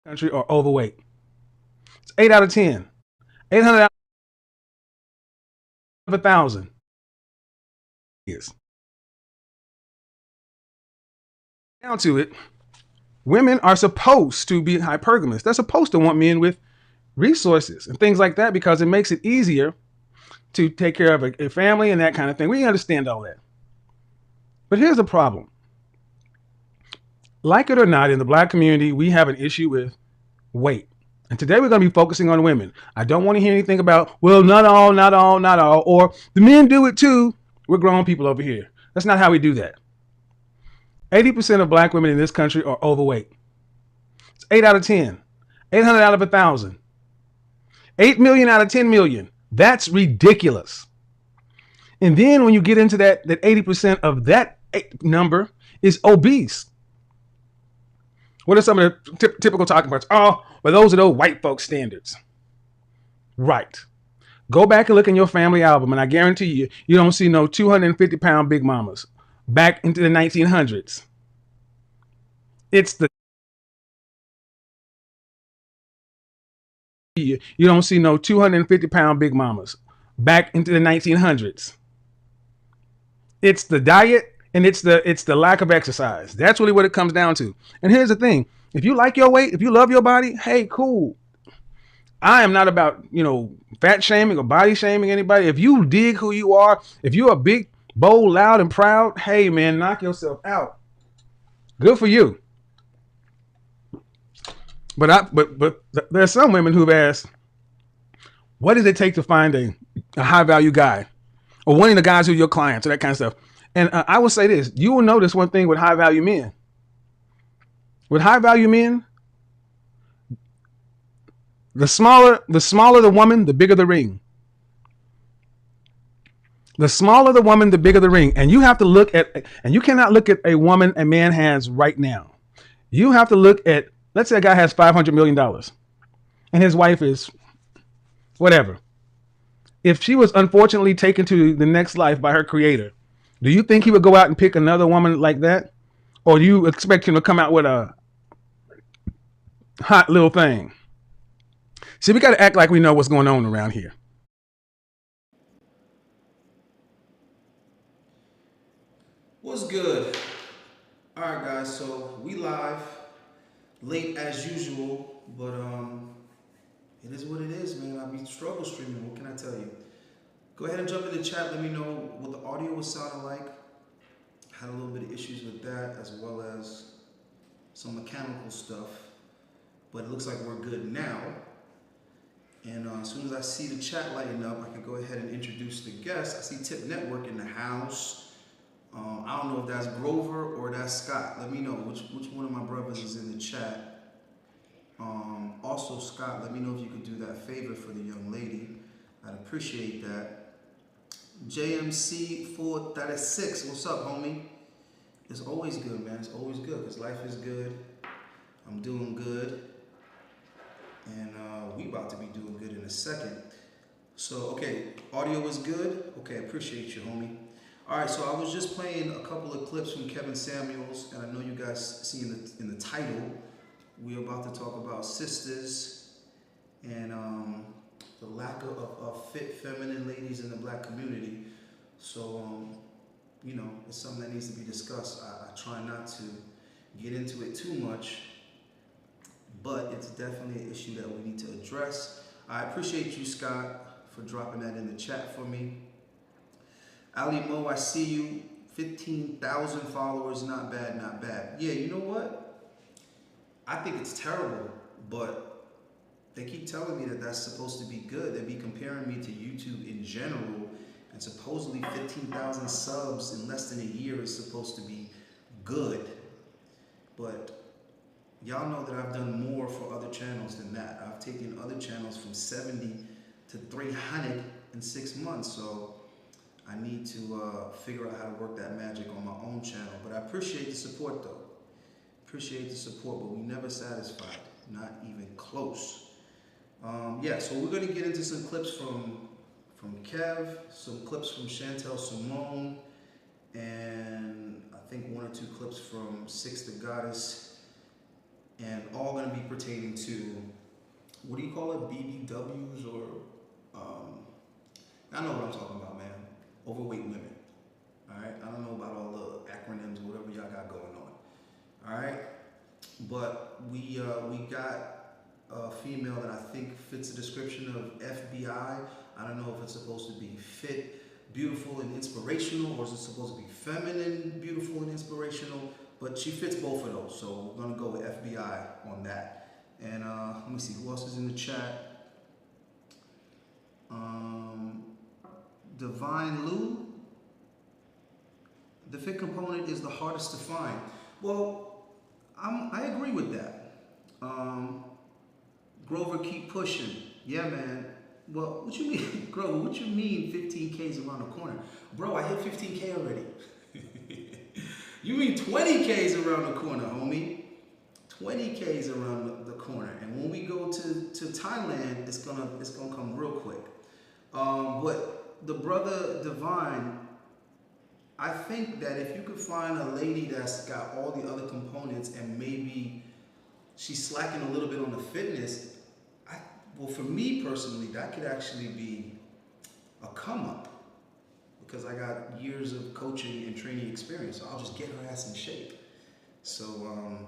country are overweight. It's 8 out of 10. 800 out of 1,000 is. Down to it, women are supposed to be hypergamous. They're supposed to want men with resources and things like that because it makes it easier to take care of a family and that kind of thing. We understand all that. But here's the problem. Like it or not, in the black community, we have an issue with weight. And today we're going to be focusing on women. I don't want to hear anything about, well, not all, not all, not all, or the men do it too. We're grown people over here. That's not how we do that. 80% of black women in this country are overweight. It's 8 out of 10. 800 out of 1,000. 8 million out of 10 million. That's ridiculous. And then when you get into that 80% of that number is obese. What are some of the typical talking points? Oh, well, those are those white folks standards. Right. Go back and look in your family album, and I guarantee you, you don't see no 250-pound big mamas back into the 1900s. You don't see no 250-pound big mamas back into the 1900s. It's the diet and it's the lack of exercise. That's really what it comes down to. And here's the thing. If you like your weight, if you love your body, hey, cool. I am not about, fat shaming or body shaming anybody. If you dig who you are, if you're a big, bold, loud, and proud, hey, man, knock yourself out. Good for you. But there's some women who've asked, what does it take to find a high value guy, or one of the guys who are your clients, or that kind of stuff? And I will say this: you will notice one thing with high value men. With high value men, the smaller the woman, the bigger the ring. The smaller the woman, the bigger the ring. And you have to look at, and you cannot look at a woman a man has right now. You have to look at, let's say a guy has $500 million and his wife is whatever. If she was unfortunately taken to the next life by her creator, do you think he would go out and pick another woman like that? Or do you expect him to come out with a hot little thing? See, we got to act like we know what's going on around here. What's good? All right, guys. So we live, late as usual, but it is what it is, man. I be struggle streaming. What can I tell you? Go ahead and jump in the chat. Let me know what the audio was sounding like. Had a little bit of issues with that, as well as some mechanical stuff. But it looks like we're good now. And as soon as I see the chat lighting up, I can go ahead and introduce the guest. I see Tip Network in the house. I don't know if that's Grover or that's Scott. Let me know which one of my brothers is in the chat. Also, Scott, let me know if you could do that favor for the young lady. I'd appreciate that. JMC436, what's up, homie? It's always good, man. It's always good because life is good. I'm doing good. And we about to be doing good in a second. So, okay, audio is good. Okay, appreciate you, homie. All right, so I was just playing a couple of clips from Kevin Samuels, and I know you guys see in the title, we're about to talk about sisters and the lack of fit feminine ladies in the black community. So, it's something that needs to be discussed. I try not to get into it too much, but it's definitely an issue that we need to address. I appreciate you, Scott, for dropping that in the chat for me. Ali Mo, I see you. 15,000 followers, not bad, not bad. Yeah, you know what? I think it's terrible, but they keep telling me that that's supposed to be good. They be comparing me to YouTube in general, and supposedly 15,000 subs in less than a year is supposed to be good. But y'all know that I've done more for other channels than that. I've taken other channels from 70 to 300 in 6 months, so I need to figure out how to work that magic on my own channel. But I appreciate the support, though. Appreciate the support, but we never satisfied. Not even close. So we're going to get into some clips from Kev, some clips from Chantel Simone, and I think 1 or 2 clips from Six the Goddess. and all going to be pertaining to, what do you call it, BBWs, or I know what I'm talking about, man. Overweight women. All right, I don't know about all the acronyms, whatever y'all got going on. All right, but we got a female that I think fits the description of FBI. I don't know if it's supposed to be fit, beautiful, and inspirational, or is it supposed to be feminine, beautiful, and inspirational? But she fits both of those, so we're gonna go with FBI on that. And let me see who else is in the chat. Divine Lou. The fit component is the hardest to find. Well, I agree with that. Grover, keep pushing. Yeah, man. Well, what you mean, Grover? What you mean 15K's around the corner? Bro, I hit 15K already. You mean 20K's around the corner, homie? 20K's around the corner. And when we go to Thailand, it's gonna come real quick. But the brother Divine, I think that if you could find a lady that's got all the other components and maybe she's slacking a little bit on the fitness, well, for me personally, that could actually be a come up, because I got years of coaching and training experience. So I'll just get her ass in shape. So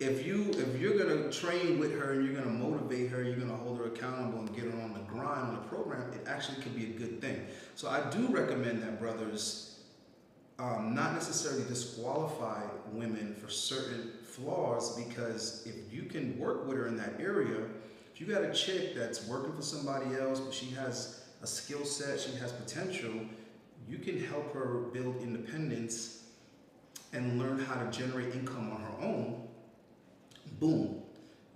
if you're gonna train with her and you're gonna motivate her, you're gonna hold her accountable and get her on the grind on the program, it actually could be a good thing. So I do recommend that brothers not necessarily disqualify women for certain flaws, because if you can work with her in that area, if you got a chick that's working for somebody else but she has a skill set, she has potential, you can help her build independence and learn how to generate income on her own. Boom.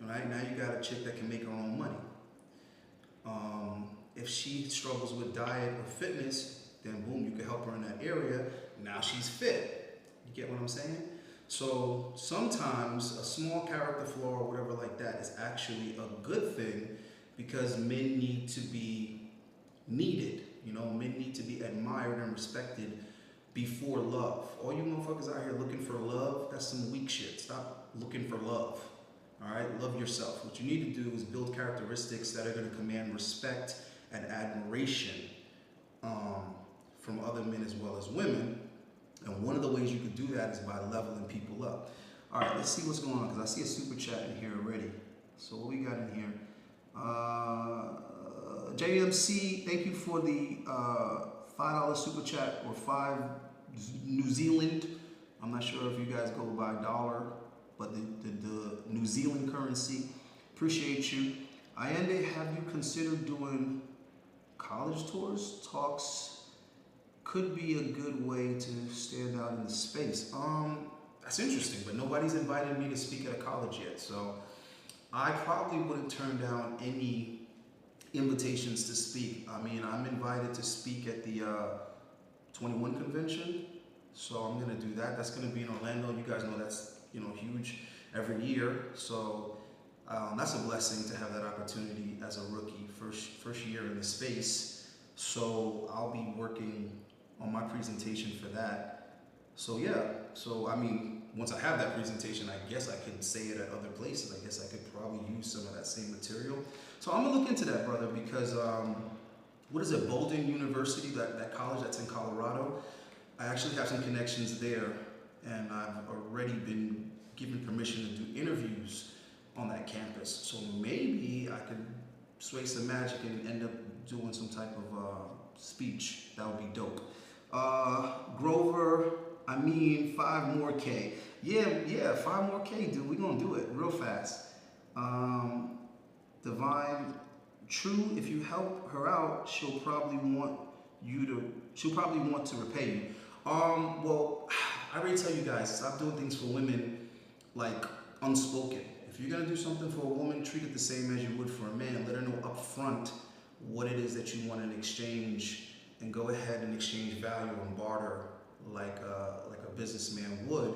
All right, now you got a chick that can make her own money. If she struggles with diet or fitness, then boom, you can help her in that area. Now she's fit. You get what I'm saying? So sometimes a small character flaw or whatever like that is actually a good thing, because men need to be needed. You know, men need to be admired and respected before love. All you motherfuckers out here looking for love, that's some weak shit. Stop looking for love. All right, love yourself. What you need to do is build characteristics that are going to command respect and admiration from other men as well as women. And one of the ways you could do that is by leveling people up. All right, let's see what's going on, because I see a super chat in here already. So what we got in here? JMC, thank you for the $5 super chat, or 5 New Zealand. I'm not sure if you guys go by dollar, but the New Zealand currency. Appreciate you. Allende, have you considered doing college tours? Talks could be a good way to stand out in the space. That's interesting, but nobody's invited me to speak at a college yet, so I probably wouldn't turn down any invitations to speak. I mean, I'm invited to speak at the 21 convention, so I'm gonna do that. That's gonna be in Orlando. You guys know that's, you know, huge every year, so that's a blessing to have that opportunity as a rookie, first year in the space. So I'll be working on my presentation for that. So yeah, so I mean, once I have that presentation, I guess I could say it at other places. I guess I could probably use some of that same material. So I'm gonna look into that, brother, because what is it, Bolden University, that college that's in Colorado? I actually have some connections there, and I've already been given permission to do interviews on that campus. So maybe I could sway some magic and end up doing some type of speech. That would be dope. Grover, I mean 5 more K. Yeah, 5 more K, dude. We're gonna do it real fast. Divine, true, if you help her out, she'll probably want to repay you. Well, I already tell you guys, stop doing things for women like unspoken. If you're gonna do something for a woman, treat it the same as you would for a man. Let her know up front what it is that you want in exchange, and go ahead and exchange value and barter like a businessman would.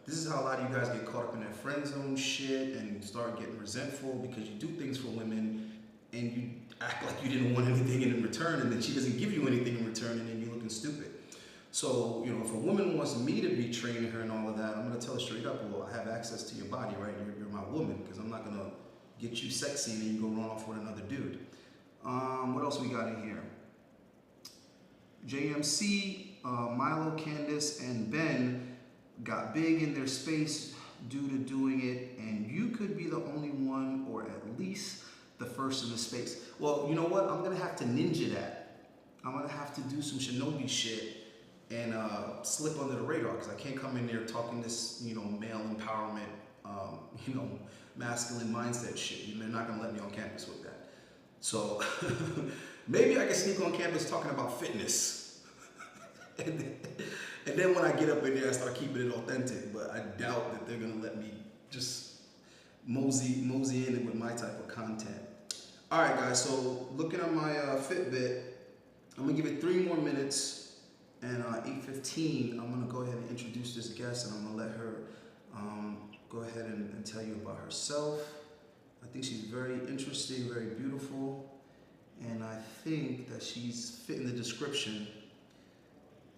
This is how a lot of you guys get caught up in that friend zone shit and start getting resentful because you do things for women and you act like you didn't want anything in return, and then she doesn't give you anything in return, and then you're looking stupid. So, if a woman wants me to be training her and all of that, I'm going to tell her straight up, well, I have access to your body, right? You're my woman, because I'm not going to get you sexy and then you go run off with another dude. What else we got in here? JMC, Milo, Candace, and Ben got big in their space due to doing it, and you could be the only one, or at least the first in the space. Well, you know what? I'm going to have to ninja that. I'm going to have to do some shinobi shit and slip under the radar, because I can't come in there talking this, male empowerment, masculine mindset shit. They're not going to let me on campus with that. So maybe I can sneak on campus talking about fitness. and then when I get up in there, I start keeping it authentic. But I doubt that they're going to let me just mosey in with my type of content. All right, guys. So looking at my Fitbit, I'm going to give it 3 more minutes. And 8:15, I'm going to go ahead and introduce this guest, and I'm going to let her go ahead and tell you about herself. I think she's very interesting, very beautiful, and I think that she's fitting the description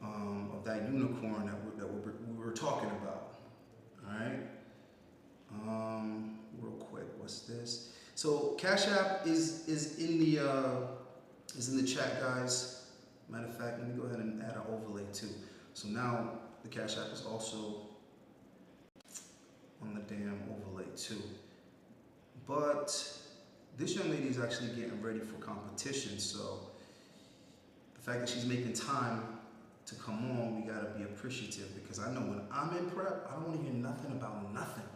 of that unicorn that we were talking about. All right. Real quick, what's this? So Cash App is in the chat, guys. Matter of fact, let me go ahead and add an overlay too. So now the Cash App is also on the damn overlay too. But this young lady is actually getting ready for competition, so the fact that she's making time to come on, we gotta be appreciative, because I know when I'm in prep, I don't want to hear nothing about nothing.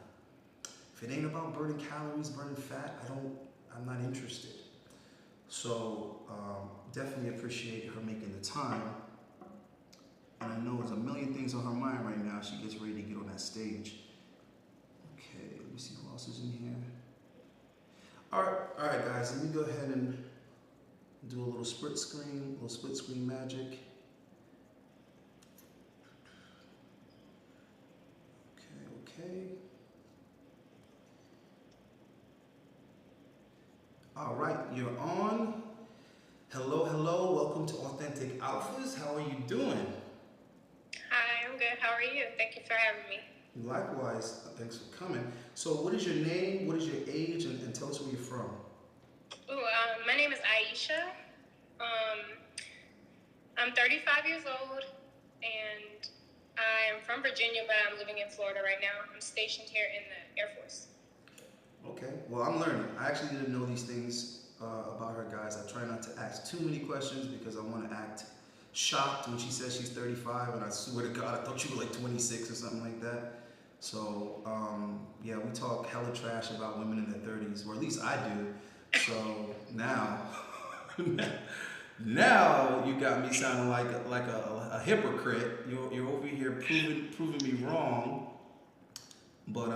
If it ain't about burning calories, burning fat, I'm not interested. So definitely appreciate her making the time. And I know there's a million things on her mind right now. She gets ready to get on that stage. Okay, let me see who else is in here. All right, guys, let me go ahead and do a little split screen magic. Okay. All right, you're on. Hello, welcome to Authentic Alphas. How are you doing? Hi, I'm good. How are you? Thank you for having me. Likewise, thanks for coming. So what is your name, what is your age, and tell us where you're from? My name is Aisha. I'm 35 years old, and I'm from Virginia, but I'm living in Florida right now. I'm stationed here in the Air Force. Okay, well, I'm learning. I actually didn't know these things about her, guys. I try not to ask too many questions because I want to act shocked when she says she's 35, and I swear to God, I thought you were like 26 or something like that. So, yeah, we talk hella trash about women in their 30s, or at least I do. So now, now you got me sounding like a hypocrite. You're over here proving me wrong. But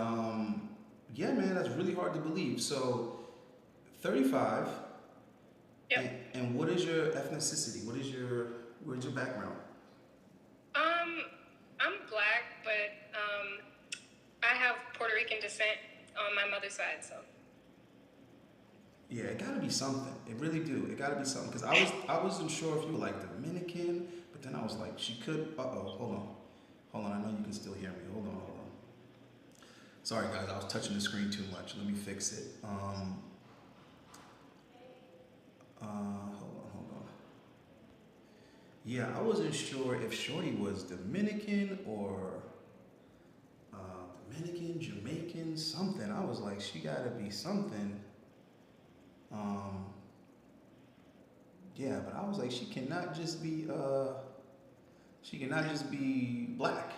yeah, man, that's really hard to believe. So, 35. Yep. And what is your ethnicity? Where's your background? I'm black, but I have Puerto Rican descent on my mother's side, so. Yeah, it gotta be something. It really do. It gotta be something. Because I wasn't sure if you were like Dominican, but then I was like, she could. Hold on. I know you can still hear me. Hold on. Sorry, guys. I was touching the screen too much. Let me fix it. Hold on. Yeah, I wasn't sure if Shorty was Dominican or Dominican, Jamaican, something. I was like, she gotta be something. Yeah, but I was like, she cannot just be black.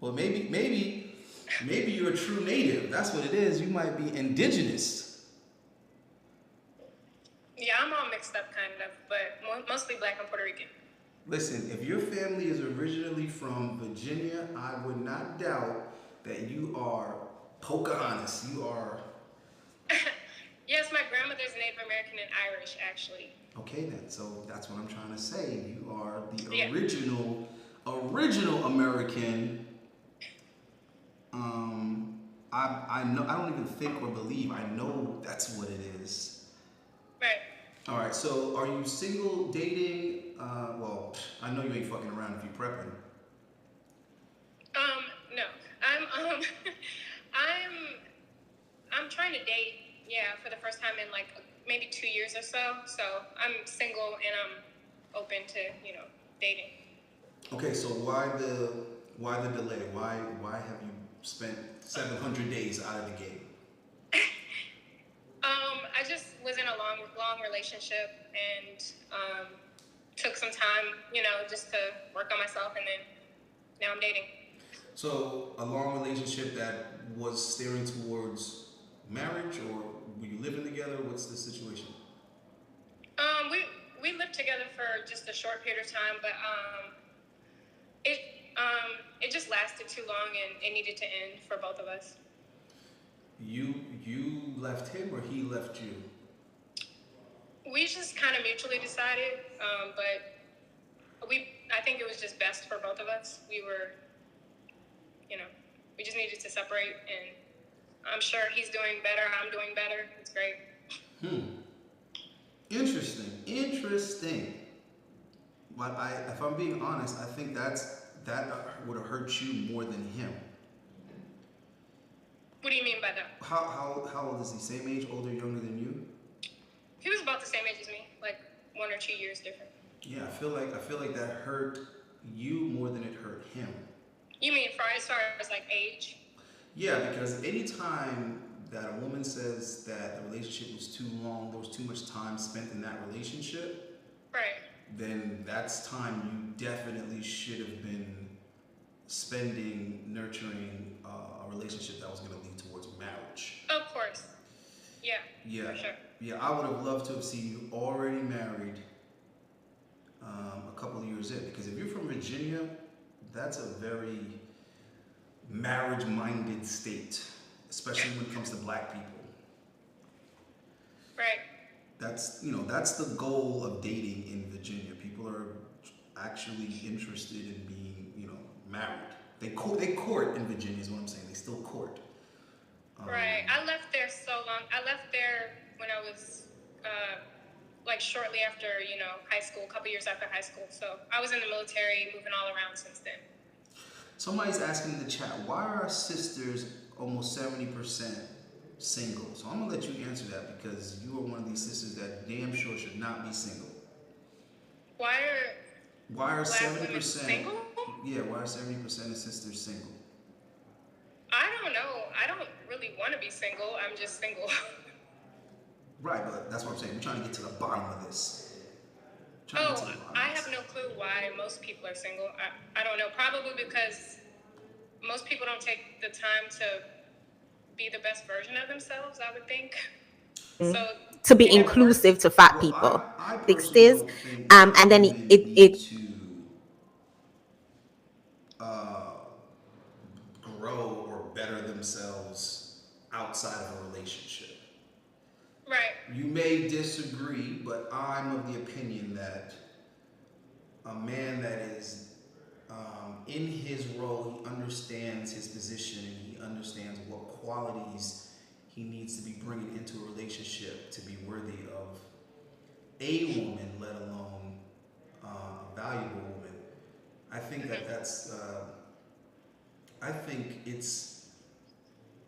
Well, maybe you're a true native. That's what it is. You might be indigenous. Yeah, I'm all mixed up kind of, but mostly black and Puerto Rican. Listen, if your family is originally from Virginia, I would not doubt that you are Pocahontas. You are... Yes, my grandmother's Native American and Irish, actually. Okay then, so that's what I'm trying to say. You are the Yeah. original American. I know. I don't even think or believe. I know that's what it is. Right. All right. So, are you single, dating? Well, I know you ain't fucking around if you prepping. I'm trying to date, yeah, for the first time in like maybe 2 years or so. So I'm single and I'm open to, dating. Okay, so why the delay? Why have you spent 700 days out of the game? I just was in a long relationship and took some time, just to work on myself, and then now I'm dating. So a long relationship that was steering towards marriage, or were you living together? What's the situation? We lived together for just a short period of time, but it it just lasted too long, and it needed to end for both of us. You left him or he left you? We just kind of mutually decided, but I think it was just best for both of us. We just needed to separate, and I'm sure he's doing better. I'm doing better. It's great. Interesting. But if I'm being honest, I think that would have hurt you more than him. What do you mean by that? How old is he? Same age, older, younger than you? He was about the same age as me, like 1 or 2 years different. Yeah, I feel like that hurt you more than it hurt him. You mean as far as like age? Yeah, because anytime that a woman says that the relationship was too long, there was too much time spent in that relationship, right, then that's time you definitely should have been spending nurturing a relationship that was going to lead towards marriage. Of course. Yeah, for sure. Yeah, I would have loved to have seen you already married a couple of years in, because if you're from Virginia, that's a very marriage-minded state, especially when it comes to black people. Right. That's the goal of dating in Virginia. People are actually interested in being, married. They court in Virginia is what I'm saying. They still court. Right. I left there so long. I left there when I was like shortly after, high school, a couple years after high school. So I was in the military, moving all around since then. Somebody's asking in the chat, why are our sisters almost 70% single? So I'm gonna let you answer that, because you are one of these sisters that damn sure should not be single. Why are 70% single? Yeah, why are 70% of sisters single? I don't know. I don't really want to be single. I'm just single. Right, but that's what I'm saying. We're trying to get to the bottom of this. I have no clue why most people are single. I don't know. Probably because most people don't take the time to be the best version of themselves, I would think. So to be inclusive to fat people. This and then it grow or better themselves outside of a relationship. Right. You may disagree, but I'm of the opinion that a man that is in his role, he understands his position and he understands what qualities he needs to be bringing into a relationship to be worthy of a woman, let alone a valuable woman. I think that's I think it's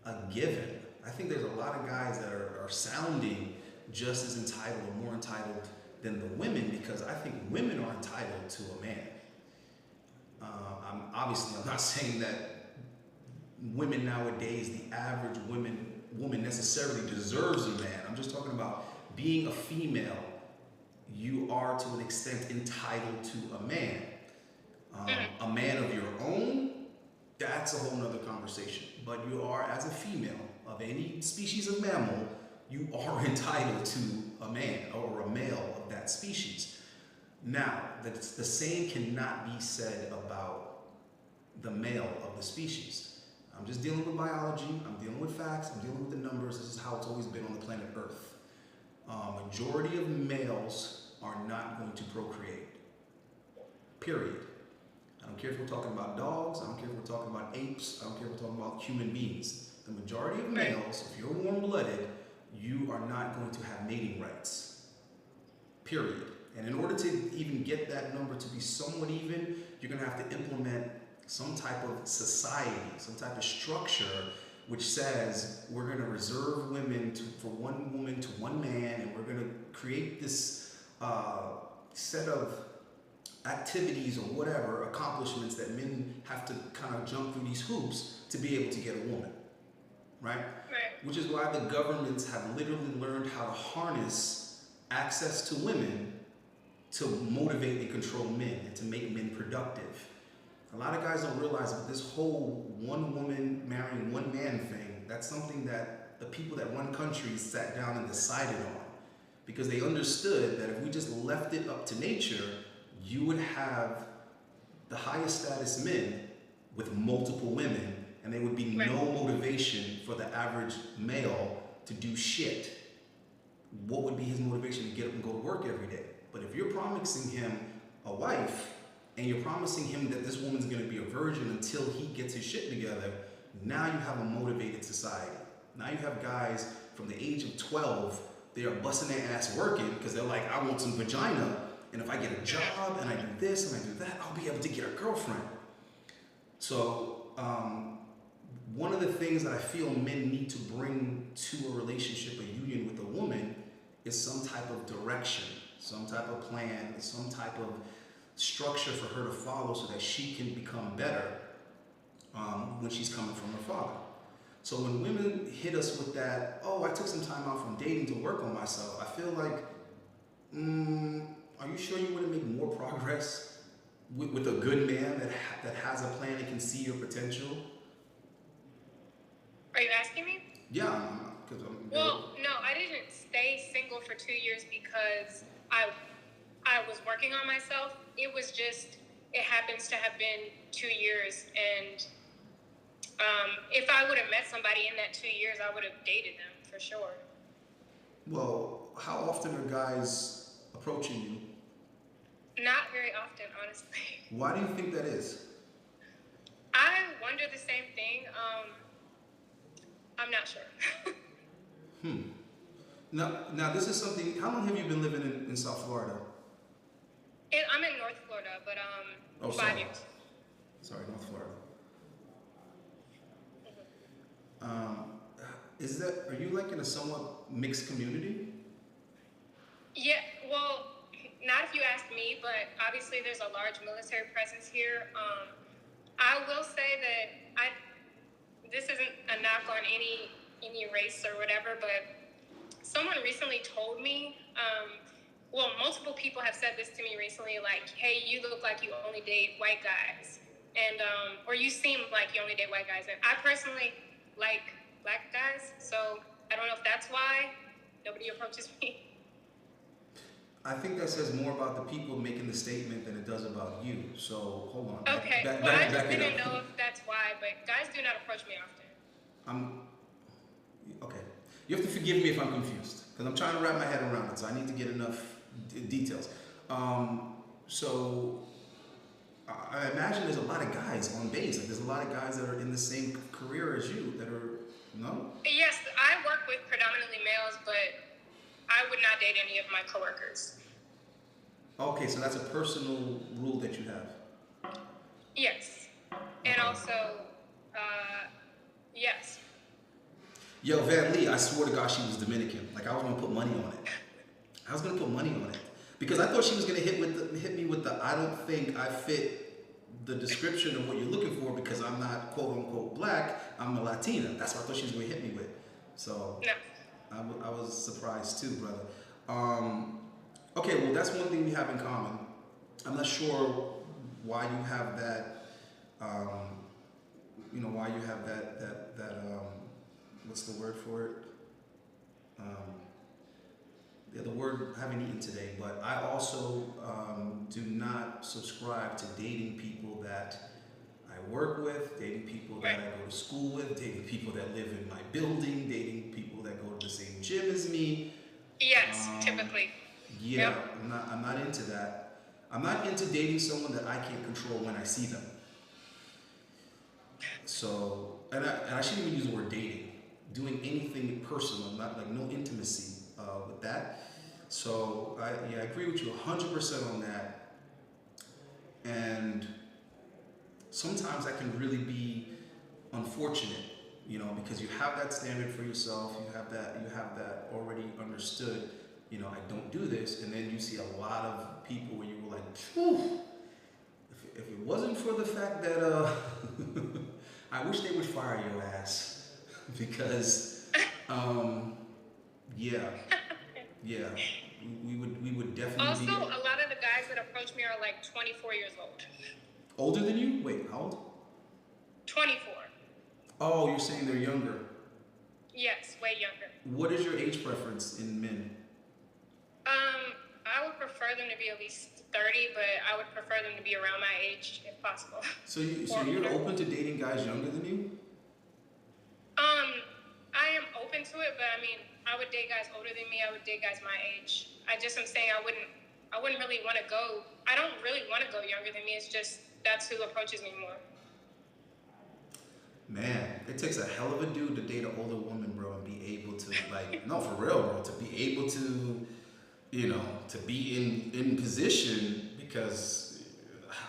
a given. I think there's a lot of guys that are sounding just as entitled or more entitled than the women, because I think women are entitled to a man. I'm not saying that women nowadays, the average woman necessarily deserves a man. I'm just talking about being a female. You are to an extent entitled to a man. A man of your own, that's a whole nother conversation. But you are, as a female of any species of mammal, you are entitled to a man or a male of that species. Now, the same cannot be said about the male of the species. I'm just dealing with biology, I'm dealing with facts, I'm dealing with the numbers. This is how it's always been on the planet Earth. Majority of males are not going to procreate. Period. I don't care if we're talking about dogs, I don't care if we're talking about apes, I don't care if we're talking about human beings. The majority of males, if you're warm-blooded, you are not going to have mating rights. Period. And in order to even get that number to be somewhat even, you're going to have to implement some type of society, some type of structure which says we're going to reserve women for one woman to one man, and we're going to create this set of activities or whatever accomplishments that men have to kind of jump through these hoops to be able to get a woman, right? Which is why the governments have literally learned how to harness access to women to motivate and control men and to make men productive. A lot of guys don't realize that this whole one woman marrying one man thing, that's something that the people that run countries sat down and decided on, because they understood that if we just left it up to nature, you would have the highest status men with multiple women, and there would be no motivation for the average male to do shit. What would be his motivation to get up and go to work every day? But if you're promising him a wife, and you're promising him that this woman's going to be a virgin until he gets his shit together, now you have a motivated society. Now you have guys from the age of 12, they are busting their ass working because they're like, I want some vagina, and if I get a job and I do this and I do that, I'll be able to get a girlfriend. So one of the things that I feel men need to bring to a relationship, a union with a woman, is some type of direction, some type of plan, some type of structure for her to follow so that she can become better when she's coming from her father. So when women hit us with that, oh, I took some time out from dating to work on myself, I feel like, are you sure you want to make more progress with a good man that has a plan and can see your potential? Are you asking me? Yeah. Well, no, I didn't stay single for 2 years because I was working on myself. It was just, it happens to have been 2 years, and if I would have met somebody in that 2 years, I would have dated them for sure. Well, how often are guys approaching you? Not very often, honestly. Why do you think that is? I wonder the same thing. I'm not sure. Now this is something, how long have you been living in South Florida? I'm in North Florida, but 5 years. Sorry, North Florida. Are you like in a somewhat mixed community? Yeah, well, not if you ask me, but obviously there's a large military presence here. I will say that this isn't a knock on any race or whatever, but someone recently told me, multiple people have said this to me recently, like, hey, you look like you only date white guys, and or you seem like you only date white guys, and I personally like black guys, so I don't know if that's why nobody approaches me. I think that says more about the people making the statement than it does about you. So hold on. Okay. I just didn't know if that's why, but guys do not approach me often. Okay. You have to forgive me if I'm confused, because I'm trying to wrap my head around it, so I need to get enough details. So I imagine there's a lot of guys on base. Like there's a lot of guys that are in the same career as you that are, no? Yes, I work with predominantly males, but I would not date any of my coworkers. Okay, so that's a personal rule that you have. Yes. And also, yes. Yo, Van Lee, I swore to God she was Dominican. Like I was gonna put money on it. I was gonna put money on it because I thought she was gonna hit me with the I don't think I fit the description of what you're looking for because I'm not quote unquote black. I'm a Latina. That's what I thought she was gonna hit me with. So no. I was surprised too, brother. Okay, well that's one thing we have in common. I'm not sure why you have that. Why you have that. What's the word for it? The word I haven't eaten today, but I also do not subscribe to dating people that I work with, dating people that I go to school with, dating people that live in my building, dating people that go to the same gym as me. Yes, typically. Yeah, yep. I'm not into that. I'm not into dating someone that I can't control when I see them. So, and I shouldn't even use the word dating. Doing anything personal, not like no intimacy with that. So I agree with you 100% on that. And sometimes that can really be unfortunate, because you have that standard for yourself, you have that already understood, I don't do this, and then you see a lot of people where you were like, phew, if it wasn't for the fact that I wish they would fire your ass because yeah, yeah, we would definitely Also, be a lot of the guys that approach me are like 24 years old. older than you. Wait, how old? 24. Oh, you're saying they're younger. Yes, way younger. What is your age preference in men? I would prefer them to be at least 30, but I would prefer them to be around my age if possible. So you're open to dating guys younger than you? I am open to it, but I mean, I would date guys older than me. I would date guys my age. I just am saying I wouldn't really want to go. I don't really want to go younger than me. It's just that's who approaches me more. Man, it takes a hell of a dude to date an older woman, bro, and be able to no, for real, bro, to be able to, to be in position because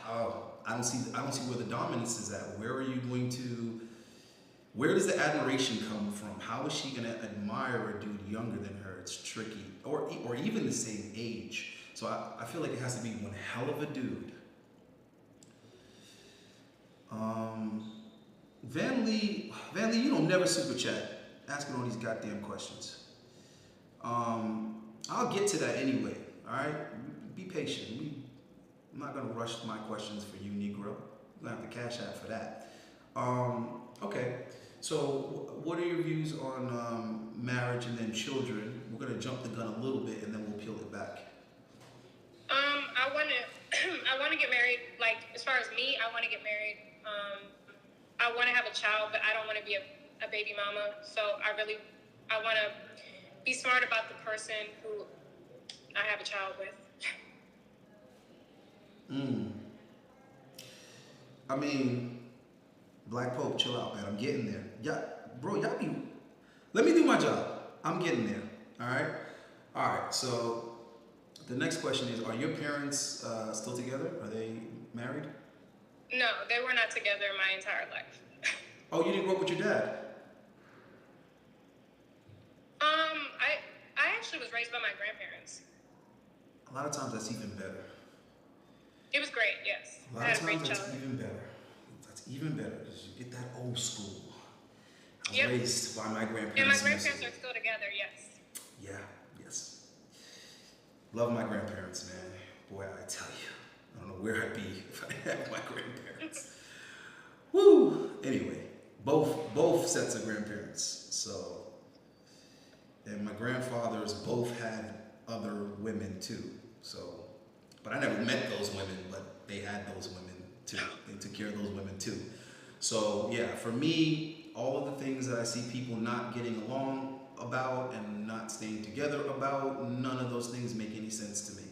I don't see where the dominance is at. Where does the admiration come from? How is she gonna admire a dude younger than her? It's tricky, or even the same age. So I feel like it has to be one hell of a dude. Van Lee, you don't never super chat asking all these goddamn questions. I'll get to that anyway. All right, be patient. I'm not gonna rush my questions for you, Negro. I'm gonna have to cash out for that. Okay. So, what are your views on marriage and then children? We're gonna jump the gun a little bit and then we'll peel it back. I want to get married. Like, as far as me, I want to get married. I want to have a child, but I don't want to be a baby mama. So I want to be smart about the person who I have a child with. I mean, Black Pope, chill out, man. I'm getting there. Let me do my job. I'm getting there. All right. So the next question is: are your parents still together? Are they married? No, they were not together my entire life. Oh, you didn't grow up with your dad? I actually was raised by my grandparents. A lot of times that's even better. It was great, yes. A lot of times that's even better. That's even better because you get that old school. I was raised by my grandparents. And my grandparents are still together, yes. Yeah, yes. Love my grandparents, man. Boy, I tell you. I don't know where I'd be if I didn't have my grandparents. Woo! Anyway, both sets of grandparents. So, and my grandfathers both had other women too. So, but I never met those women, but they had those women too. They took care of those women too. So yeah, for me, all of the things that I see people not getting along about and not staying together about, none of those things make any sense to me.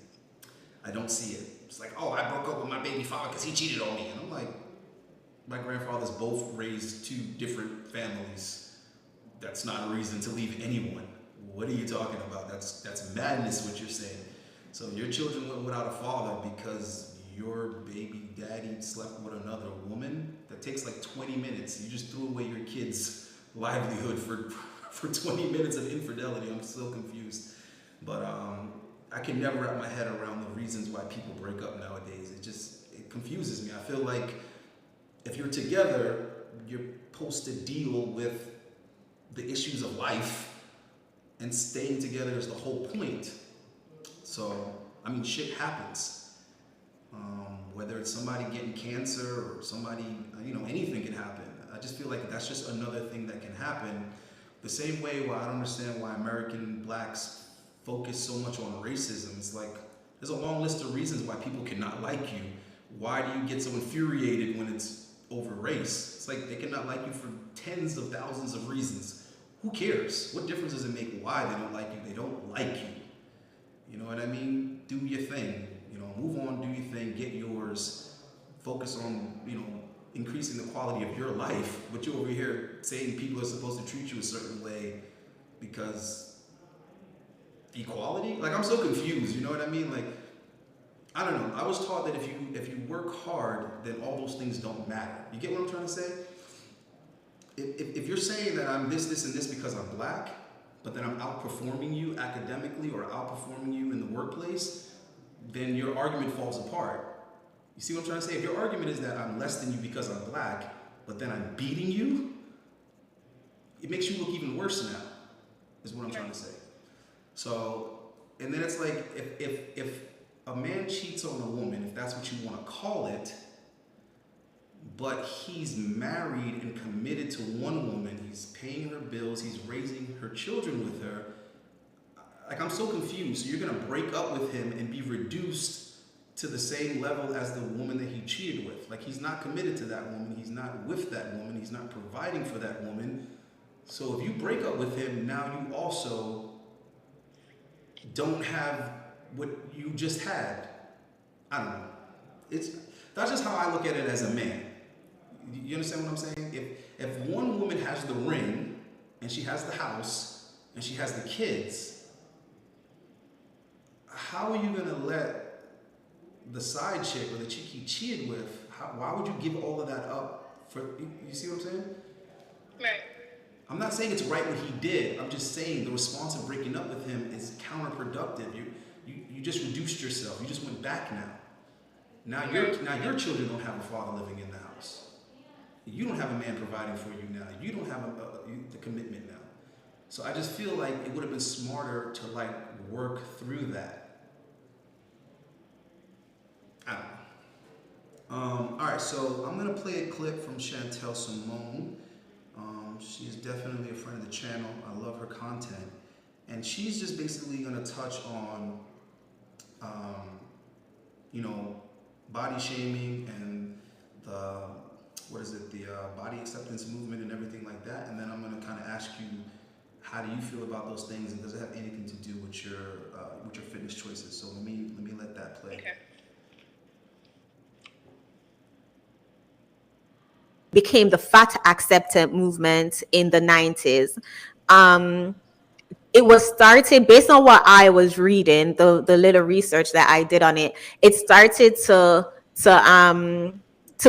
I don't see it. It's like, oh, I broke up with my baby father because he cheated on me. And I'm like, my grandfathers both raised two different families. That's not a reason to leave anyone. What are you talking about? That's madness what you're saying. So your children went without a father because your baby daddy slept with another woman? That takes like 20 minutes. You just threw away your kid's livelihood for 20 minutes of infidelity. I'm so confused. But I can never wrap my head around the reasons why people break up nowadays. It confuses me. I feel like if you're together, you're supposed to deal with the issues of life, and staying together is the whole point. So, I mean, shit happens. Whether it's somebody getting cancer or somebody, anything can happen. I just feel like that's just another thing that can happen. The same way why I don't understand why American blacks focus so much on racism. It's like, there's a long list of reasons why people cannot like you. Why do you get so infuriated when it's over race? It's like they cannot like you for tens of thousands of reasons. Who cares? What difference does it make why they don't like you? They don't like you. You know what I mean? Do your thing. Move on, do your thing, get yours. Focus on, increasing the quality of your life. But you're over here saying people are supposed to treat you a certain way because equality? Like, I'm so confused, you know what I mean? Like, I don't know. I was taught that if you work hard, then all those things don't matter. You get what I'm trying to say? If you're saying that I'm this, and this because I'm black, but then I'm outperforming you academically or outperforming you in the workplace, then your argument falls apart. You see what I'm trying to say? If your argument is that I'm less than you because I'm black, but then I'm beating you, it makes you look even worse now, is what I'm trying to say. So, and then it's like, if a man cheats on a woman, if that's what you want to call it, but he's married and committed to one woman, he's paying her bills, he's raising her children with her, like, I'm so confused. So you're going to break up with him and be reduced to the same level as the woman that he cheated with. Like, he's not committed to that woman, he's not with that woman, he's not providing for that woman. So if you break up with him, now you also don't have what you just had. I don't know. That's just how I look at it as a man. You understand what I'm saying? If one woman has the ring and she has the house and she has the kids, how are you gonna let the side chick or the chick he cheated with? Why would you give all of that up for? You see what I'm saying? Right. I'm not saying it's right what he did. I'm just saying the response of breaking up with him is counterproductive. You just reduced yourself. You just went back now. Now your children don't have a father living in the house. You don't have a man providing for you now. You don't have the commitment now. So I just feel like it would have been smarter to like work through that. I don't know. All right, so I'm gonna play a clip from Chantel Simone. She's definitely a friend of the channel. I love her content. And she's just basically gonna touch on, body shaming and the body acceptance movement and everything like that. And then I'm gonna kind of ask you, how do you feel about those things, and does it have anything to do with your fitness choices? So let me let that play. Okay. Became the fat acceptance movement in the 90s. It was started based on what I was reading, the little research that I did on it. It started to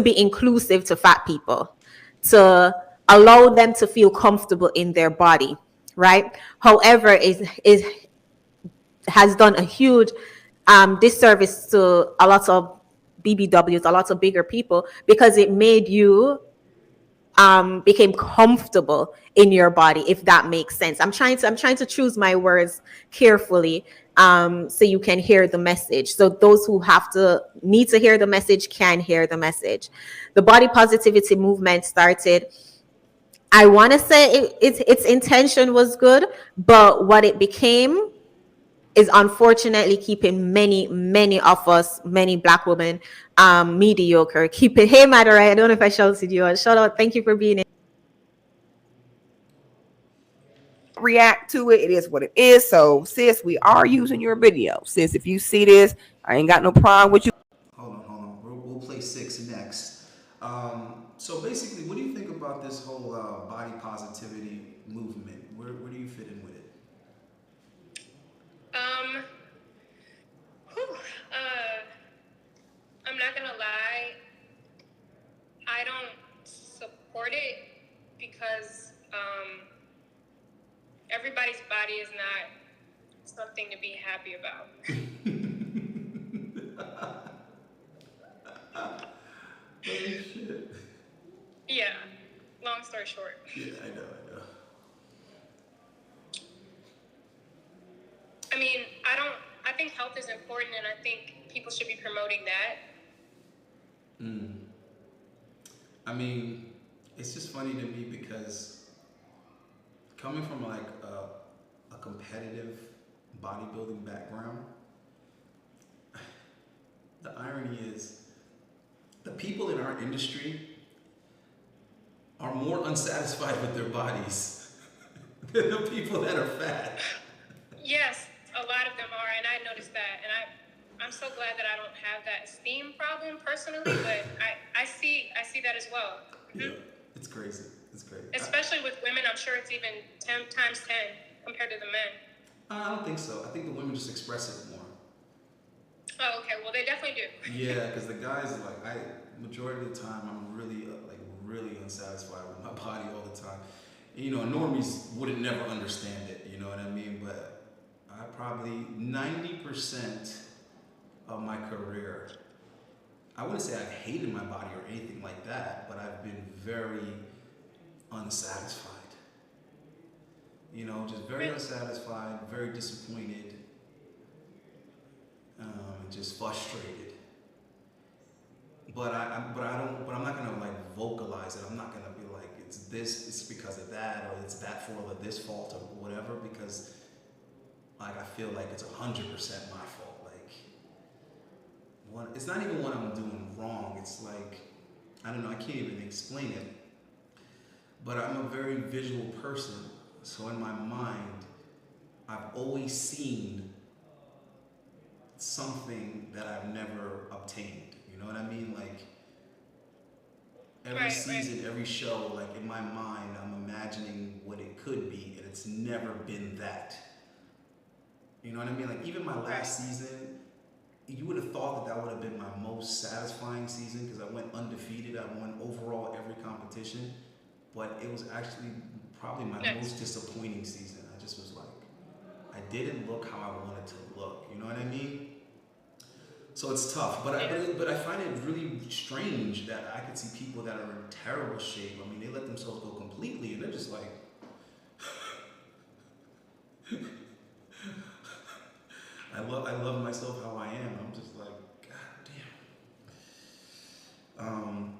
be inclusive to fat people, to allow them to feel comfortable in their body, right? However, it has done a huge disservice to a lot of BBWs, a lot of bigger people, because it made you became comfortable in your body, if that makes sense. I'm trying to choose my words carefully, so you can hear the message. So those who need to hear the message can hear the message. The body positivity movement started, I want to say its intention was good, but what it became is unfortunately keeping many of us, many Black women, mediocre. Keep it. Hey, Madurai, I don't know if I shouted you. Shout out. Thank you for being in. React to it. It is what it is. So, sis, we are using your video. Sis, if you see this, I ain't got no problem with you. Hold on. We'll play 6 next. So basically, what do you think about this whole body positivity movement? Where do you fit in with it? I'm not gonna lie, I don't support it because everybody's body is not something to be happy about. Oh shit. Yeah, long story short. Yeah, I know. I mean, I think health is important, and I think people should be promoting that. I mean, it's just funny to me because coming from like a competitive bodybuilding background, the irony is the people in our industry are more unsatisfied with their bodies than the people that are fat. Yes, a lot of them are, and I noticed that, and I'm so glad that I don't have that esteem problem personally, but I see that as well. Yeah, it's crazy. Especially with women, I'm sure it's even 10 times 10 compared to the men. I don't think so. I think the women just express it more. Oh, okay. Well, they definitely do. Yeah, because the guys like majority of the time I'm really really unsatisfied with my body all the time. You know, normies wouldn't never understand it. You know what I mean? But I probably 90% of my career, I wouldn't say I've hated my body or anything like that, but I've been very unsatisfied. You know, just very unsatisfied, very disappointed, just frustrated. But I'm not gonna like vocalize it. I'm not gonna be like it's because of that, or it's that fault or this fault or whatever, because like I feel like it's 100% my fault. Like it's not even what I'm doing wrong. It's like I don't know. I can't even explain it. But I'm a very visual person, so in my mind, I've always seen something that I've never obtained. You know what I mean? Like every season, every show, like in my mind, I'm imagining what it could be, and it's never been that. You know what I mean? Like even my last season, you would have thought that would have been my most satisfying season because I went undefeated. I won overall every competition, but it was actually probably my most disappointing season. I just was like, I didn't look how I wanted to look. You know what I mean? So it's tough, but I find it really strange that I could see people that are in terrible shape. I mean, they let themselves go completely, and they're just like, I love myself how I am. I'm just like, God damn.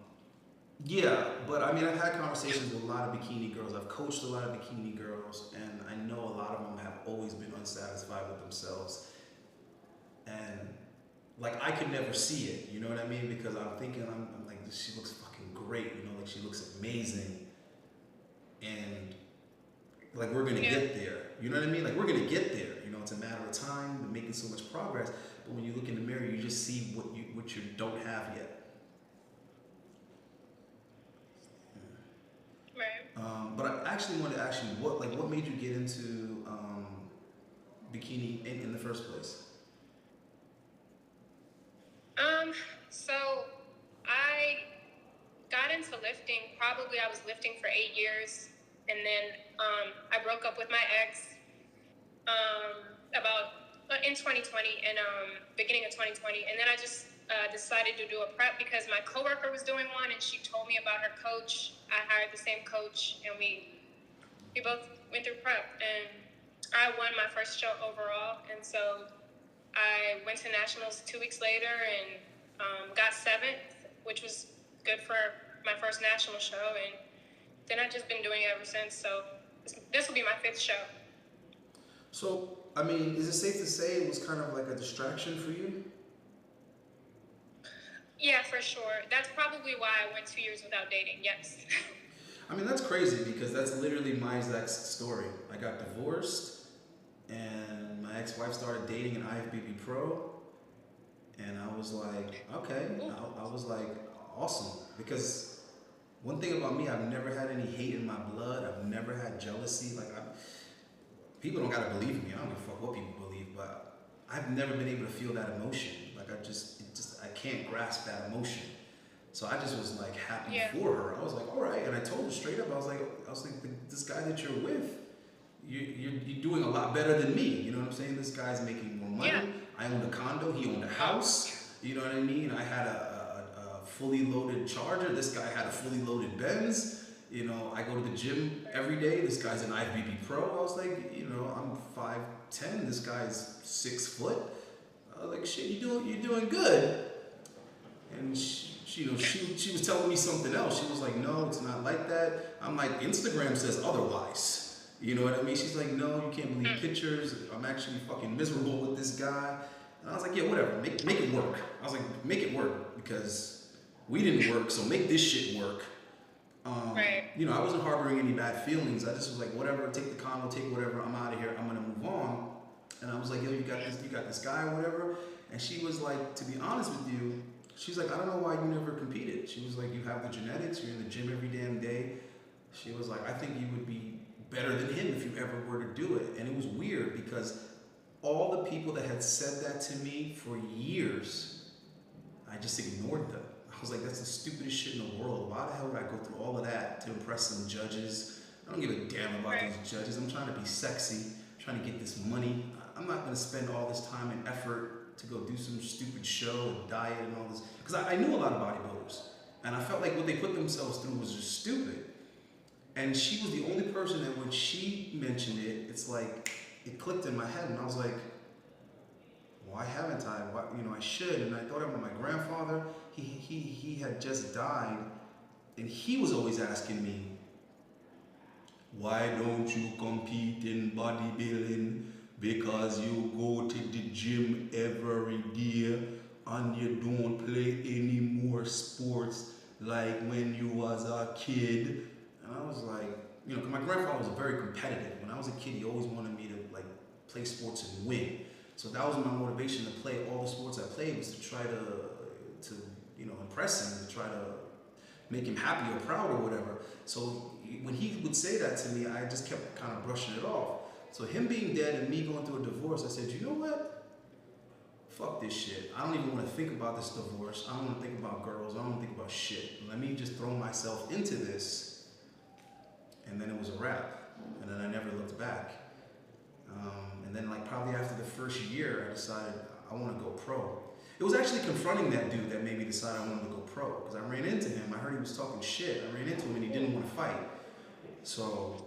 Yeah, but I mean, I've had conversations with a lot of bikini girls. I've coached a lot of bikini girls, and I know a lot of them have always been unsatisfied with themselves. And like I could never see it, you know what I mean? Because I'm thinking, I'm like, she looks fucking great, you know, like she looks amazing, and like we're gonna get there, you know what I mean? Like we're gonna get there, you know. It's a matter of time, we're making so much progress. But when you look in the mirror, you just see what you don't have yet. Right. But I actually wanted to ask you, what made you get into bikini in the first place? So I got into lifting, probably I was lifting for 8 years, and then I broke up with my ex about in 2020, and beginning of 2020, and then I just decided to do a prep because my coworker was doing one, and she told me about her coach. I hired the same coach, and we both went through prep, and I won my first show overall, and so I went to nationals 2 weeks later and got 7th, which was good for my first national show, and then I've just been doing it ever since. So this will be my 5th show. So, I mean, is it safe to say it was kind of like a distraction for you? Yeah, for sure. That's probably why I went 2 years without dating, yes. I mean, that's crazy because that's literally my exact story. I got divorced, and my ex-wife started dating an IFBB pro, and I was like, okay. I was like, awesome. Because one thing about me, I've never had any hate in my blood. I've never had jealousy. Like, people don't gotta believe me. I don't give a fuck what people believe, but I've never been able to feel that emotion. Like, I can't grasp that emotion. So I just was like happy for her. I was like, all right. And I told her straight up, I was like, this guy that you're with, you're doing a lot better than me. You know what I'm saying? This guy's making more money. Yeah. I owned a condo. He owned a house. You know what I mean? I had a fully loaded Charger. This guy had a fully loaded Benz. You know, I go to the gym every day. This guy's an IFBB pro. I was like, you know, I'm 5'10". This guy's 6 foot. I was like, shit, you're doing good. And she was telling me something else. She was like, no, it's not like that. I'm like, Instagram says otherwise. You know what I mean? She's like, no, you can't believe pictures. I'm actually fucking miserable with this guy. And I was like, yeah, whatever. Make it work. I was like, make it work because we didn't work, so make this shit work. Right. You know, I wasn't harboring any bad feelings. I just was like, whatever, take the condo, take whatever. I'm out of here. I'm gonna move on. And I was like, yo, you got this guy or whatever. And she was like, to be honest with you, she's like, I don't know why you never competed. She was like, you have the genetics. You're in the gym every damn day. She was like, I think you would be better than him if you ever were to do it. And it was weird because all the people that had said that to me for years, I just ignored them. I was like, that's the stupidest shit in the world. Why the hell would I go through all of that to impress some judges? I don't give a damn about these judges. I'm trying to be sexy, trying to get this money. I'm not going to spend all this time and effort to go do some stupid show and diet and all this. Because I knew a lot of bodybuilders. And I felt like what they put themselves through was just stupid. And she was the only person that when she mentioned it, it's like, it clicked in my head. And I was like, why haven't I? Why, I should. And I thought about my grandfather. He had just died. And he was always asking me, why don't you compete in bodybuilding? Because you go to the gym every day and you don't play any more sports like when you was a kid. And I was like, cause my grandfather was very competitive. When I was a kid, he always wanted me to like play sports and win. So that was my motivation to play all the sports I played, was to try to impress him, to try to make him happy or proud or whatever. So when he would say that to me, I just kept kind of brushing it off. So him being dead and me going through a divorce, I said, you know what? Fuck this shit. I don't even want to think about this divorce. I don't want to think about girls. I don't want to think about shit. Let me just throw myself into this. And then it was a wrap. And then I never looked back. And then like probably after the first year, I decided I want to go pro. It was actually confronting that dude that made me decide I wanted to go pro. Because I ran into him. I heard he was talking shit. I ran into him and he didn't want to fight. So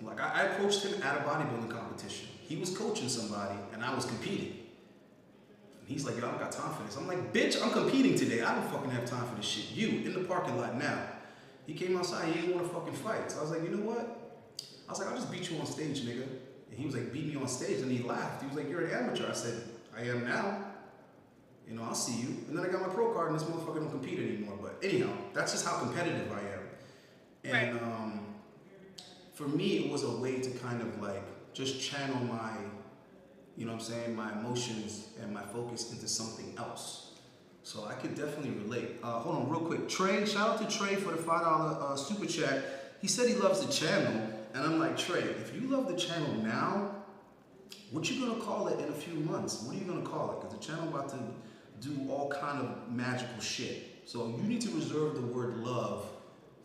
like I approached him at a bodybuilding competition. He was coaching somebody and I was competing. And he's like, yo, I don't got time for this. I'm like, bitch, I'm competing today. I don't fucking have time for this shit. You, in the parking lot now. He came outside, he didn't want to fucking fight. So I was like, you know what? I was like, I'll just beat you on stage, nigga. And he was like, beat me on stage, and he laughed. He was like, you're an amateur. I said, I am now. I'll see you. And then I got my pro card and this motherfucker don't compete anymore. But anyhow, that's just how competitive I am. And for me, it was a way to kind of like just channel my, my emotions and my focus into something else. So I could definitely relate. Hold on real quick. Trey, shout out to Trey for the $5 super chat. He said he loves the channel. And I'm like, Trey, if you love the channel now, what you gonna call it in a few months? What are you gonna call it? Because the channel about to do all kind of magical shit. So you need to reserve the word love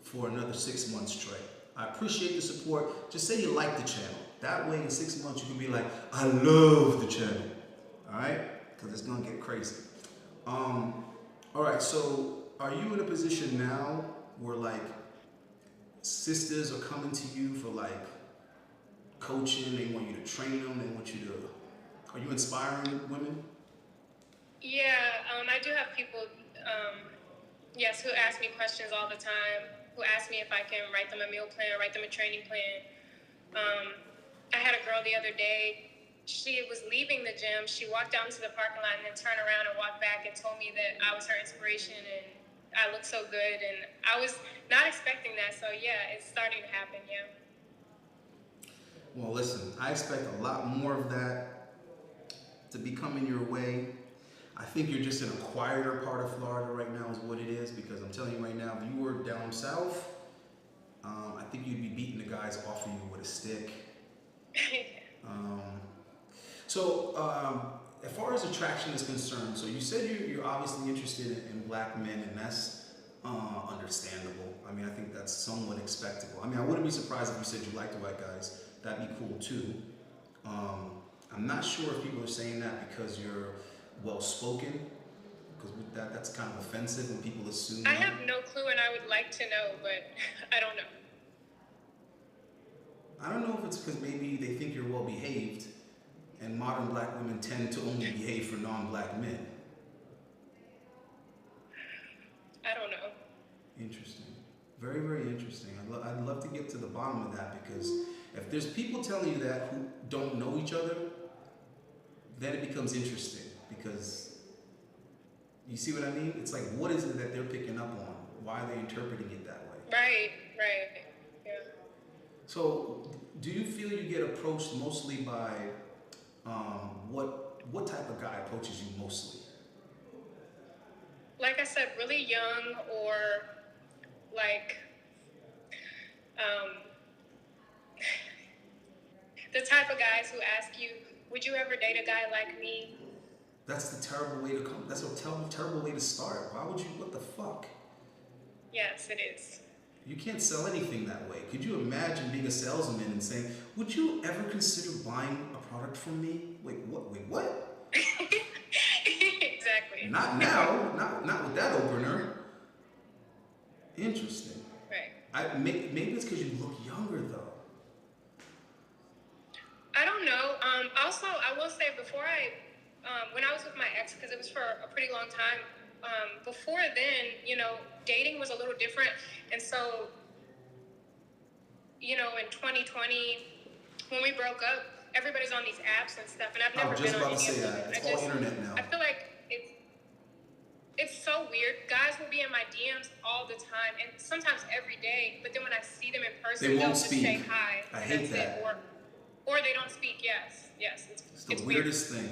for another 6 months, Trey. I appreciate the support. Just say you like the channel. That way in 6 months you can be like, I love the channel. All right? Because it's gonna get crazy. All right, so are you in a position now where like sisters are coming to you for like coaching? They want you to train them. They want you to. Are you inspiring women? Yeah, I do have people, yes, who ask me questions all the time. Who ask me if I can write them a meal plan, write them a training plan. I had a girl the other day. She was leaving the gym. She walked out into the parking lot and then turned around and walked back and told me that I was her inspiration and I look so good. And I was not expecting that. So yeah, it's starting to happen. Yeah. Well, listen, I expect a lot more of that to be coming your way. I think you're just in a quieter part of Florida right now is what it is, because I'm telling you right now, if you were down south, I think you'd be beating the guys off of you with a stick. As far as attraction is concerned, so you said you're obviously interested in black men, and that's understandable. I mean, I think that's somewhat expectable. I mean, I wouldn't be surprised if you said you liked white guys. That'd be cool too. I'm not sure if people are saying that because you're well-spoken, because that's kind of offensive when people assume. I have no clue, and I would like to know, but I don't know. I don't know if it's because maybe they think you're well-behaved, and modern black women tend to only behave for non-black men. I don't know. Interesting. Very, very interesting. I'd love to get to the bottom of that, because if there's people telling you that who don't know each other, then it becomes interesting, because you see what I mean? It's like, what is it that they're picking up on? Why are they interpreting it that way? Right. Yeah. So, do you feel you get approached mostly by what type of guy approaches you mostly? Like I said, really young, or like The type of guys who ask you, would you ever date a guy like me? That's the terrible way to come. That's a terrible way to start. Why would you? What the fuck? Yes, it is. You can't sell anything that way. Could you imagine being a salesman and saying, "Would you ever consider buying a product from me?" Wait, what? Wait, what? Exactly. Not now. Not with that opener. Interesting. Right. Maybe it's because you look younger though. I don't know. Also, I will say when I was with my ex, because it was for a pretty long time, before then, dating was a little different. And so, in 2020, when we broke up, everybody's on these apps and stuff. And I've never been on any of them. It's all internet now. I feel like it's so weird. Guys will be in my DMs all the time, and sometimes every day. But then when I see them in person, they'll just say hi. I hate that. Or they don't speak. Yes. It's the weirdest thing.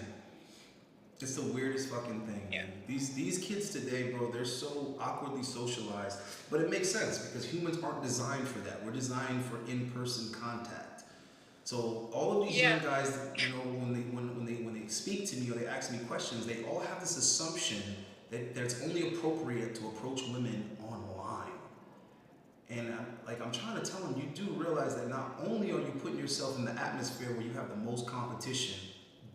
It's the weirdest fucking thing. Yeah. These kids today, bro, they're so awkwardly socialized. But it makes sense because humans aren't designed for that. We're designed for in-person contact. So all of these young guys, when they speak to me or they ask me questions, they all have this assumption that it's only appropriate to approach women online. And I'm trying to tell them, you do realize that not only are you putting yourself in the atmosphere where you have the most competition,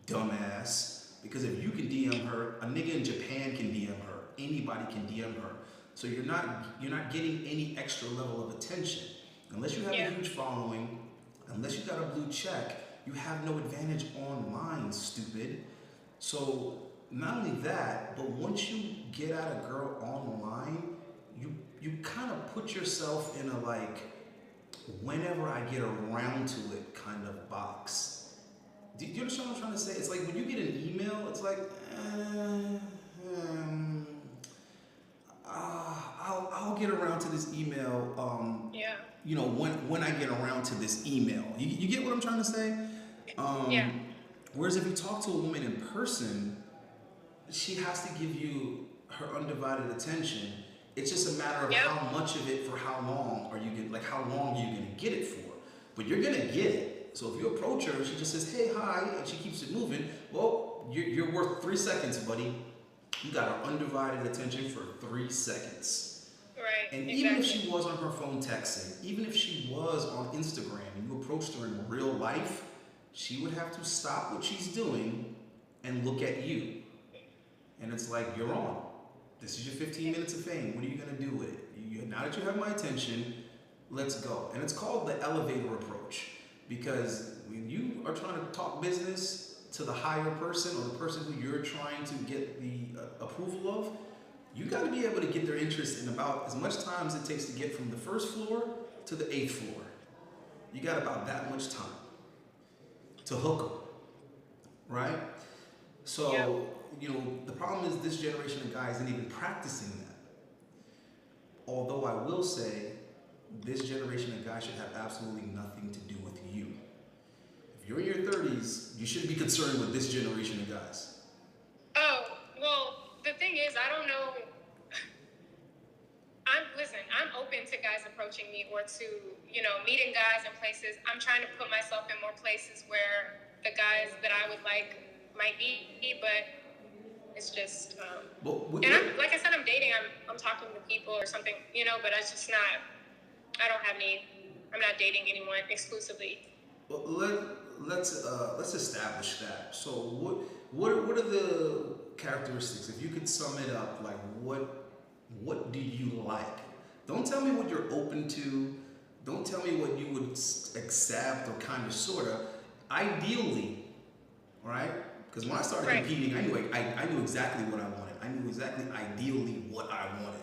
dumbass, because if you can DM her, a nigga in Japan can DM her, anybody can DM her. So you're not getting any extra level of attention. Unless you have a huge following, unless you got a blue check, you have no advantage online, stupid. So not only that, but once you get at a girl online, you kind of put yourself in a whenever I get around to it kind of box. Do you understand what I'm trying to say? It's like when you get an email, it's like, I'll get around to this email. When I get around to this email, you get what I'm trying to say? Whereas if you talk to a woman in person, she has to give you her undivided attention. It's just a matter of how much of it for how long how long are you gonna get it for? But you're gonna get it. So if you approach her, she just says, "Hey, hi," and she keeps it moving. Well, you're worth 3 seconds, buddy. You got her undivided attention for 3 seconds. Right. And even if she was on her phone texting, even if she was on Instagram and you approached her in real life, she would have to stop what she's doing and look at you. And it's like, you're on. This is your 15 minutes of fame. What are you going to do with it? Now that you have my attention, let's go. And it's called the elevator approach. Because when you are trying to talk business to the higher person or the person who you're trying to get the approval of, you got to be able to get their interest in about as much time as it takes to get from the first floor to the 8th floor. You got about that much time to hook them, right? So, the problem is this generation of guys isn't even practicing that. Although I will say, this generation of guys should have absolutely nothing to do with you. If you're in your 30s, you shouldn't be concerned with this generation of guys. Oh, well, the thing is, I don't know. I'm open to guys approaching me or to, meeting guys in places. I'm trying to put myself in more places where the guys that I would like might be, but it's just, like I said, I'm dating, I'm talking to people or something, but it's just not, I'm not dating anyone exclusively. Well, let's establish that. So what are the characteristics? If you could sum it up, like what do you like? Don't tell me what you're open to. Don't tell me what you would accept or kind of sort of. Ideally, all right? Because when I started competing, I knew exactly what I wanted. I knew exactly ideally what I wanted.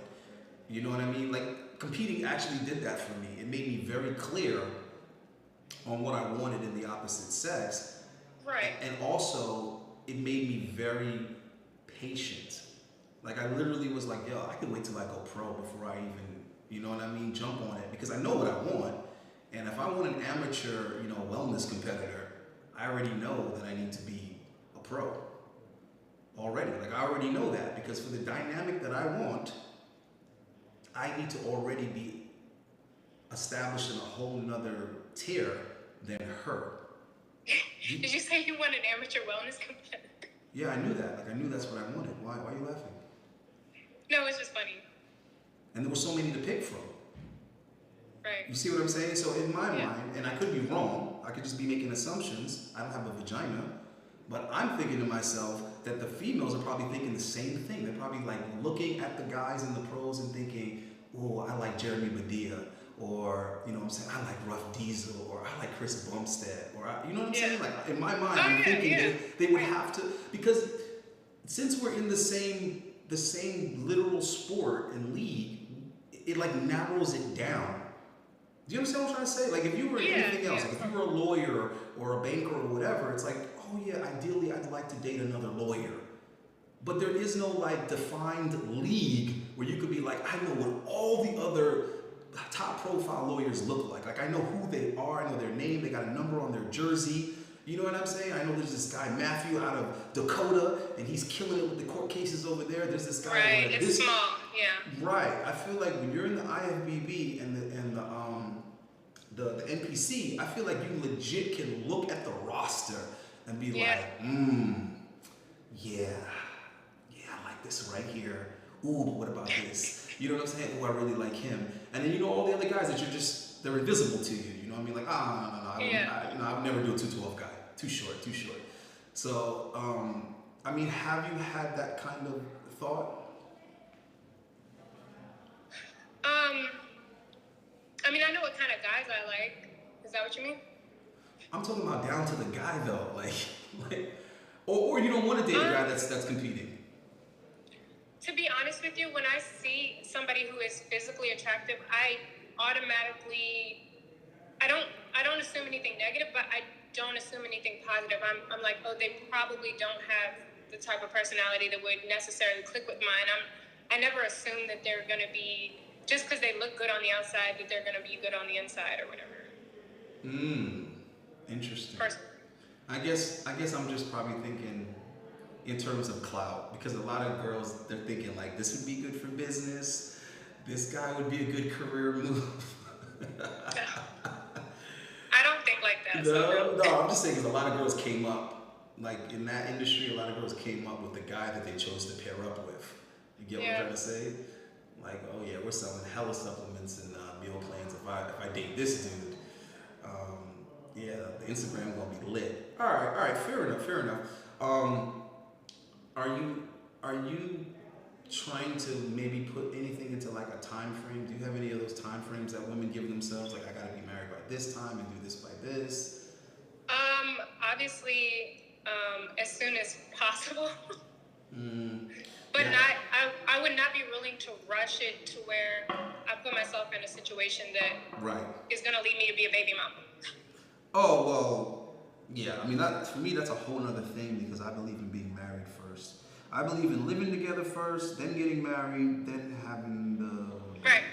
You know what I mean? Like competing actually did that for me. It made me very clear on what I wanted in the opposite sex. Right. And also, it made me very patient. Like I literally was like, yo, I could wait till I go pro before I even, jump on it, because I know what I want. And if I want an amateur, wellness competitor, I already know that I need to be a pro already. Like I already know that, because for the dynamic that I want, I need to already be established in a whole nother tier than her. Did you say you want an amateur wellness competitor? Yeah, I knew that. Like, I knew that's what I wanted. Why are you laughing? No, it's just funny. And there were so many to pick from. Right. You see what I'm saying? So in my mind, and I could be wrong, I could just be making assumptions. I don't have a vagina, but I'm thinking to myself that the females are probably thinking the same thing. They're probably like looking at the guys in the pros and thinking, oh, I like Jeremy Badea, or, you know what I'm saying, I like Ruff Diesel, or I like Chris Bumstead, or, you know what I'm saying? Like, in my mind, I'm thinking they would have to, because since we're in the same literal sport and league, it like narrows it down. Do you understand what I'm trying to say? Like, if you were anything else, like if you were a lawyer or a banker or whatever, it's like, oh yeah, ideally I'd like to date another lawyer. But there is no like defined league where you could be like, I know what all the other top profile lawyers look like. Like, I know who they are, I know their name, they got a number on their jersey. You know what I'm saying? I know there's this guy, Matthew, out of Dakota, and he's killing it with the court cases over there. There's this guy. Right, it's small, yeah. Right. I feel like when you're in the IFBB and the NPC, I feel like you legit can look at the roster and be like, yeah, I like this right here. Ooh, but what about this? You know what I'm saying? Oh, I really like him. And then you know all the other guys that they're invisible to you. You know what I mean? Like, no. I would never do a 212 guy. Too short. So, I mean, have you had that kind of thought? I mean, I know what kind of guys I like. Is that what you mean? I'm talking about down to the guy though, like, or you don't want to date a guy that's competing. To be honest with you, when I see somebody who is physically attractive, I automatically, I don't assume anything negative, but I don't assume anything positive. I'm like, oh, they probably don't have the type of personality that would necessarily click with mine. I never assume that they're going to be, just because they look good on the outside, that they're going to be good on the inside or whatever. Interesting. Personally. I guess I'm just probably thinking in terms of clout, because a lot of girls, they're thinking like, this would be good for business. This guy would be a good career move. I don't think like that. No, I'm just saying, because a lot of girls came up, like in that industry, a lot of girls came up with the guy that they chose to pair up with. You get what I'm trying to say? Like, oh yeah, we're selling hella supplements and meal plans if I date this dude. Yeah, the Instagram gonna be lit. All right, fair enough. Are you trying to maybe put anything into like a time frame? Do you have any of those time frames that women give themselves? Like, I gotta be married by this time and do this by this? Obviously, as soon as possible. But I would not be willing to rush it to where I put myself in a situation that is gonna lead me to be a baby mama. Oh, well, yeah. I mean, for me, that's a whole other thing, because I believe in being married first. I believe in living together first, then getting married, then having the... Right.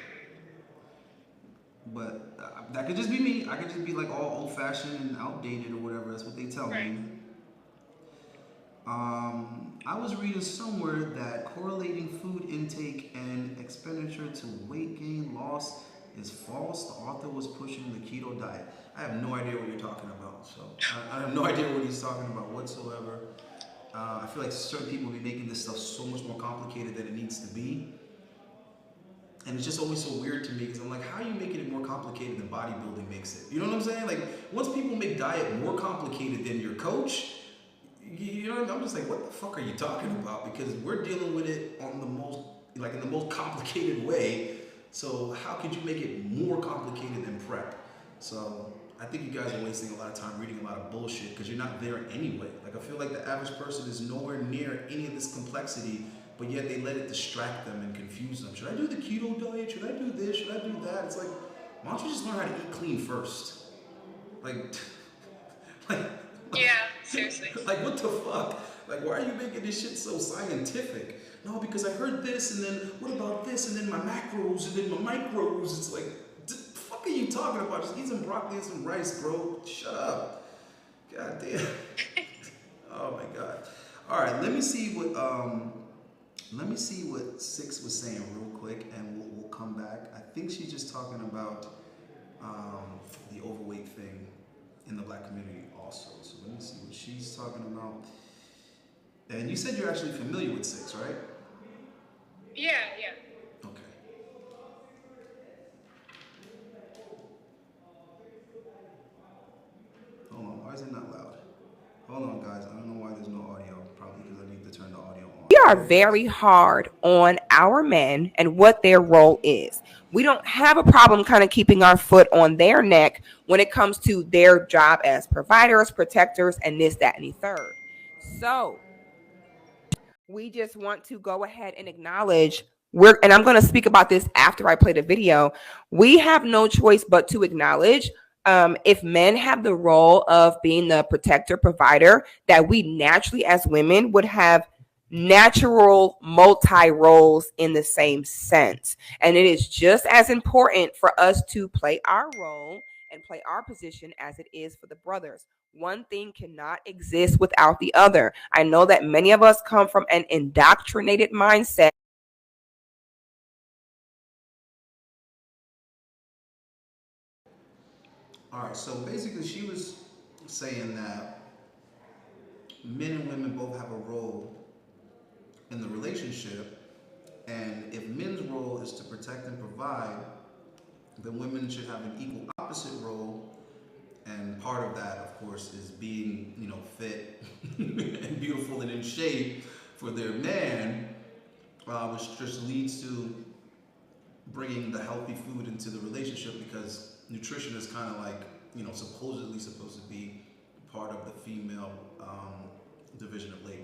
But that could just be me. I could just be like all old-fashioned and outdated or whatever. That's what they tell me. I was reading somewhere that correlating food intake and expenditure to weight gain loss is false. The author was pushing the keto diet. I have no idea what you're talking about. So I have no idea what he's talking about whatsoever. I feel like certain people be making this stuff so much more complicated than it needs to be. And it's just always so weird to me, because I'm like, how are you making it more complicated than bodybuilding makes it? You know what I'm saying? Like, once people make diet more complicated than your coach, you know, I'm just like, what the fuck are you talking about? Because we're dealing with it on the most, like in the most complicated way. So how could you make it more complicated than prep? So I think you guys are wasting a lot of time reading a lot of bullshit, because you're not there anyway. Like, I feel like the average person is nowhere near any of this complexity, but yet they let it distract them and confuse them. Should I do the keto diet? Should I do this? Should I do that? It's like, why don't you just learn how to eat clean first? Like yeah, seriously. Like, what the fuck? Like, why are you making this shit so scientific? No, because I heard this, and then what about this, and then my macros, and then my micros. It's like, the fuck are you talking about? Just eat some broccoli and some rice, bro. Shut up. God damn. Oh my god. All right, let me see what Six was saying real quick, and we'll come back. I think she's just talking about the overweight thing in the black community also. So let me see talking about. And you said you're actually familiar with 6, right? Yeah. Okay. Hold on, why is it not loud? Hold on, guys. I don't know why there's no audio. Probably because I need to turn the audio on. We are very hard on our men and what their role is. We don't have a problem kind of keeping our foot on their neck when it comes to their job as providers, protectors, and this, that, and the third. So we just want to go ahead and acknowledge and I'm going to speak about this after I play the video. We have no choice but to acknowledge if men have the role of being the protector provider, that we naturally as women would have natural multi roles in the same sense. And it is just as important for us to play our role and play our position as it is for the brothers. One thing cannot exist without the other. I know that many of us come from an indoctrinated mindset. All right, so basically, she was saying that men and women both have a role in the relationship, and if men's role is to protect and provide, then women should have an equal opposite role. And part of that, of course, is being, fit and beautiful and in shape for their man, which just leads to bringing the healthy food into the relationship, because nutrition is kind of like, supposedly supposed to be part of the female division of labor.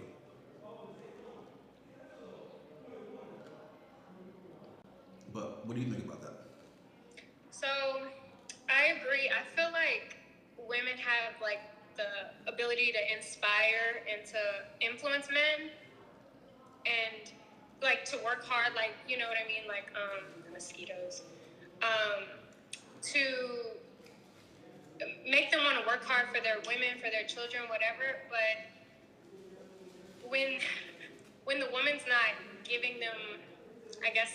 But what do you think about that? So I agree. I feel like women have like the ability to inspire and to influence men, and like to work hard, like, you know what I mean, like the mosquitoes, to make them want to work hard for their women, for their children, whatever. But when the woman's not giving them, I guess,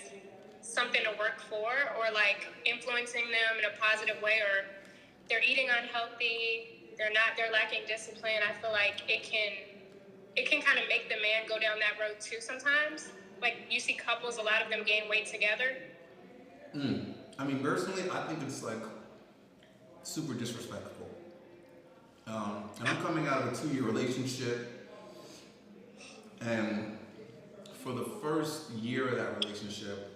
something to work for, or like influencing them in a positive way, or they're eating unhealthy, they're lacking discipline, I feel like it can kind of make the man go down that road too sometimes. Like, you see couples, a lot of them gain weight together. I mean, personally, I think it's like super disrespectful. And I'm coming out of a 2-year relationship, and for the first year of that relationship,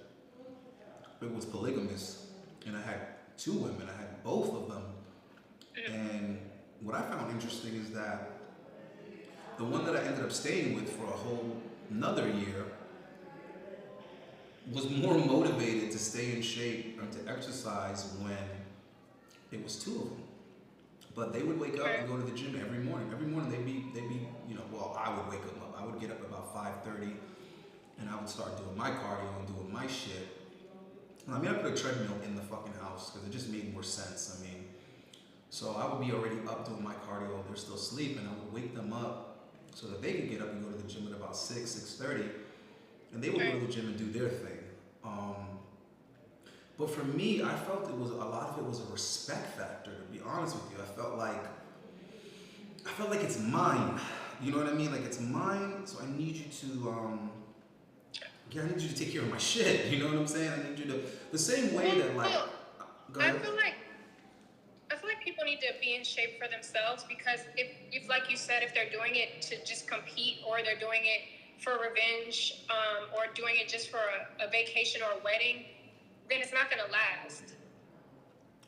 it was polygamous, and I had 2 women. I had both of them. And what I found interesting is that the one that I ended up staying with for a whole another year was more motivated to stay in shape and to exercise when it was 2 of them. But they would wake up and go to the gym every morning. Every morning they'd be, I would wake them up. I would get up about 5:30, and I would start doing my cardio and doing my shit. I mean, I put a treadmill in the fucking house because it just made more sense. I mean, so I would be already up doing my cardio. They're still sleeping. I would wake them up so that they could get up and go to the gym at about 6:30, and they would go to the gym and do their thing. But for me, I felt a lot of it was a respect factor. To be honest with you, I felt like it's mine. You know what I mean? Like, it's mine, so I need you to I need you to take care of my shit. You know what I'm saying? I need you to, the same way that, like, I feel like people need to be in shape for themselves, because if like you said, if they're doing it to just compete, or they're doing it for revenge, or doing it just for a vacation or a wedding, then it's not going to last.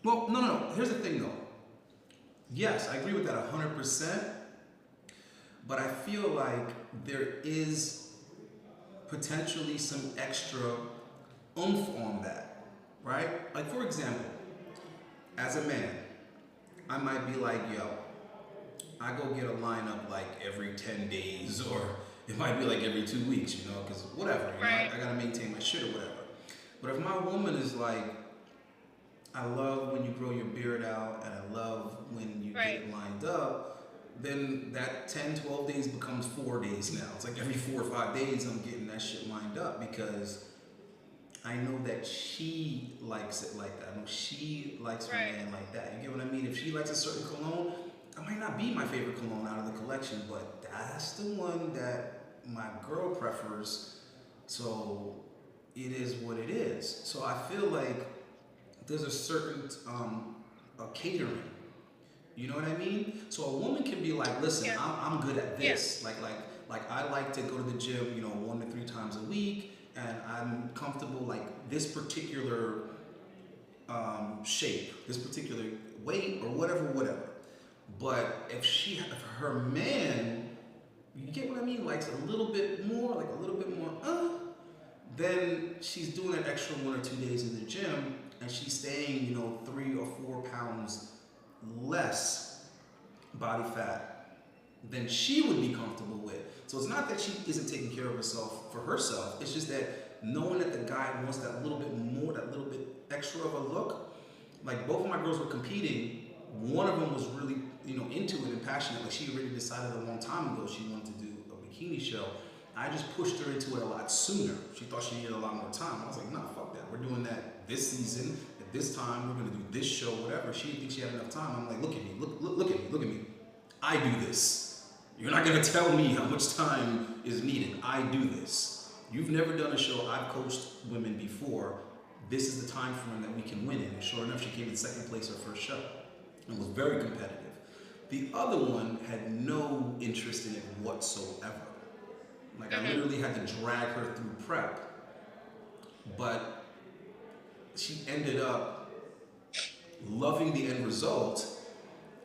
Well, no. Here's the thing, though. Yes, I agree with that 100%. But I feel like there is potentially some extra oomph on that, right? Like, for example, as a man, I might be like, yo, I go get a lineup like every 10 days, or it might be like every 2 weeks, because whatever, I gotta maintain my shit or whatever. But if my woman is like, I love when you grow your beard out, and I love when you get lined up, then that 10, 12 days becomes 4 days now. It's like every 4 or 5 days I'm getting that shit lined up, because I know that she likes it like that. I know she likes her man like that. You get what I mean? If she likes a certain cologne, That might not be my favorite cologne out of the collection, but that's the one that my girl prefers. So it is what it is. So I feel like there's a certain a catering. You know what I mean? So a woman can be like, listen, Yeah. I'm good at this. Yeah. Like I like to go to the gym, 1 to 3 times a week, and I'm comfortable like this particular shape, this particular weight, or whatever. But if her man, you get what I mean, likes a little bit more, then she's doing an extra 1 or 2 days in the gym, and she's staying, 3 or 4 pounds less body fat than she would be comfortable with. So it's not that she isn't taking care of herself for herself. It's just that knowing that the guy wants that little bit more, that little bit extra of a look. Like both of my girls were competing. One of them was really, into it and passionate. Like she already decided a long time ago she wanted to do a bikini show. I just pushed her into it a lot sooner. She thought she needed a lot more time. I was like, nah, fuck that. We're doing that this season. At this time, we're gonna do this show, whatever. She didn't think she had enough time. I'm like, look at me, look at me. I do this. You're not gonna tell me how much time is needed. I do this. You've never done a show. I've coached women before. This is the time frame that we can win in. And sure enough, she came in second place her first show and was very competitive. The other one had no interest in it whatsoever. Like I literally had to drag her through prep. But she ended up loving the end result,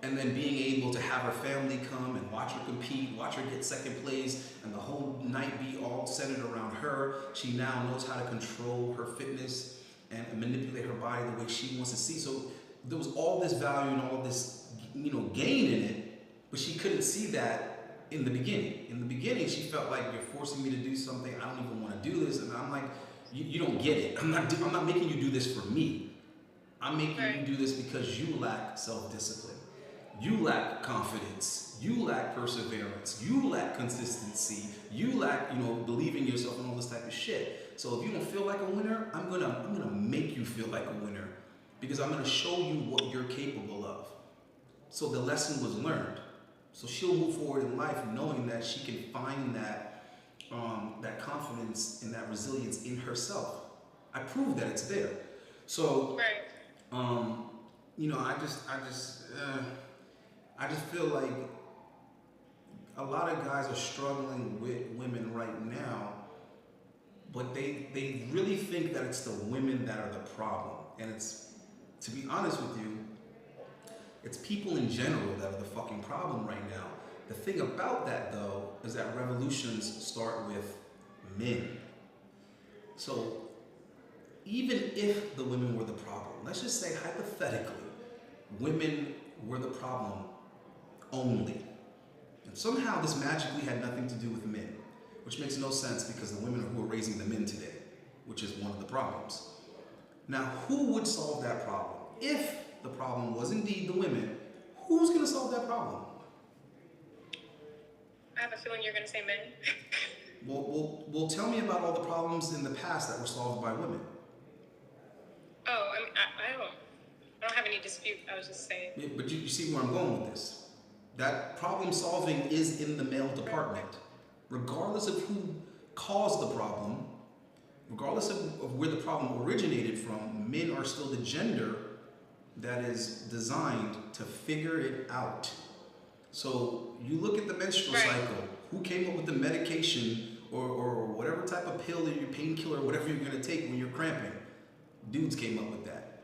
and then being able to have her family come and watch her compete, watch her get second place, and the whole night be all centered around her. She now knows how to control her fitness and manipulate her body the way she wants to see. So there was all this value and all this, gain in it, but she couldn't see that in the beginning. In the beginning, she felt like, you're forcing me to do something. I don't even want to do this. And I'm like, you don't get it. I'm not making you do this for me. I'm making you do this because you lack self-discipline. You lack confidence. You lack perseverance. You lack consistency. You lack, believing yourself and all this type of shit. So if you don't feel like a winner, I'm gonna make you feel like a winner, because I'm gonna show you what you're capable of. So the lesson was learned. So she'll move forward in life knowing that she can find that confidence and that resilience in herself. I proved that it's there. So, I just feel like a lot of guys are struggling with women right now, but they really think that it's the women that are the problem. And it's, to be honest with you, it's people in general that are the fucking problem right now. The thing about that, though, is that revolutions start with men. So even if the women were the problem, let's just say hypothetically, women were the problem only, and somehow this magically had nothing to do with men, which makes no sense because the women are who are raising the men today, which is one of the problems. Now, who would solve that problem? If the problem was indeed the women, who's going to solve that problem? I have a feeling you're going to say men. Well, tell me about all the problems in the past that were solved by women. Oh, I mean, I don't have any dispute. I was just saying. Yeah, but you see where I'm going with this. That problem solving is in the male department. Regardless of who caused the problem, regardless of where the problem originated from, men are still the gender that is designed to figure it out. So you look at the menstrual cycle. Who came up with the medication or whatever type of pill or your painkiller, whatever you're going to take when you're cramping? Dudes came up with that.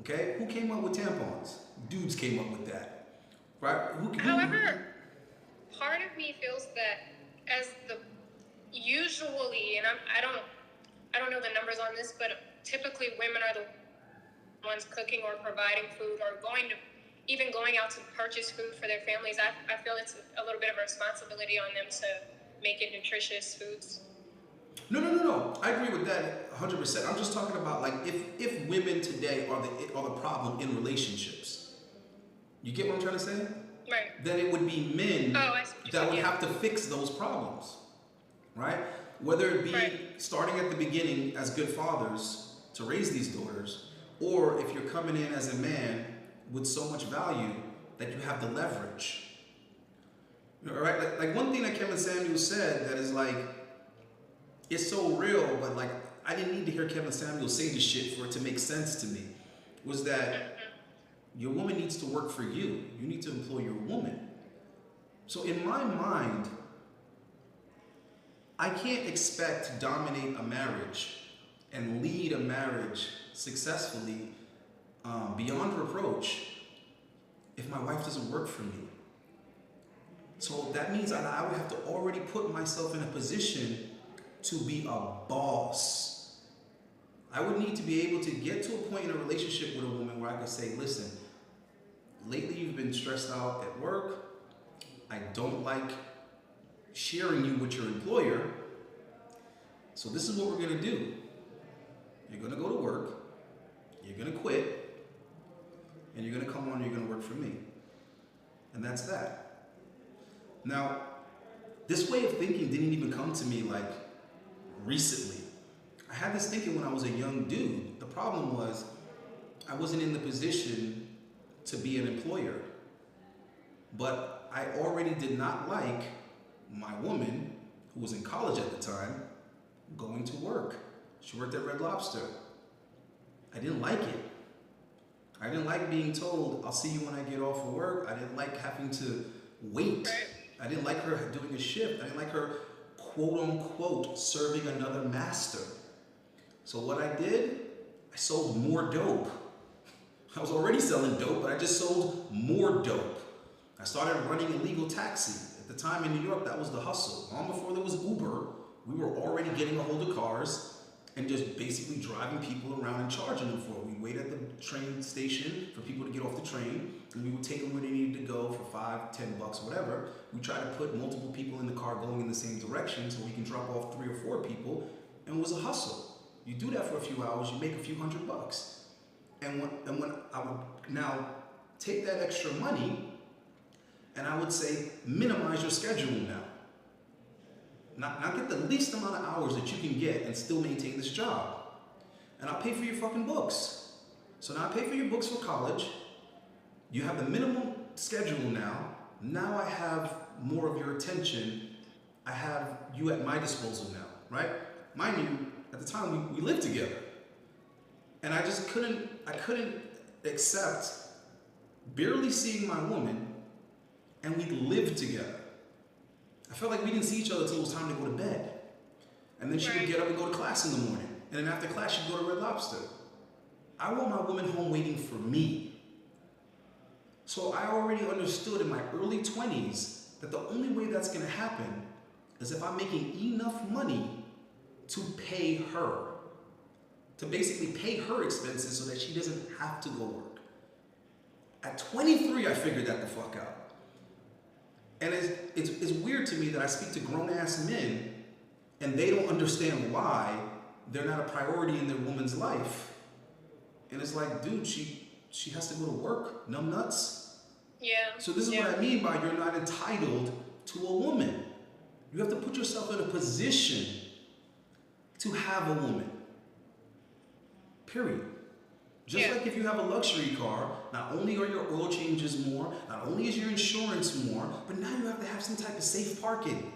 Okay? Who came up with tampons? Dudes came up with that. Right? However, part of me feels that usually, and I don't know the numbers on this, but typically women are the ones cooking or providing food or even going out to purchase food for their families. I feel it's a little bit of a responsibility on them to make it nutritious foods. No. I agree with that 100%. I'm just talking about like if women today are the problem in relationships. You get what I'm trying to say? Right. Then it would be men that would have to fix those problems, right? Whether it be starting at the beginning as good fathers to raise these daughters, or if you're coming in as a man with so much value that you have the leverage. You know, right? Like one thing that Kevin Samuels said that is like, it's so real, but like I didn't need to hear Kevin Samuels say this shit for it to make sense to me, was that your woman needs to work for you. You need to employ your woman. So in my mind, I can't expect to dominate a marriage and lead a marriage successfully beyond reproach if my wife doesn't work for me. So that means that I would have to already put myself in a position to be a boss. I would need to be able to get to a point in a relationship with a woman where I could say, listen, lately you've been stressed out at work. I don't like sharing you with your employer. So this is what we're gonna do. You're gonna go to work, you're gonna quit, and you're gonna come on and you're gonna work for me. And that's that. Now, this way of thinking didn't even come to me like recently. I had this thinking when I was a young dude. The problem was I wasn't in the position to be an employer. But I already did not like my woman, who was in college at the time, going to work. She worked at Red Lobster. I didn't like it. I didn't like being told, I'll see you when I get off of work. I didn't like having to wait. I didn't like her doing a shift. I didn't like her, quote unquote, serving another master. So what I did, I sold more dope. I was already selling dope, but I just sold more dope. I started running illegal taxi. At the time in New York, that was the hustle. Long before there was Uber, we were already getting a hold of cars and just basically driving people around and charging them for it. We waited at the train station for people to get off the train, and we would take them where they needed to go for $5, $10, whatever. We tried to put multiple people in the car going in the same direction so we can drop off 3 or 4 people, and it was a hustle. You do that for a few hours, you make a few $100. And when I would now take that extra money, and I would say, minimize your schedule now. Not get the least amount of hours that you can get and still maintain this job. And I'll pay for your fucking books. So now I pay for your books for college. You have the minimum schedule now. Now I have more of your attention. I have you at my disposal now, right? Mind you, at the time we lived together. And I couldn't accept barely seeing my woman and we lived together. I felt like we didn't see each other until it was time to go to bed. And then she would get up and go to class in the morning. And then after class, she'd go to Red Lobster. I want my woman home waiting for me. So I already understood in my early 20s that the only way that's gonna happen is if I'm making enough money to pay her. To basically pay her expenses so that she doesn't have to go work. At 23, I figured that the fuck out. And it's weird to me that I speak to grown-ass men and they don't understand why they're not a priority in their woman's life. And it's like, dude, she has to go to work, numbnuts. Yeah. So this is what I mean by you're not entitled to a woman. You have to put yourself in a position to have a woman. Period. Just like if you have a luxury car, not only are your oil changes more, not only is your insurance more, but now you have to have some type of safe parking.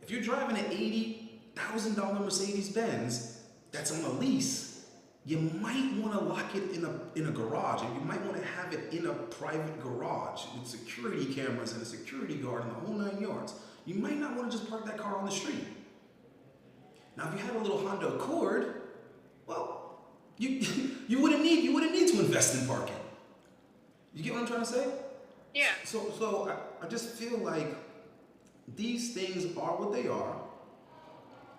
If you're driving an $80,000 Mercedes-Benz that's on a lease, you might want to lock it in a garage, and you might want to have it in a private garage with security cameras and a security guard and the whole 9 yards. You might not want to just park that car on the street. Now, if you had a little Honda Accord, well, you wouldn't need to invest in parking. You get what I'm trying to say? Yeah. So I just feel like these things are what they are,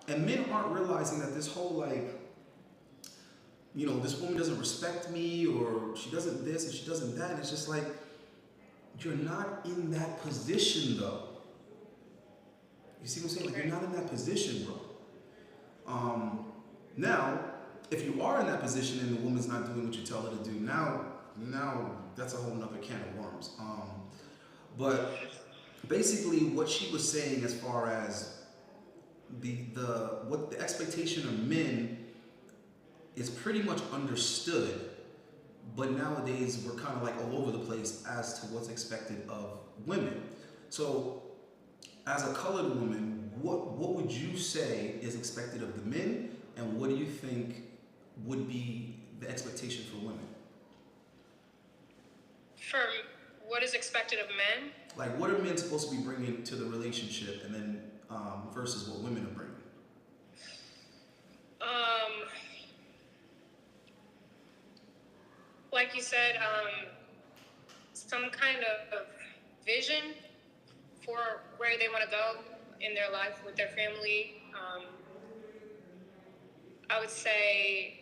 and men aren't realizing that this whole like, you know, this woman doesn't respect me, or she doesn't this and she doesn't that. And it's just like, you're not in that position though. You see what I'm saying? Like, you're not in that position, bro. Now, if you are in that position and the woman's not doing what you tell her to do, now that's a whole nother can of worms. But basically what she was saying as far as what the expectation of men is pretty much understood but nowadays we're kind of like all over the place as to what's expected of women. So, as a colored woman, what would you say is expected of the men, and what do you think would be the expectation for women? For what is expected of men? Like, what are men supposed to be bringing to the relationship, and then versus what women are bringing? Like you said, some kind of vision for where they want to go in their life with their family. I would say,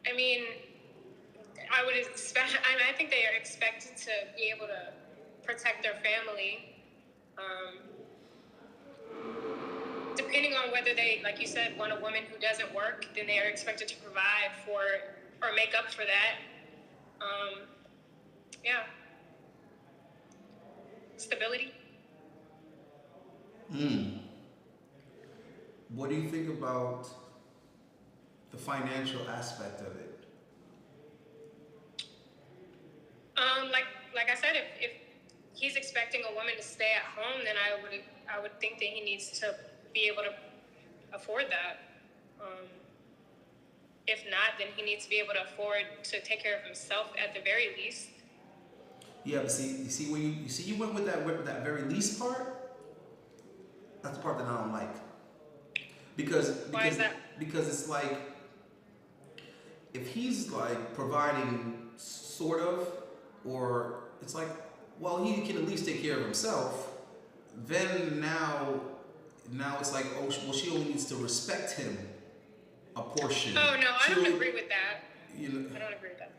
I mean, I would expect. I think they are expected to be able to protect their family. Depending on whether they, like you said, want a woman who doesn't work, then they are expected to provide for or make up for that. Yeah. Stability. What do you think about the financial aspect of it? Like I said, if he's expecting a woman to stay at home, then I would think that he needs to be able to afford that. If not, then he needs to be able to afford to take care of himself at the very least. Yeah, but see when you went with that very least part. That's the part that I don't like. Because Why is that? Because it's like, if he's like providing sort of, or it's like, well, he can at least take care of himself, then now it's like, oh, well, she only needs to respect him a portion. Oh no, I don't agree with that. You know, I don't agree with that.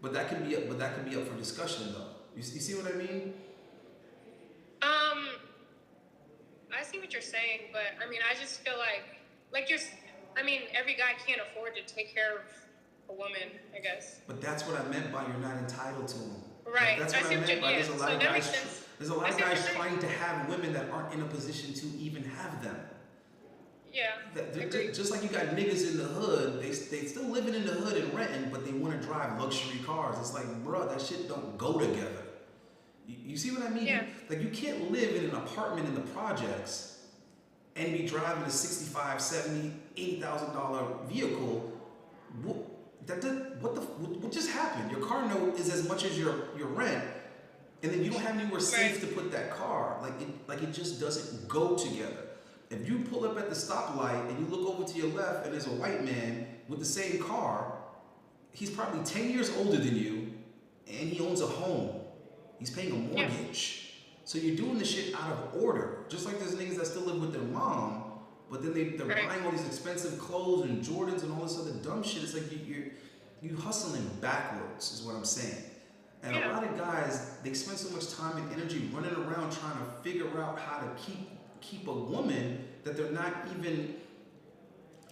but that could be up for discussion though. You see what I mean? I see what you're saying, but I mean, I just feel like every guy can't afford to take care of a woman, I guess. But that's what I meant by you're not entitled to them. Right. That's what I meant by there's a lot of guys. Sense. There's a lot of guys trying to have women that aren't in a position to even have them. Yeah. Just like you got niggas in the hood, they still living in the hood and renting, but they want to drive luxury cars. It's like, bro, that shit don't go together. You see what I mean? Yeah. Like, you can't live in an apartment in the projects and be driving a $65,000, $70,000, $80,000 vehicle. What just happened? Your car note is as much as your rent, and then you don't have anywhere safe to put that car. Like it just doesn't go together. If you pull up at the stoplight and you look over to your left and there's a white man with the same car, he's probably 10 years older than you, and he owns a home. He's paying a mortgage. So you're doing this shit out of order. Just like there's niggas that still live with their mom, but then they're buying all these expensive clothes and Jordans and all this other dumb shit. It's like you hustling backwards is what I'm saying. And a lot of guys, they spend so much time and energy running around trying to figure out how to keep a woman that they're not even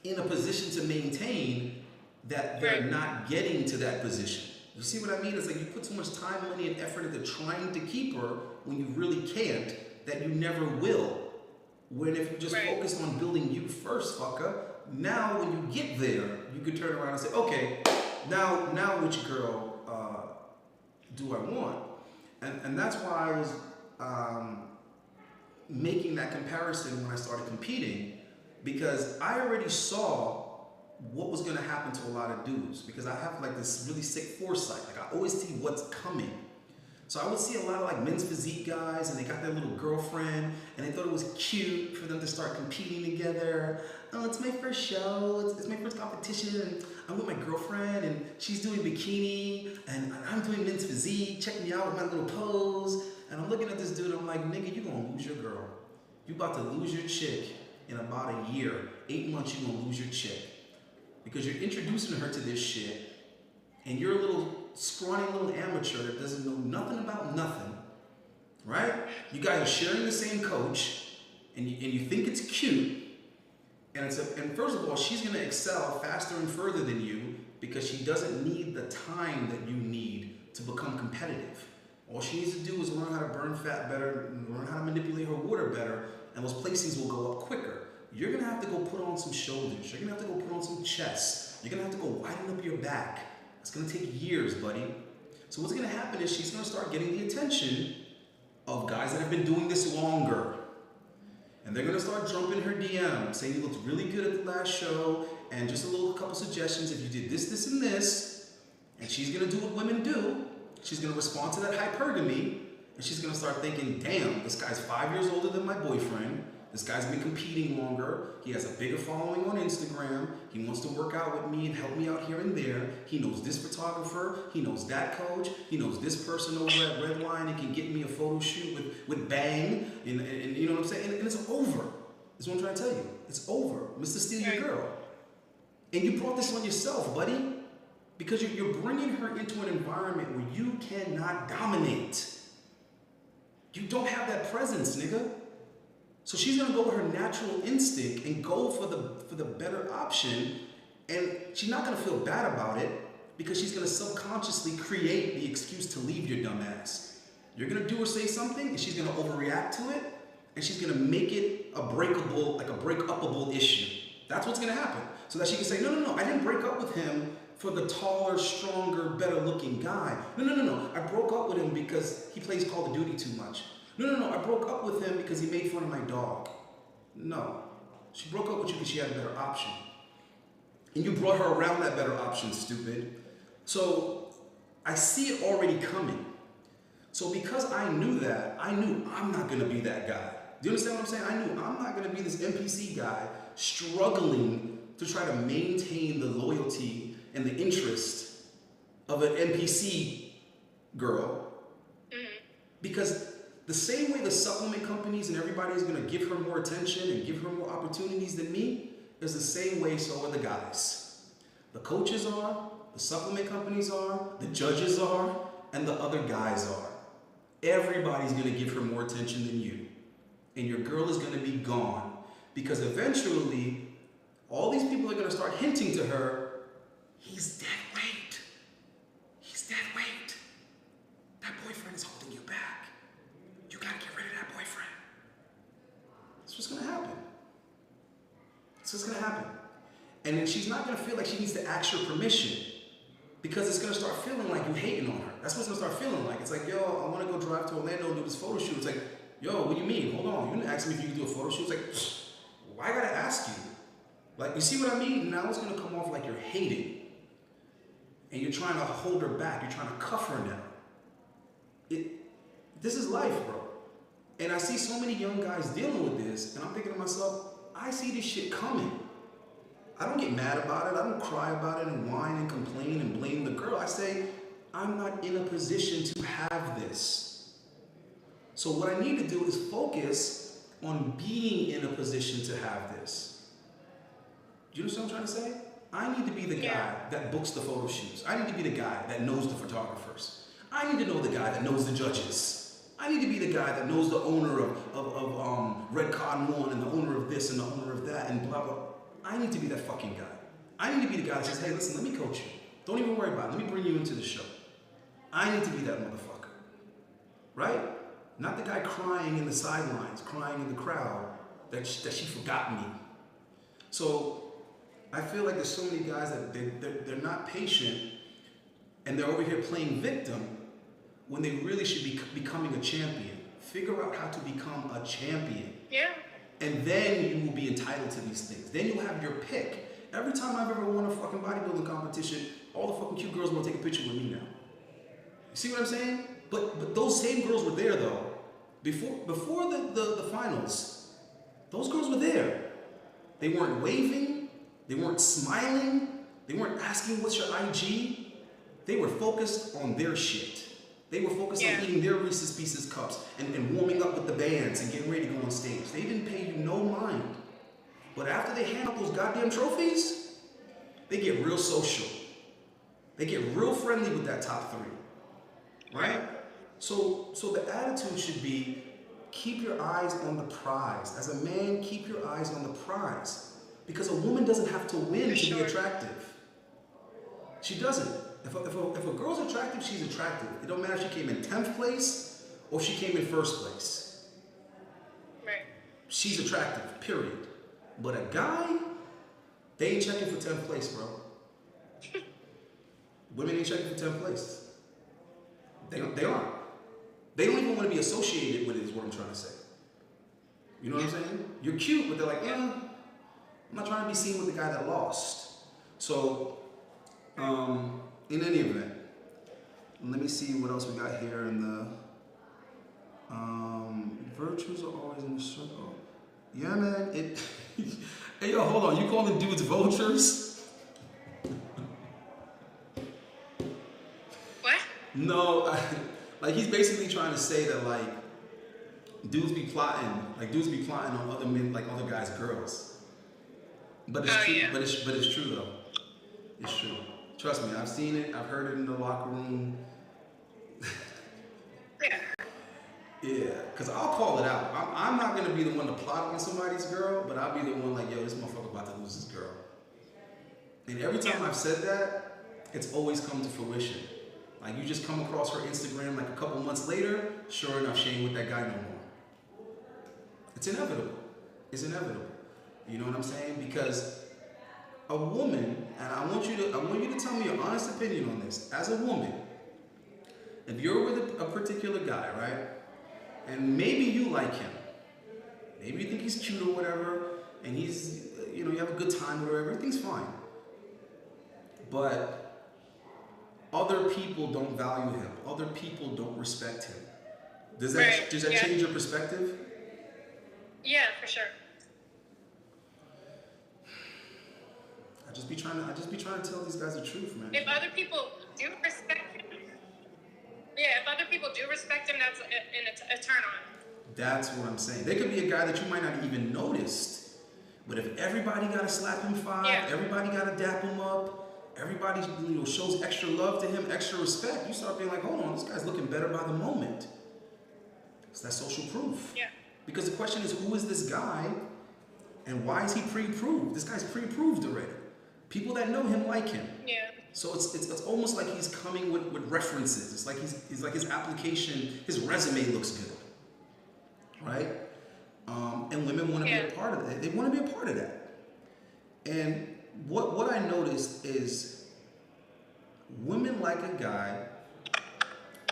in a position to maintain, that they're not getting to that position. You see what I mean? It's like you put so much time, money, and effort into trying to keep her when you really can't, that you never will. When if you just focus on building you first, fucker, now when you get there, you can turn around and say, okay, now which girl do I want? And that's why I was making that comparison when I started competing, because I already saw what was going to happen to a lot of dudes, because I have like this really sick foresight. Like, I always see what's coming. So I would see a lot of like men's physique guys, and they got their little girlfriend, and they thought it was cute for them to start competing together. Oh, it's my first show, it's my first competition, and I'm with my girlfriend, and she's doing bikini, and I'm doing men's physique, check me out with my little pose. And I'm looking at this dude, I'm like, nigga, you gonna lose your girl. You about to lose your chick in about a year. 8 months, you gonna lose your chick. Because you're introducing her to this shit, and you're a little scrawny little amateur that doesn't know nothing about nothing, right? You guys are sharing the same coach, and you think it's cute, and and first of all, she's gonna excel faster and further than you because she doesn't need the time that you need to become competitive. All she needs to do is learn how to burn fat better, learn how to manipulate her water better, and those placings will go up quicker. you're gonna have to go put on some shoulders. You're gonna have to go put on some chest. You're gonna have to go widen up your back. It's gonna take years, buddy. So what's gonna happen is she's gonna start getting the attention of guys that have been doing this longer. And they're gonna start jumping her DM, saying you looked really good at the last show, and just a couple suggestions if you did this, this, and this. And she's gonna do what women do. She's gonna respond to that hypergamy, and she's gonna start thinking, damn, this guy's 5 years older than my boyfriend. This guy's been competing longer. He has a bigger following on Instagram. He wants to work out with me and help me out here and there. He knows this photographer. He knows that coach. He knows this person over at Redline and can get me a photo shoot with Bang. And you know what I'm saying? And it's over. That's what I'm trying to tell you. It's over. Mr. Steal Your Girl. And you brought this on yourself, buddy. Because you're bringing her into an environment where you cannot dominate. You don't have that presence, nigga. So she's gonna go with her natural instinct and go for the better option, and she's not gonna feel bad about it because she's gonna subconsciously create the excuse to leave your dumb ass. You're gonna do or say something, and she's gonna overreact to it, and she's gonna make it a breakable, like a break-upable issue. That's what's gonna happen. So that she can say, no, I didn't break up with him for the taller, stronger, better-looking guy. No, I broke up with him because he plays Call of Duty too much. No, I broke up with him because he made fun of my dog. No, she broke up with you because she had a better option. And you brought her around that better option, stupid. So I see it already coming. So because I knew that, I knew I'm not gonna be that guy. Do you understand what I'm saying? I knew I'm not gonna be this NPC guy struggling to try to maintain the loyalty and the interest of an NPC girl. Because the same way the supplement companies and everybody is going to give her more attention and give her more opportunities than me is the same way so are the guys. The coaches are, the supplement companies are, the judges are, and the other guys are. Everybody's going to give her more attention than you. And your girl is going to be gone. Because eventually, all these people are going to start hinting to her, he's dead weight. He's dead weight. That boyfriend is holding you back. You gotta get rid of that boyfriend. That's what's gonna happen. That's what's gonna happen. And then she's not gonna feel like she needs to ask your permission because it's gonna start feeling like you hating on her. That's what it's gonna start feeling like. It's like, yo, I wanna go drive to Orlando and do this photo shoot. It's like, yo, what do you mean? Hold on, you didn't ask me if you could do a photo shoot. It's like, why gotta ask you? Like, you see what I mean? Now it's gonna come off like you're hating. And you're trying to hold her back. You're trying to cuff her now. This is life, bro. And I see so many young guys dealing with this, and I'm thinking to myself, I see this shit coming. I don't get mad about it. I don't cry about it and whine and complain and blame the girl. I say, I'm not in a position to have this. So what I need to do is focus on being in a position to have this. Do you understand what I'm trying to say? I need to be the guy that books the photo shoots. I need to be the guy that knows the photographers. I need to know the guy that knows the judges. I need to be the guy that knows the owner of Red Cotton One and the owner of this and the owner of that and blah, blah. I need to be that fucking guy. I need to be the guy that says, hey, listen, let me coach you. Don't even worry about it. Let me bring you into the show. I need to be that motherfucker. Right? Not the guy crying in the sidelines, crying in the crowd that she forgot me. So I feel like there's so many guys that they're not patient and they're over here playing victim when they really should be becoming a champion. Figure out how to become a champion. Yeah. And then you will be entitled to these things. Then you'll have your pick. Every time I've ever won a fucking bodybuilding competition, all the fucking cute girls want to take a picture with me now. You see what I'm saying? But those same girls were there though. Before the finals, those girls were there. They weren't waving, they weren't smiling, they weren't asking what's your IG. They were focused on their shit. They were focused on eating their Reese's Pieces cups and warming up with the bands and getting ready to go on stage. They didn't pay you no mind. But after they hand out those goddamn trophies, they get real social. They get real friendly with that top three. Right? So the attitude should be, keep your eyes on the prize. As a man, keep your eyes on the prize. Because a woman doesn't have to win to be attractive. She doesn't. If a girl's attractive, she's attractive. It don't matter if she came in 10th place or if she came in 1st place. Right. She's attractive, period. But a guy, they ain't checking for 10th place, bro. Women ain't checking for 10th place. They aren't. They don't even want to be associated with it, is what I'm trying to say. You know what I'm saying? You're cute, but they're like, I'm not trying to be seen with the guy that lost. So, in any event, let me see what else we got here in the virtues are always in the circle. Yeah, man. Hey, yo, hold on. You calling dudes vultures? What? No, like he's basically trying to say that like dudes be plotting on other men, like other guys' girls. But it's true. Yeah. But it's true though. It's true. Trust me, I've seen it. I've heard it in the locker room. Yeah. Yeah, because I'll call it out. I'm not going to be the one to plot on somebody's girl, but I'll be the one like, yo, this motherfucker about to lose his girl. And every time I've said that, it's always come to fruition. Like, you just come across her Instagram like a couple months later, sure enough, she ain't with that guy no more. It's inevitable. It's inevitable. You know what I'm saying? Because a woman, and I want you to tell me your honest opinion on this. As a woman, if you're with a particular guy, right? And maybe you like him. Maybe you think he's cute or whatever, and he's, you know, you have a good time or whatever, everything's fine. But other people don't value him. Other people don't respect him. Does that change your perspective? Yeah, for sure. I just be trying to tell these guys the truth, man. If other people do respect him, if other people do respect him, that's a turn on. That's what I'm saying. There could be a guy that you might not even noticed, but if everybody got to slap him five, everybody got to dap him up, everybody shows extra love to him, extra respect, you start being like, hold on, this guy's looking better by the moment. So that's social proof. Yeah. Because the question is, who is this guy, and why is he pre-approved? This guy's pre-approved already. People that know him like him. Yeah. So it's almost like he's coming with references. It's like he's like his application, his resume looks good, right? And women want to be a part of that. They want to be a part of that. And what I noticed is women like a guy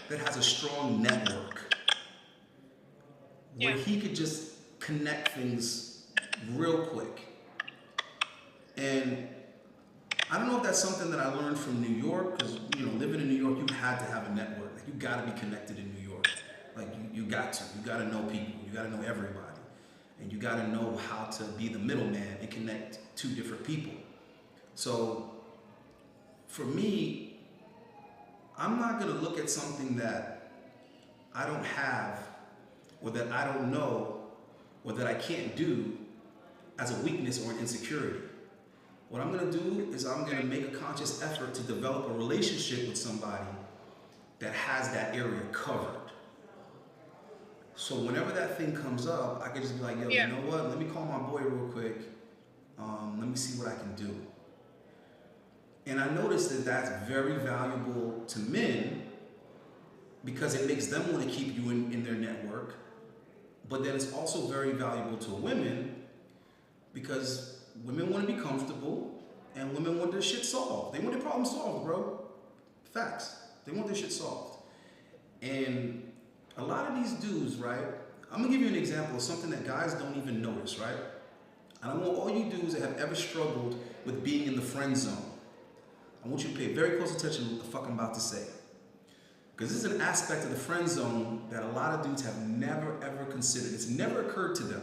that has a strong network where he could just connect things real quick. And I don't know if that's something that I learned from New York, because living in New York, you had to have a network. Like, you got to be connected in New York. Like, you got to know people. You got to know everybody, and you got to know how to be the middleman and connect two different people. So, for me, I'm not gonna look at something that I don't have, or that I don't know, or that I can't do as a weakness or an insecurity. What I'm going to do is I'm going to make a conscious effort to develop a relationship with somebody that has that area covered. So whenever that thing comes up, I can just be like, yo, you know what? Let me call my boy real quick. Let me see what I can do. And I noticed that that's very valuable to men because it makes them want to keep you in their network. But then it's also very valuable to women because women want to be comfortable, and women want their shit solved. They want their problem solved, bro. Facts. They want their shit solved. And a lot of these dudes, right? I'm going to give you an example of something that guys don't even notice, right? And I want all you dudes that have ever struggled with being in the friend zone, I want you to pay very close attention to what the fuck I'm about to say. Because this is an aspect of the friend zone that a lot of dudes have never, ever considered. It's never occurred to them.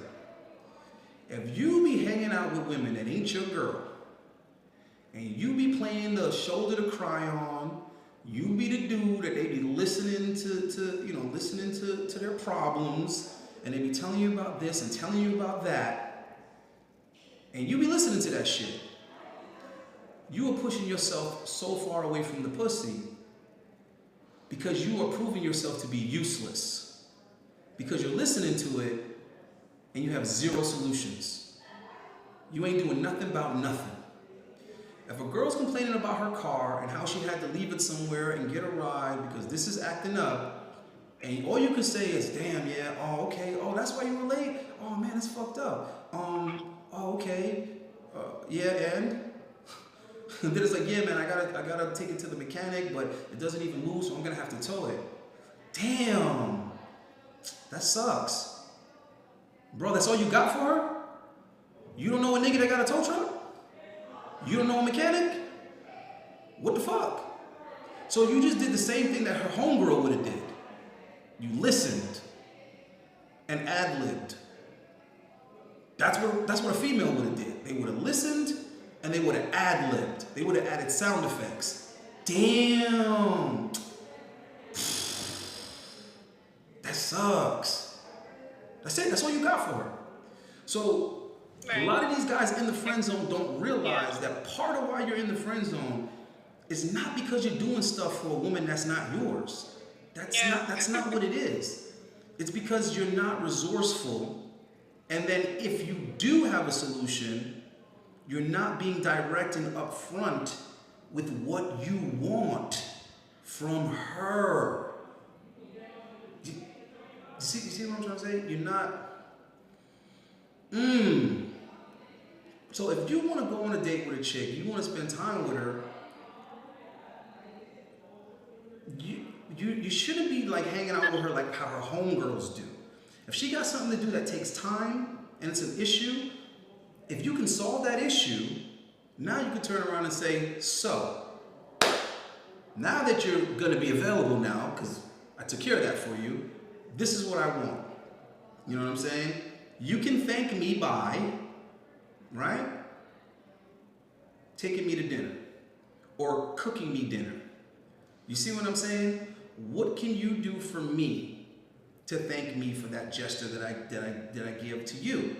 If you be hanging out with women that ain't your girl, and you be playing the shoulder to cry on, you be the dude that they be listening to their problems, and they be telling you about this and telling you about that, and you be listening to that shit, you are pushing yourself so far away from the pussy because you are proving yourself to be useless. Because you're listening to it and you have zero solutions. You ain't doing nothing about nothing. If a girl's complaining about her car and how she had to leave it somewhere and get a ride because this is acting up, and all you can say is, damn, yeah, oh, okay, oh, that's why you were late? Oh, man, it's fucked up. Oh, okay. Yeah, and then it's like, yeah, man, I gotta take it to the mechanic, but it doesn't even move, so I'm gonna have to tow it. Damn, that sucks, bro. That's all you got for her? You don't know a nigga that got a tow truck? You don't know a mechanic? What the fuck? So you just did the same thing that her homegirl would have did. You listened and ad-libbed. That's what a female would have did. They would have listened and they would have ad-libbed. They would have added sound effects. Damn. That sucks. That's it. That's all you got for her. So a lot of these guys in the friend zone don't realize that part of why you're in the friend zone is not because you're doing stuff for a woman that's not yours. That's not what it is. It's because you're not resourceful. And then if you do have a solution, you're not being direct and upfront with what you want from her. You see what I'm trying to say? You're not. So if you want to go on a date with a chick, you want to spend time with her, you shouldn't be like hanging out with her like how her homegirls do. If she got something to do that takes time and it's an issue, if you can solve that issue, now you can turn around and say, so, now that you're going to be available now, because I took care of that for you, this is what I want. You know what I'm saying? You can thank me by, right, taking me to dinner or cooking me dinner. You see what I'm saying? What can you do for me to thank me for that gesture that I give to you?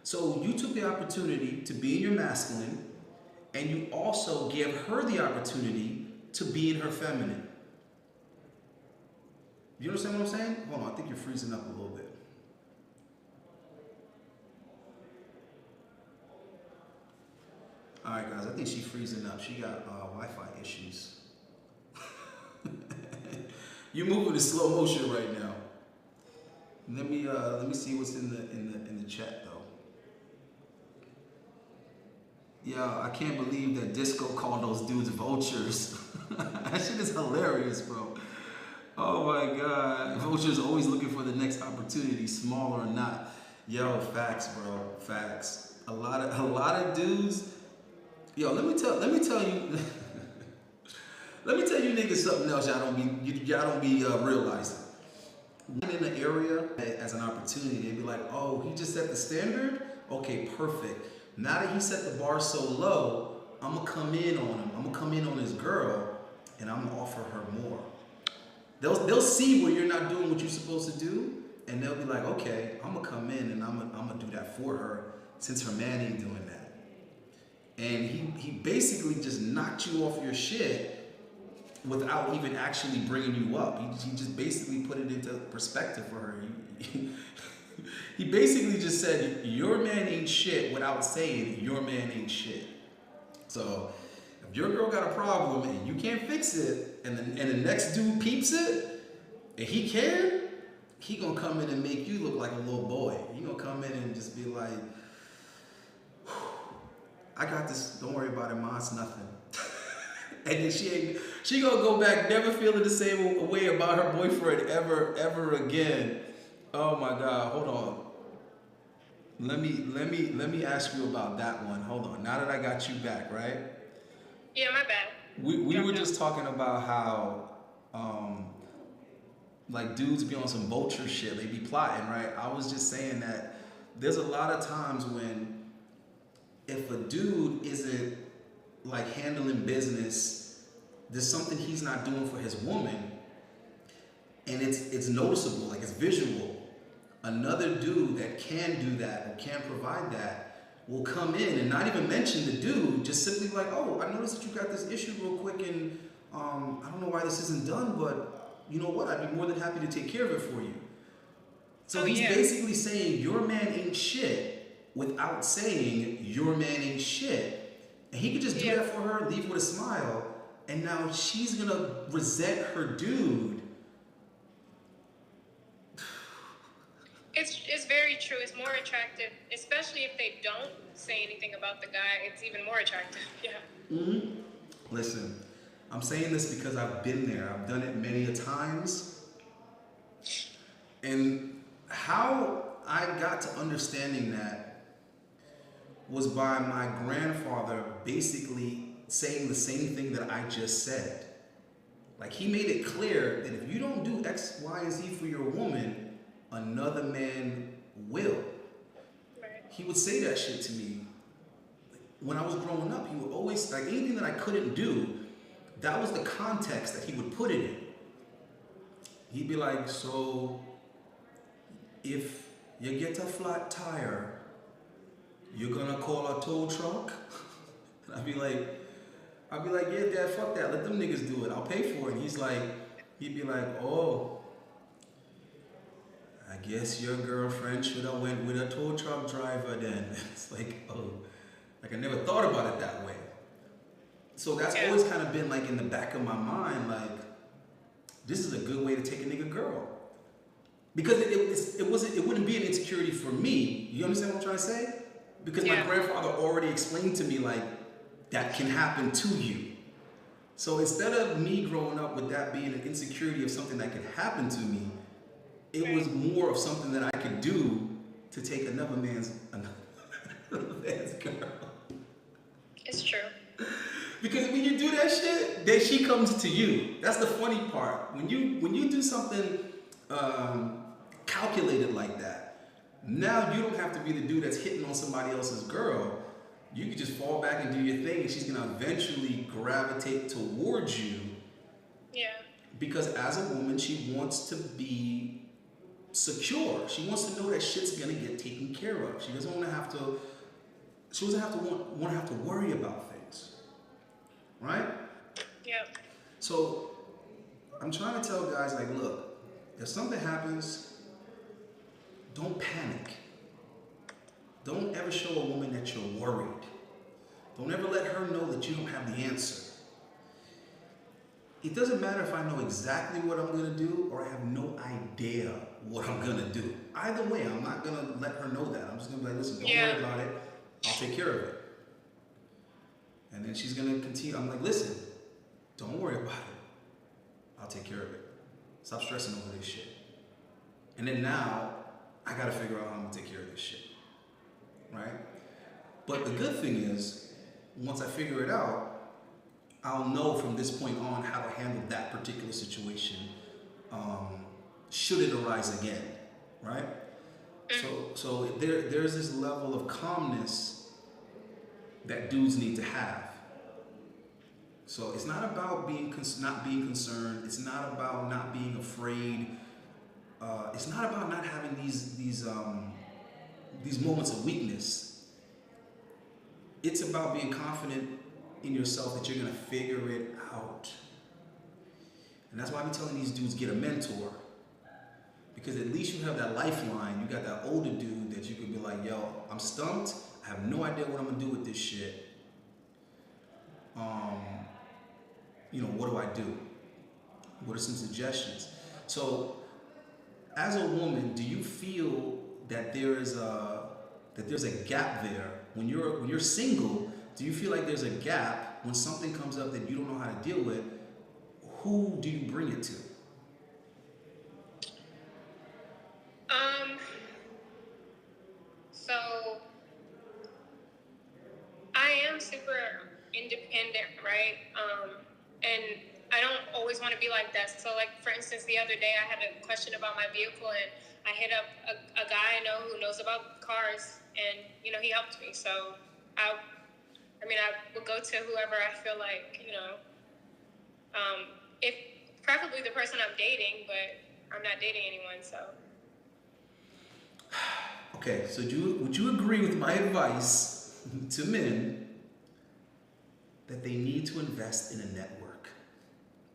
So you took the opportunity to be in your masculine, and you also give her the opportunity to be in her feminine. You understand what I'm saying? Hold on, I think you're freezing up a little bit. All right, guys, I think she's freezing up. She got Wi-Fi issues. You're moving in slow motion right now. Let me see what's in the chat though. Yeah, I can't believe that Disco called those dudes vultures. That shit is hilarious, bro. Oh my God, vultures always looking for the next opportunity, small or not. Yo, facts, bro, facts. A lot of dudes. Yo, let me tell you. Let me tell you niggas something else y'all don't be realizing. In the area as an opportunity, they'd be like, oh, he just set the standard? Okay, perfect. Now that he set the bar so low, I'm gonna come in on him. I'm gonna come in on his girl, and I'm gonna offer her more. They'll see where you're not doing what you're supposed to do, and they'll be like, okay, I'm gonna come in and I'm gonna do that for her since her man ain't doing that. And he basically just knocked you off your shit without even actually bringing you up. He just basically put it into perspective for her. He basically just said, your man ain't shit without saying your man ain't shit. So if your girl got a problem and you can't fix it, and the next dude peeps it, and he gonna come in and make you look like a little boy. He gonna come in and just be like, I got this, don't worry about it, ma, it's nothing. And then she gonna go back never feeling the same way about her boyfriend ever again. Oh my God, hold on. Let me ask you about that one. Hold on. Now that I got you back, right? Yeah, my bad. We were just talking about how like dudes be on some vulture shit. They be plotting, right? I was just saying that there's a lot of times when if a dude isn't like handling business, there's something he's not doing for his woman, and it's noticeable, like it's visual. Another dude that can do that or can provide that will come in and not even mention the dude, just simply like, oh, I noticed that you got this issue real quick, and I don't know why this isn't done, but you know what? I'd be more than happy to take care of it for you. So he's basically saying your man ain't shit without saying your man ain't shit. And he could just do that for her, leave with a smile, and now she's gonna resent her dude. It's very true. It's more attractive, especially if they don't say anything about the guy. It's even more attractive. Yeah. Mm-hmm. Listen, I'm saying this because I've been there. I've done it many a times. And how I got to understanding that was by my grandfather basically saying the same thing that I just said. Like, he made it clear that if you don't do X, Y, and Z for your woman, another man will. Right. He would say that shit to me. When I was growing up, he would always, like, anything that I couldn't do, that was the context that he would put it in. He'd be like, so if you get a flat tire, you're gonna call a tow truck? And I'd be like, yeah, Dad, fuck that. Let them niggas do it. I'll pay for it. And he'd be like, oh, I guess your girlfriend should have went with a tow truck driver then. It's like, oh, like I never thought about it that way. So that's always kind of been like in the back of my mind, like, this is a good way to take a nigga girl. Because it wouldn't be an insecurity for me. You understand what I'm trying to say? Because my grandfather already explained to me, like, that can happen to you. So instead of me growing up with that being an insecurity of something that could happen to me, it was more of something that I could do to take another man's girl. It's true. Because when you do that shit, then she comes to you. That's the funny part. When you do something calculated like that, now you don't have to be the dude that's hitting on somebody else's girl. You can just fall back and do your thing, and she's gonna eventually gravitate towards you. Yeah. Because as a woman, she wants to be secure. She wants to know that shit's gonna get taken care of. She doesn't want to have to. She doesn't have to worry about things, right? Yeah. So I'm trying to tell guys, like, look, if something happens, don't panic. Don't ever show a woman that you're worried. Don't ever let her know that you don't have the answer. It doesn't matter if I know exactly what I'm gonna do or I have no idea what I'm gonna do. Either way, I'm not gonna let her know that. I'm just gonna be like, listen, don't worry about it. I'll take care of it. And then she's gonna continue. I'm like, listen, don't worry about it. I'll take care of it. Stop stressing over this shit. And then now, I gotta figure out how I'm gonna take care of this shit. Right? But the good thing is, once I figure it out, I'll know from this point on how to handle that particular situation, should it arise again, right? So there's this level of calmness that dudes need to have. So it's not about not being concerned. It's not about not being afraid. It's not about not having these moments of weakness. It's about being confident in yourself that you're gonna figure it out. And that's why I'm telling these dudes, get a mentor. Because at least you have that lifeline. You got that older dude that you could be like, yo, I'm stumped. I have no idea what I'm gonna do with this shit. What do I do? What are some suggestions? So, as a woman, do you feel that there's a gap there when you're single? Do you feel like there's a gap when something comes up that you don't know how to deal with? Who do you bring it to? So I am super independent, right? And I don't always want to be like that. So, like, for instance, the other day I had a question about my vehicle, and I hit up a guy I know who knows about cars, and he helped me. So I would go to whoever I feel like, if preferably the person I'm dating, but I'm not dating anyone, so. Okay, so would you agree with my advice to men that they need to invest in a network?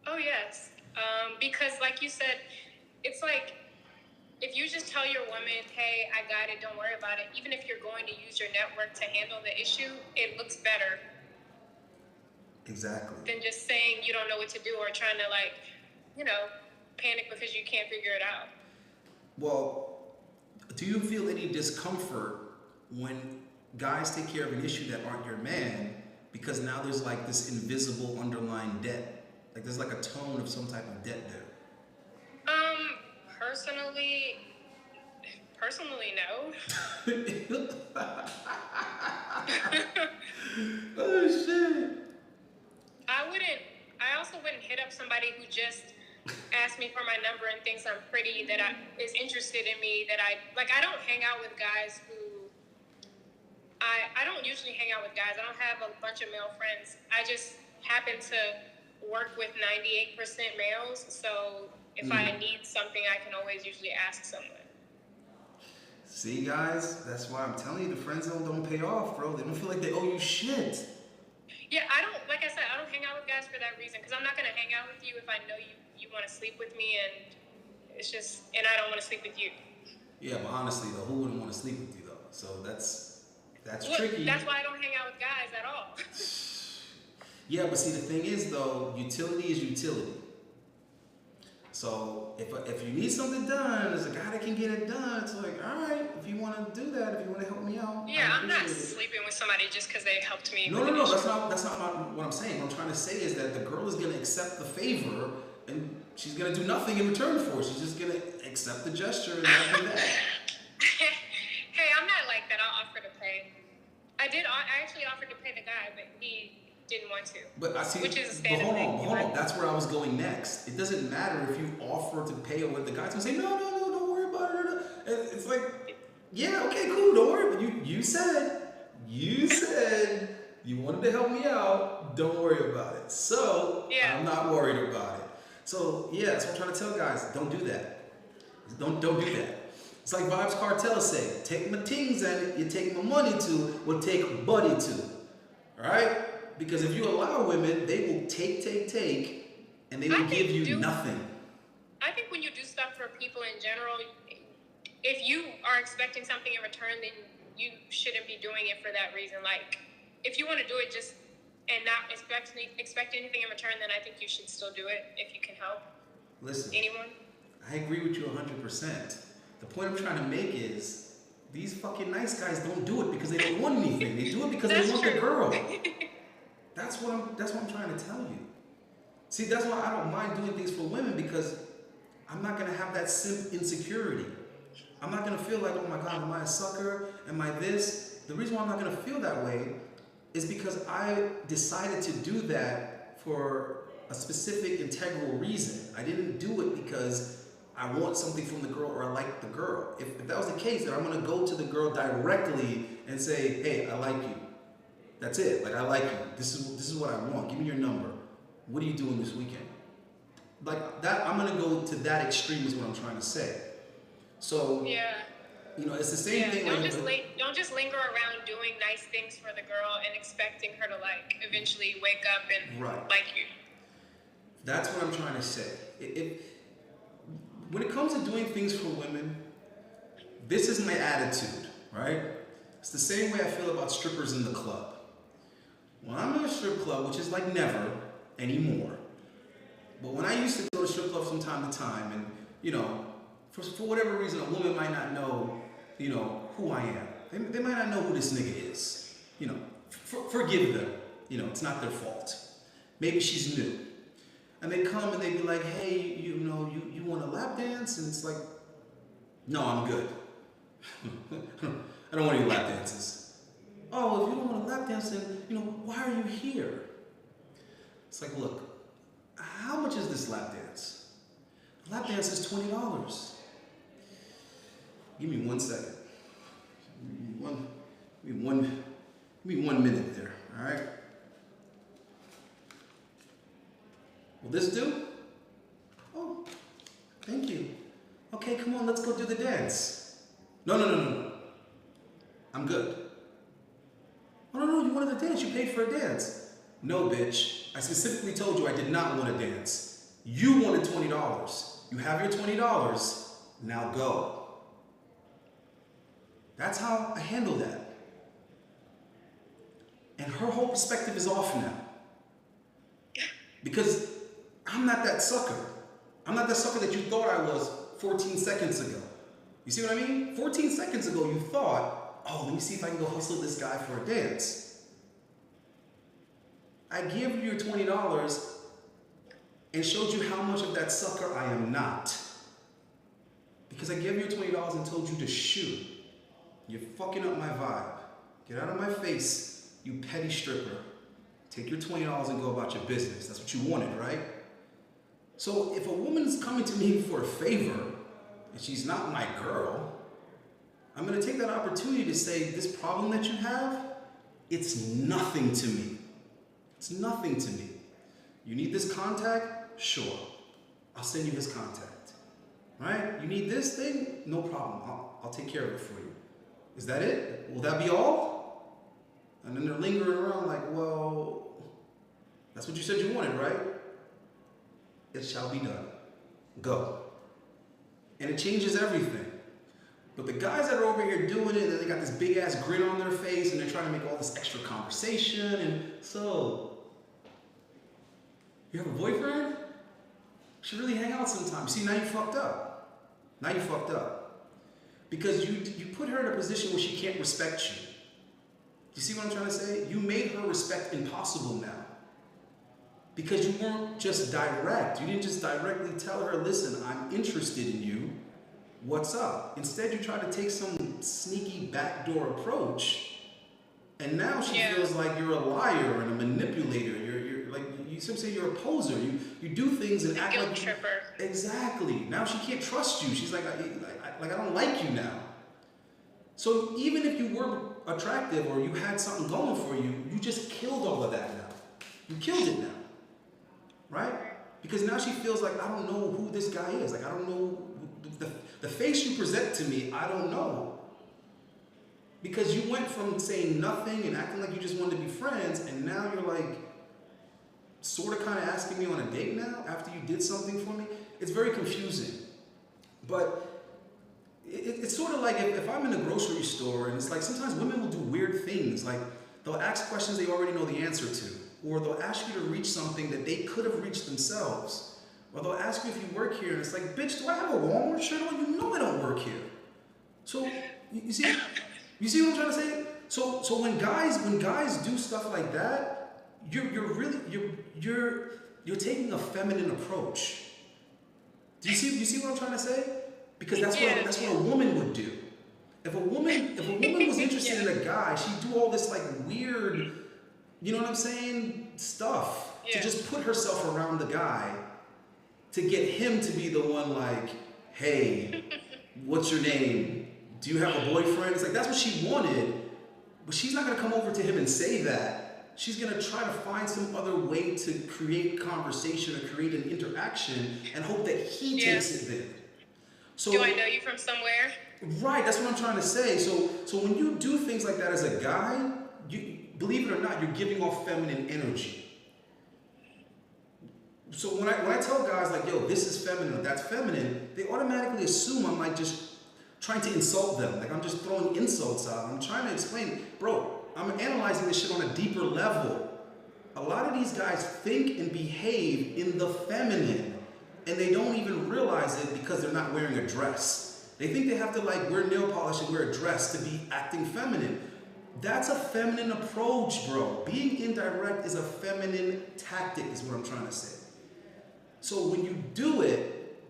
Oh, yes. Because like you said, it's like, if you just tell your woman, hey, I got it, don't worry about it, even if you're going to use your network to handle the issue, it looks better. Exactly. Than just saying you don't know what to do or trying to, panic because you can't figure it out. Well, do you feel any discomfort when guys take care of an issue that aren't your man because now there's like this invisible underlying debt? Like there's like a tone of some type of debt there. Personally, no. Oh shit. I also wouldn't hit up somebody who just asked me for my number and thinks I'm pretty, is interested in me, I don't hang out with guys who, I don't usually hang out with guys. I don't have a bunch of male friends. I just happen to work with 98% males, so if I need something, I can always usually ask someone. See, guys, that's why I'm telling you, the friend zone don't pay off, bro. They don't feel like they owe you shit. Yeah, like I said, I don't hang out with guys for that reason, because I'm not going to hang out with you if I know you want to sleep with me, and I don't want to sleep with you. Yeah, but honestly, though, who wouldn't want to sleep with you, though? So that's tricky. That's why I don't hang out with guys at all. Yeah, but see, the thing is, though, utility is utility. So if you need something done, there's a guy that can get it done. It's like, all right, if you want to do that, if you want to help me out. Yeah, I'm not sleeping with somebody just because they helped me. No, that's not what I'm saying. What I'm trying to say is that the girl is gonna accept the favor, and she's gonna do nothing in return for it. She's just gonna accept the gesture and not do that. Hey, I'm not like that. I'll offer to pay. I actually offered to pay the guy, but he didn't want to. But I see. Which is a standard thing. Hold on. That's where I was going next. It doesn't matter if you offer to pay or what the guy's gonna say. No, don't worry about it. And it's like, yeah, okay, cool, don't worry. But you said you wanted to help me out. Don't worry about it. So yeah. I'm not worried about it. So yeah, that's what I'm trying to tell guys. Don't do that. Don't do that. It's like Vibes Cartel say, take my things and you take my money too, or take buddy too. Alright? Because if you allow women, they will take, and they will give you nothing. I think when you do stuff for people in general, if you are expecting something in return, then you shouldn't be doing it for that reason. Like, if you want to do it just and not expect anything in return, then I think you should still do it if you can help. Listen, anyone. I agree with you 100%. The point I'm trying to make is these fucking nice guys don't do it because they don't want anything. They do it because they want the girl. That's what I'm trying to tell you. See, that's why I don't mind doing things for women, because I'm not gonna have that simp insecurity. I'm not gonna feel like, oh my God, am I a sucker? Am I this? The reason why I'm not gonna feel that way is because I decided to do that for a specific integral reason. I didn't do it because I want something from the girl or I like the girl. If that was the case, then I'm gonna go to the girl directly and say, hey, I like you. That's it. Like, I like you. This is what I want. Give me your number. What are you doing this weekend? Like that, I'm gonna go to that extreme is what I'm trying to say. So yeah, it's the same thing. Don't just linger around doing nice things for the girl and expecting her to eventually wake up and like you. That's what I'm trying to say. When it comes to doing things for women, this is my attitude, right? It's the same way I feel about strippers in the club. When I'm in a strip club, which is like never anymore, but when I used to go to strip clubs from time to time, and for whatever reason, a woman might not know, who I am. They might not know who this nigga is. Forgive them. It's not their fault. Maybe she's new. And they come and they be like, hey, you want a lap dance? And it's like, no, I'm good. I don't want any lap dances. Oh, if you don't want a lap dance, then, why are you here? It's like, look, how much is this lap dance? A lap dance is $20. Give me 1 second. Give me 1 minute there, all right? Will this do? Oh, thank you. Okay, come on, let's go do the dance. No. I'm good. Oh, no, you wanted to dance. You paid for a dance. No, bitch. I specifically told you I did not want to dance. You wanted $20. You have your $20. Now go. That's how I handle that. And her whole perspective is off now. Because I'm not that sucker. I'm not the sucker that you thought I was 14 seconds ago. You see what I mean? 14 seconds ago, you thought, oh, let me see if I can go hustle this guy for a dance. I give you your $20 and showed you how much of that sucker I am not. Because I gave you $20 and told you to shoot. You're fucking up my vibe. Get out of my face, you petty stripper. Take your $20 and go about your business. That's what you wanted, right? So if a woman's coming to me for a favor, and she's not my girl, I'm gonna take that opportunity to say, this problem that you have, it's nothing to me. It's nothing to me. You need this contact? Sure. I'll send you his contact. Right? You need this thing? No problem. I'll take care of it for you. Is that it? Will that be all? And then they're lingering around like, well, that's what you said you wanted, right? It shall be done. Go. And it changes everything. But the guys that are over here doing it, they got this big ass grin on their face and they're trying to make all this extra conversation. And so, you have a boyfriend? You should really hang out sometimes. See, now you fucked up. Now you fucked up. Because you put her in a position where she can't respect you. You see what I'm trying to say? You made her respect impossible now. Because you weren't just direct. You didn't just directly tell her, listen, I'm interested in you. What's up? Instead, you try to take some sneaky backdoor approach. And now she feels like you're a liar and a manipulator. You're like, you say you're a poser. You do things and act like tripper. Exactly. Now she can't trust you. She's like I don't like you now. So even if you were attractive or you had something going for you, you just killed all of that now. You killed it now. Right? Because now she feels like, I don't know who this guy is. Like, I don't know, the face you present to me, I don't know. Because you went from saying nothing and acting like you just wanted to be friends, and now you're like, sort of kind of asking me on a date now after you did something for me. It's very confusing. But it's sort of like if I'm in a grocery store, and it's like sometimes women will do weird things. Like, they'll ask questions they already know the answer to. Or they'll ask you to reach something that they could have reached themselves. Or they'll ask you if you work here, and it's like, bitch, do I have a Walmart shirt on? You know I don't work here. So you see what I'm trying to say? So when guys do stuff like that, you're taking a feminine approach. Do you see what I'm trying to say? Because that's what a woman would do. If a woman was interested in a guy, she'd do all this like weird, you know what I'm saying, stuff to just put herself around the guy to get him to be the one like, hey, what's your name? Do you have a boyfriend? It's like, that's what she wanted, but she's not gonna come over to him and say that. She's gonna try to find some other way to create conversation or create an interaction and hope that he takes it there. So, do I know you from somewhere? Right, that's what I'm trying to say. So when you do things like that as a guy, you, believe it or not, you're giving off feminine energy. So when I tell guys like, yo, this is feminine or that's feminine, they automatically assume I'm like just trying to insult them. Like I'm just throwing insults out. I'm trying to explain, bro, I'm analyzing this shit on a deeper level. A lot of these guys think and behave in the feminine, and they don't even realize it because they're not wearing a dress. They think they have to like wear nail polish and wear a dress to be acting feminine. That's a feminine approach, bro. Being indirect is a feminine tactic, is what I'm trying to say. So when you do it,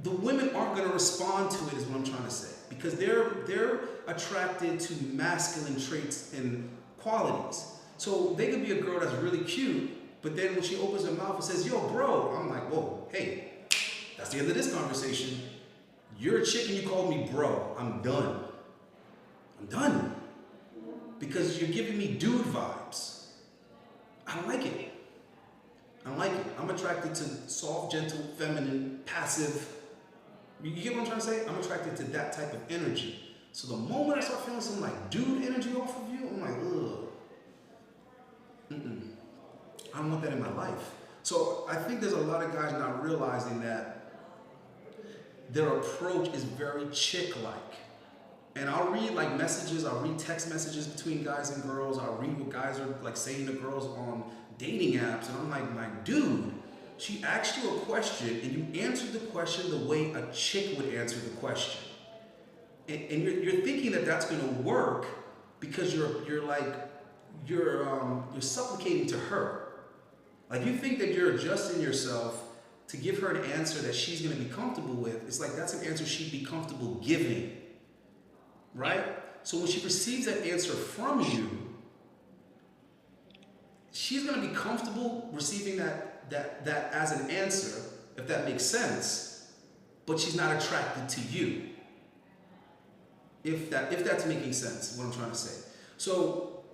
the women aren't going to respond to it, is what I'm trying to say. Because they're attracted to masculine traits and qualities. So they could be a girl that's really cute, but then when she opens her mouth and says, yo, bro, I'm like, whoa, hey, that's the end of this conversation. You're a chick and you called me bro. I'm done. I'm done. Because you're giving me dude vibes. I don't like it. I don't like it. I'm attracted to soft, gentle, feminine, passive. You get what I'm trying to say? I'm attracted to that type of energy. So the moment I start feeling some like dude energy off of you, I'm like, ugh. I don't want that in my life. So I think there's a lot of guys not realizing that their approach is very chick-like. And I'll read like messages, I'll read text messages between guys and girls, I'll read what guys are like saying to girls on dating apps, and I'm like, my dude, she asked you a question and you answered the question the way a chick would answer the question. And you're thinking that that's going to work because you're supplicating to her. Like you think that you're adjusting yourself to give her an answer that she's going to be comfortable with. It's like that's an answer she'd be comfortable giving, right? So when she receives that answer from you, she's going to be comfortable receiving that as an answer, if that makes sense, but she's not attracted to you. If that's making sense, what I'm trying to say. So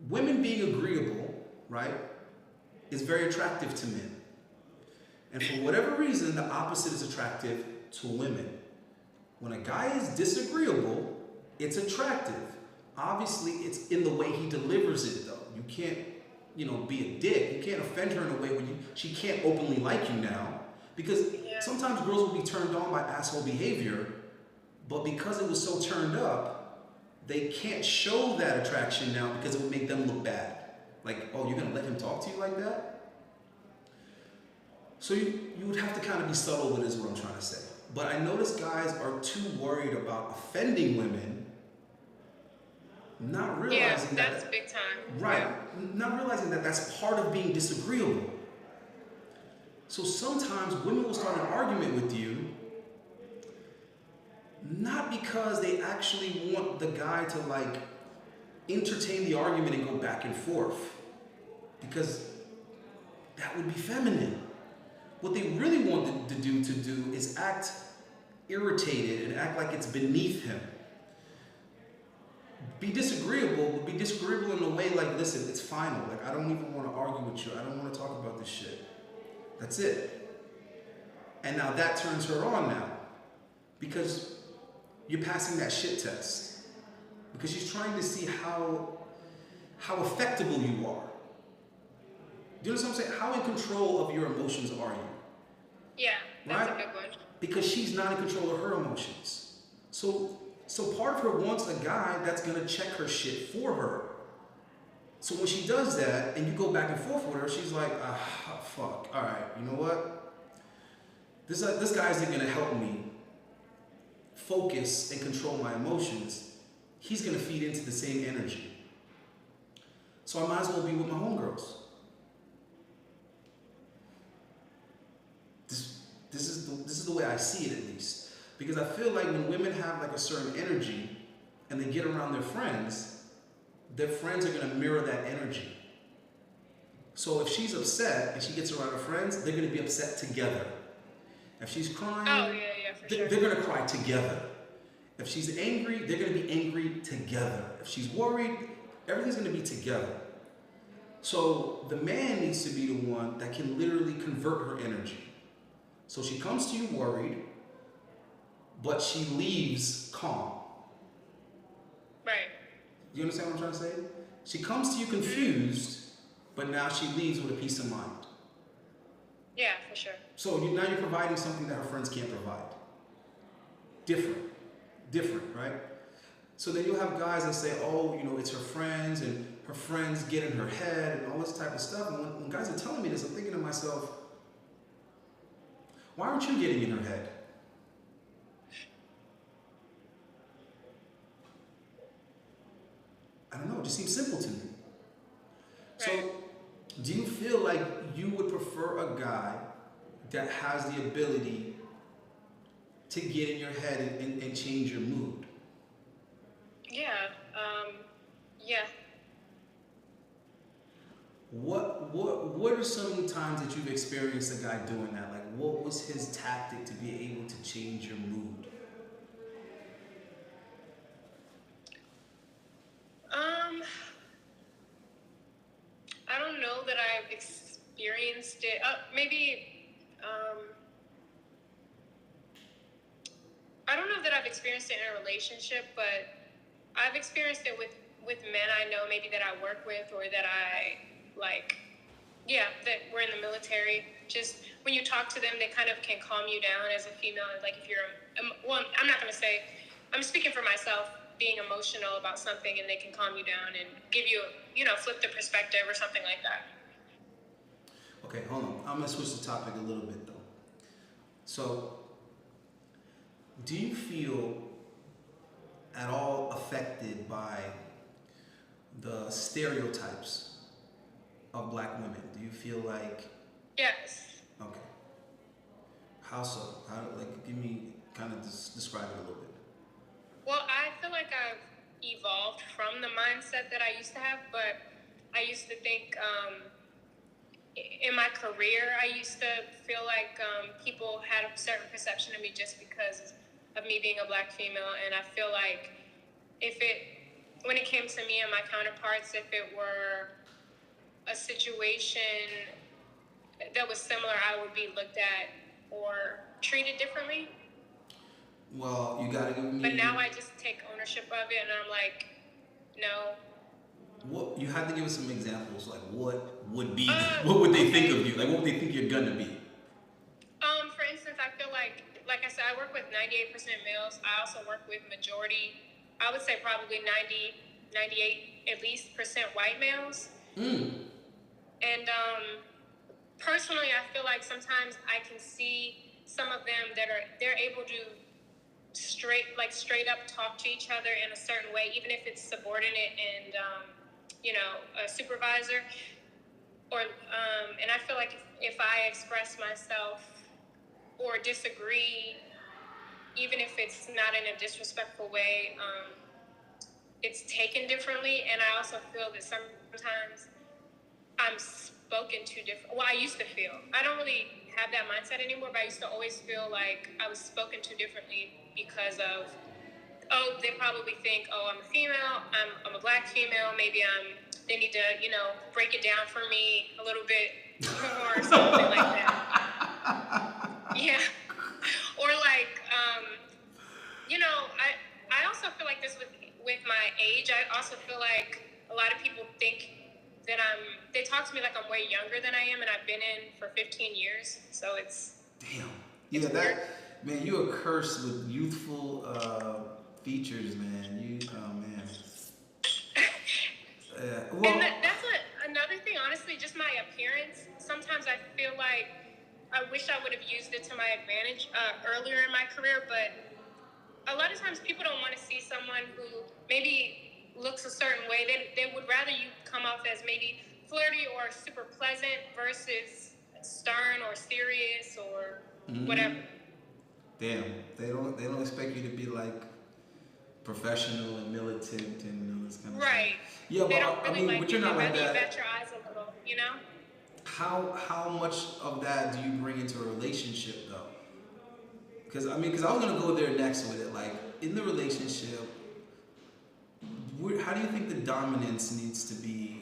women being agreeable, right, is very attractive to men. And for whatever reason, the opposite is attractive to women. When a guy is disagreeable, it's attractive. Obviously, it's in the way he delivers it, though. You can't, be a dick. You can't offend her in a way where she can't openly like you now. Because sometimes girls will be turned on by asshole behavior, but because it was so turned up, they can't show that attraction now because it would make them look bad. Like, oh, you're gonna let him talk to you like that? So you would have to kind of be subtle with it, is what I'm trying to say. But I notice guys are too worried about offending women, not realizing that's big time. Right, Yeah. not realizing that that's part of being disagreeable. So sometimes women will start an argument with you, not because they actually want the guy to like entertain the argument and go back and forth, because that would be feminine. What they really want to do is act irritated and act like it's beneath him. Be disagreeable, but be disagreeable in a way like, listen, it's final. Like, I don't even want to argue with you. I don't want to talk about this shit. That's it. And now that turns her on now, because you're passing that shit test. Because she's trying to see how effectable you are. Do you understand what I'm saying? How in control of your emotions are you? Yeah, that's right? a big one. Because she's not in control of her emotions. So part of her wants a guy that's gonna check her shit for her. So when she does that and you go back and forth with her, she's like, fuck, all right, you know what? This guy isn't gonna help me focus and control my emotions. He's gonna feed into the same energy. So I might as well be with my homegirls. This is the way I see it, at least. Because I feel like when women have like a certain energy and they get around their friends are gonna mirror that energy. So if she's upset and she gets around her friends, they're gonna be upset together. If she's crying, sure. they're gonna cry together. If she's angry, they're gonna be angry together. If she's worried, everything's gonna be together. So the man needs to be the one that can literally convert her energy. So she comes to you worried, but she leaves calm. Right. You understand what I'm trying to say? She comes to you confused, but now she leaves with a peace of mind. Yeah, for sure. So now you're providing something that her friends can't provide. Different, right? So then you'll have guys that say, oh, it's her friends, and her friends get in her head, and all this type of stuff. And when guys are telling me this, I'm thinking to myself, why aren't you getting in her head? I don't know, it just seems simple to me. Right. So, do you feel like you would prefer a guy that has the ability to get in your head and change your mood? Yeah. Yeah. What are some times that you've experienced a guy doing that? Like, what was his tactic to be able to change your mood? I don't know that I've experienced it. Maybe. I don't know that I've experienced it in a relationship, but I've experienced it with men I know, maybe that I work with, or that I like. Yeah, that we're in the military. Just when you talk to them, they kind of can calm you down as a female. Like if you're, well, I'm not going to say, I'm speaking for myself, being emotional about something, and they can calm you down and give you, flip the perspective or something like that. Okay, hold on. I'm gonna switch the topic a little bit though. So, do you feel at all affected by the stereotypes of black women? Do you feel like Yes. okay? How so? How like give me kind of describe it a little bit. Well, I feel like I've evolved from the mindset that I used to have, but I used to think in my career, I used to feel like people had a certain perception of me just because of me being a black female, and I feel like when it came to me and my counterparts, if it were a situation that was similar, I would be looked at or treated differently. Well, you gotta give me. But now I just take ownership of it, and I'm like, no. What you have to give us some examples, like what would be, what would they think of you? Like what would they think you're gonna be? For instance, I feel like I said, I work with 98% males. I also work with majority, I would say probably 90, 98 at least percent white males. And personally, I feel like sometimes I can see some of them that they're able to straight up talk to each other in a certain way, even if it's subordinate and a supervisor, or and I feel like if I express myself or disagree, even if it's not in a disrespectful way, it's taken differently. And I also feel that sometimes I'm spoken to different. Well, I used to feel. I don't really have that mindset anymore, but I used to always feel like I was spoken to differently because of, they probably think, I'm a female, I'm a black female, maybe they need to, break it down for me a little bit more or something like that. Yeah. Or like, I also feel like this with my age. I also feel like a lot of people think that they talk to me like I'm way younger than I am, and I've been in for 15 years. So it's damn. Yeah, man, you are cursed with youthful features, man. Man. Well, and that's another thing, honestly, just my appearance. Sometimes I feel like I wish I would have used it to my advantage earlier in my career, but a lot of times people don't want to see someone who maybe looks a certain way. They would rather you come off as maybe flirty or super pleasant versus stern or serious or whatever. Damn, they don't expect you to be like professional and militant and all this kind of right. stuff. Yeah, they don't really but you're not like that. Bet your eyes a little, How much of that do you bring into a relationship though? Because I was gonna go there next with it. Like in the relationship, how do you think the dominance needs to be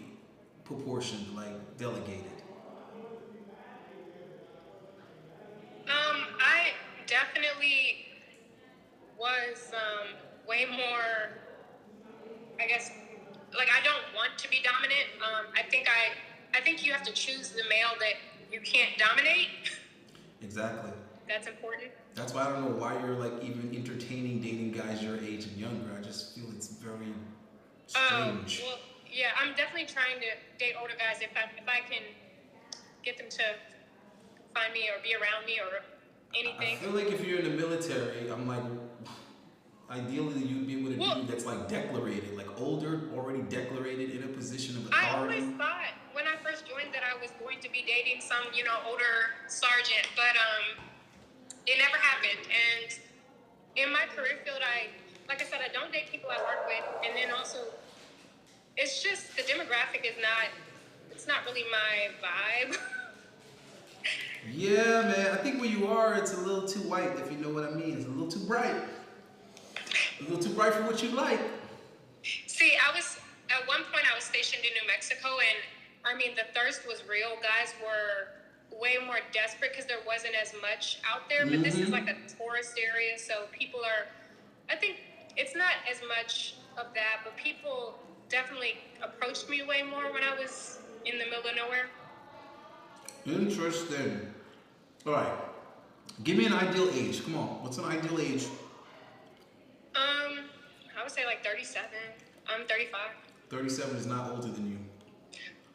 proportioned, like delegated? I definitely was way more, I guess, like I don't want to be dominant. I think you have to choose the male that you can't dominate. Exactly. That's important. That's why I don't know why you're like even entertaining dating guys your age and younger. I just feel it's very strange. Well, yeah, I'm definitely trying to date older guys if I can get them to find me or be around me or anything. I feel like if you're in the military, I'm like, ideally you'd be with a dude that's like declarated, like older, already declarated in a position of authority. I always thought when I first joined that I was going to be dating some, older sergeant, but it never happened. And in my career field, like I said, I don't date people I work with, and then also, it's just the demographic it's not really my vibe. Yeah, man. I think where you are, it's a little too white, if you know what I mean. It's a little too bright. A little too bright for what you like. See, at one point I was stationed in New Mexico, and the thirst was real. Guys were way more desperate because there wasn't as much out there. But this is like a tourist area, so people I think it's not as much of that, but people definitely approached me way more when I was in the middle of nowhere. Interesting. All right. Give me an ideal age. Come on. What's an ideal age? I would say like 37. I'm 35. 37 is not older than you.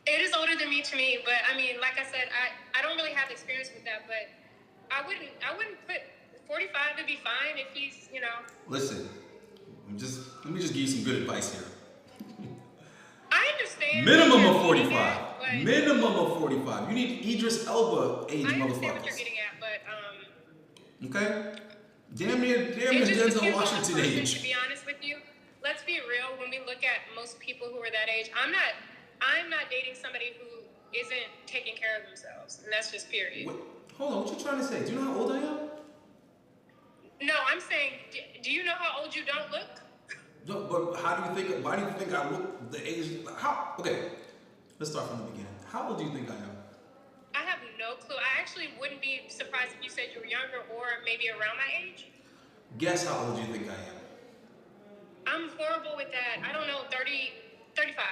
It is older than me to me, but I mean, like I said, I don't really have experience with that, but I wouldn't put 45 to be fine if he's, you know. Listen, let me just give you some good advice here. I understand. Minimum of what you're 45. getting at, but Minimum of 45. You need Idris Elba age I understand motherfuckers. what you're getting at, but Okay? Damn near it just Denzel depends on the Washington person, age. to be honest with you. Let's be real. When we look at most people who are that age, I'm not dating somebody who isn't taking care of themselves, and that's just period. Wait, hold on, what you trying to say? Do you know how old I am? No, I'm saying, do you know how old you don't look? No, but why do you think I look the age? How? Okay, let's start from the beginning. How old do you think I am? I have no clue. I actually wouldn't be surprised if you said you were younger or maybe around my age. Guess how old you think I am? I'm horrible with that. I don't know, 30, 35,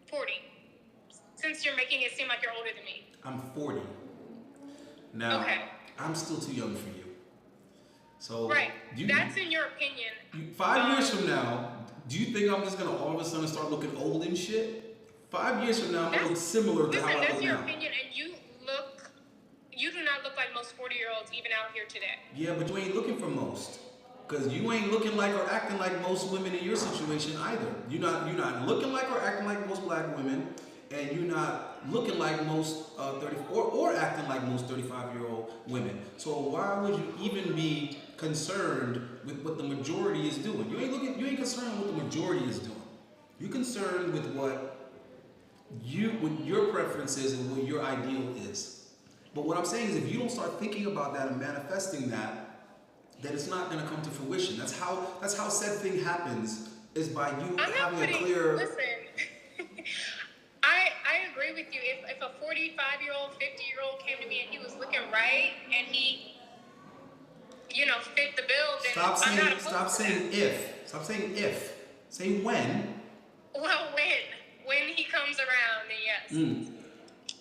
40. Since you're making it seem like you're older than me. I'm 40. Now, Okay. I'm still too young for you. So, Right. That's in your opinion. 5 years from now, do you think I'm just gonna all of a sudden start looking old and shit? 5 years from now, I'm gonna look similar to how I Listen, look that's your now. opinion, and you do not look like most 40-year-olds even out here today. Yeah, but you ain't looking for most. Because you ain't looking like or acting like most women in your situation either. You're not looking like or acting like most black women, and you're not looking like most 30 or acting like most 35-year-old women. So why would you even be concerned with what the majority is doing? You ain't concerned with what the majority is doing. You're concerned with what your preference is and what your ideal is. But what I'm saying is, if you don't start thinking about that and manifesting that, then it's not going to come to fruition. That's how said thing happens, is by you having a clear. Listen, I agree with you. If a 45-year-old, 50-year-old came to me and he was looking right and he, fit the bill, then Stop I'm not opposed saying to saying that. if. Stop saying if. Say when. Well, when he comes around, then yes.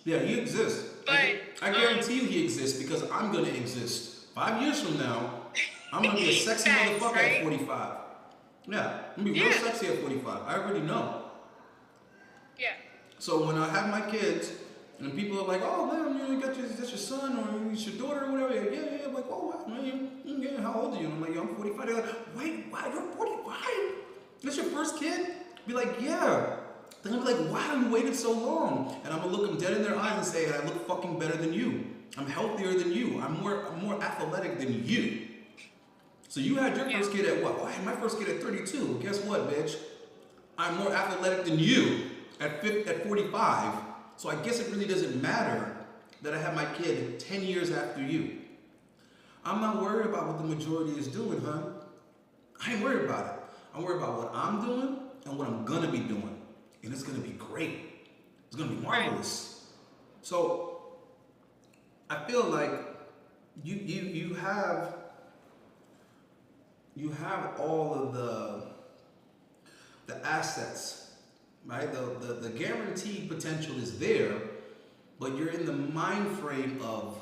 Yeah, he exists. But I guarantee you he exists, because I'm gonna exist. 5 years from now, I'm gonna be a sexy Facts, motherfucker right? at 45. Yeah, I'm gonna be real sexy at 45. I already know. Yeah. So when I have my kids, and people are like, "Oh man, you got that's your son or it's your daughter or whatever," yeah. I'm like, "Oh wow, man, yeah, how old are you?" And I'm like, "I'm 45." They're like, "Wait, why you're 45? That's your first kid?" Be like, "Yeah." Then I'm like, "Why you waited so long?" And I'm gonna look them dead in their eyes and say, "I look fucking better than you. I'm healthier than you. I'm more athletic than you." So you had your first kid at what? I had my first kid at 32. Well, guess what, bitch? I'm more athletic than you at 45. So I guess it really doesn't matter that I have my kid 10 years after you. I'm not worried about what the majority is doing, hon. I ain't worried about it. I'm worried about what I'm doing and what I'm gonna be doing. And it's gonna be great. It's gonna be marvelous. So I feel like you have all of the assets, right? The guaranteed potential is there, but you're in the mind frame of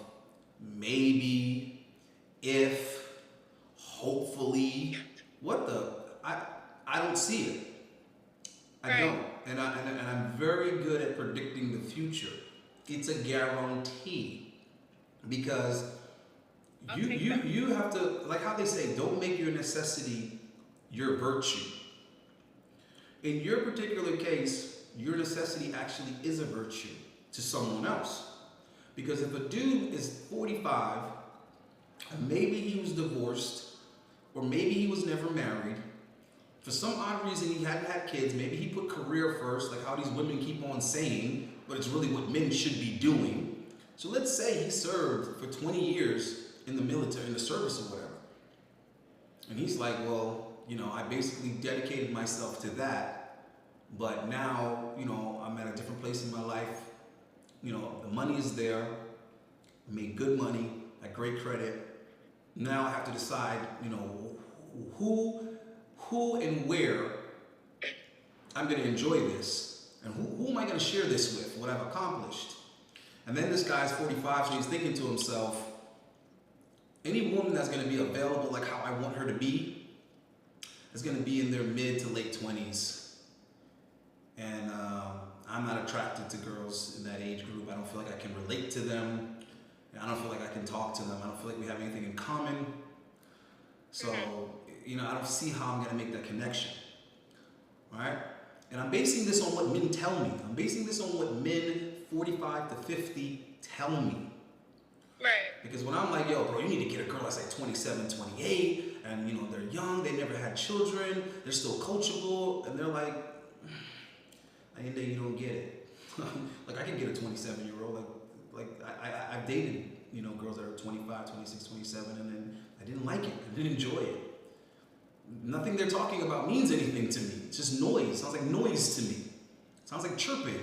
maybe, if, hopefully. What the? I don't see it. I don't. And I'm very good at predicting the future. It's a guarantee, because you have to, like how they say, don't make your necessity your virtue. In your particular case, your necessity actually is a virtue to someone else. Because if a dude is 45, and maybe he was divorced, or maybe he was never married, for some odd reason he hadn't had kids, maybe he put career first, like how these women keep on saying, but it's really what men should be doing. So let's say he served for 20 years in the military, in the service or whatever. And he's like, well, I basically dedicated myself to that, but now, I'm at a different place in my life. The money is there, I made good money, at great credit. Now I have to decide, who and where I'm going to enjoy this, and who am I going to share this with, what I've accomplished. And then this guy's 45, so he's thinking to himself, any woman that's going to be available like how I want her to be is going to be in their mid to late 20s. And I'm not attracted to girls in that age group. I don't feel like I can relate to them. I don't feel like I can talk to them. I don't feel like we have anything in common. So, I don't see how I'm going to make that connection. All right? And I'm basing this on what men tell me. I'm basing this on what men 45 to 50 tell me. Right. Because when I'm like, yo, bro, you need to get a girl that's like 27, 28, and they're young, they never had children, they're still coachable, and they're like, and then you don't get it. Like I can get a 27-year-old, I've dated, girls that are 25, 26, 27, and then I didn't like it, I didn't enjoy it. Nothing they're talking about means anything to me. It's just noise. It sounds like noise to me. It sounds like chirping.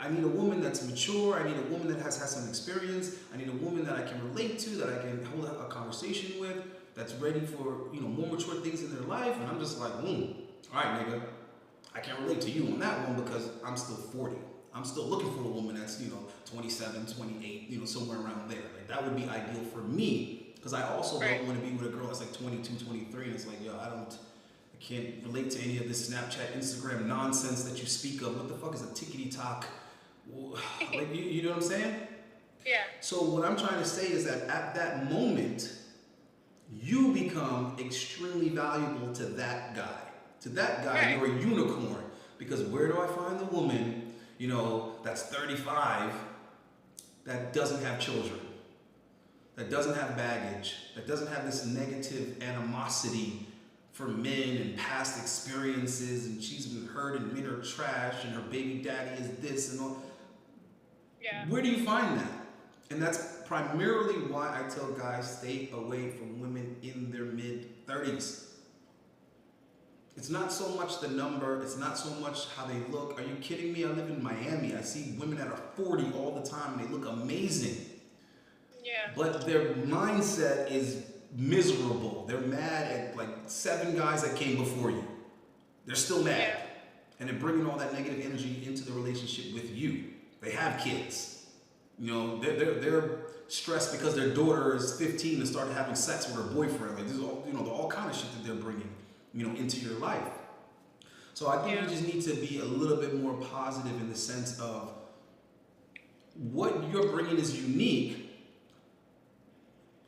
I need a woman that's mature. I need a woman that has some experience. I need a woman that I can relate to, that I can hold a conversation with, that's ready for more mature things in their life. And I'm just like, all right, nigga, I can't relate to you on that one because I'm still 40. I'm still looking for a woman that's 27, 28, somewhere around there. Like that would be ideal for me. Because I also don't want to be with a girl that's like 22, 23, and it's like, yo, I can't relate to any of this Snapchat, Instagram nonsense that you speak of. What the fuck is a tickety-tock? Like, you know what I'm saying? Yeah. So what I'm trying to say is that at that moment, you become extremely valuable to that guy. To that guy, you're a unicorn. Because where do I find the woman, that's 35, that doesn't have children? That doesn't have baggage, that doesn't have this negative animosity for men and past experiences, and she's been hurt and men are trash and her baby daddy is this and all. Yeah. Where do you find that? And that's primarily why I tell guys stay away from women in their mid-30s. It's not so much the number, it's not so much how they look. Are you kidding me? I live in Miami. I see women that are 40 all the time and they look amazing. Yeah. But their mindset is miserable. They're mad at like 7 guys that came before you. They're still mad. Yeah. And they're bringing all that negative energy into the relationship with you. They have kids. They're stressed because their daughter is 15 and started having sex with her boyfriend. Like this is all, all kind of shit that they're bringing, into your life. So I think you just need to be a little bit more positive in the sense of what you're bringing is unique.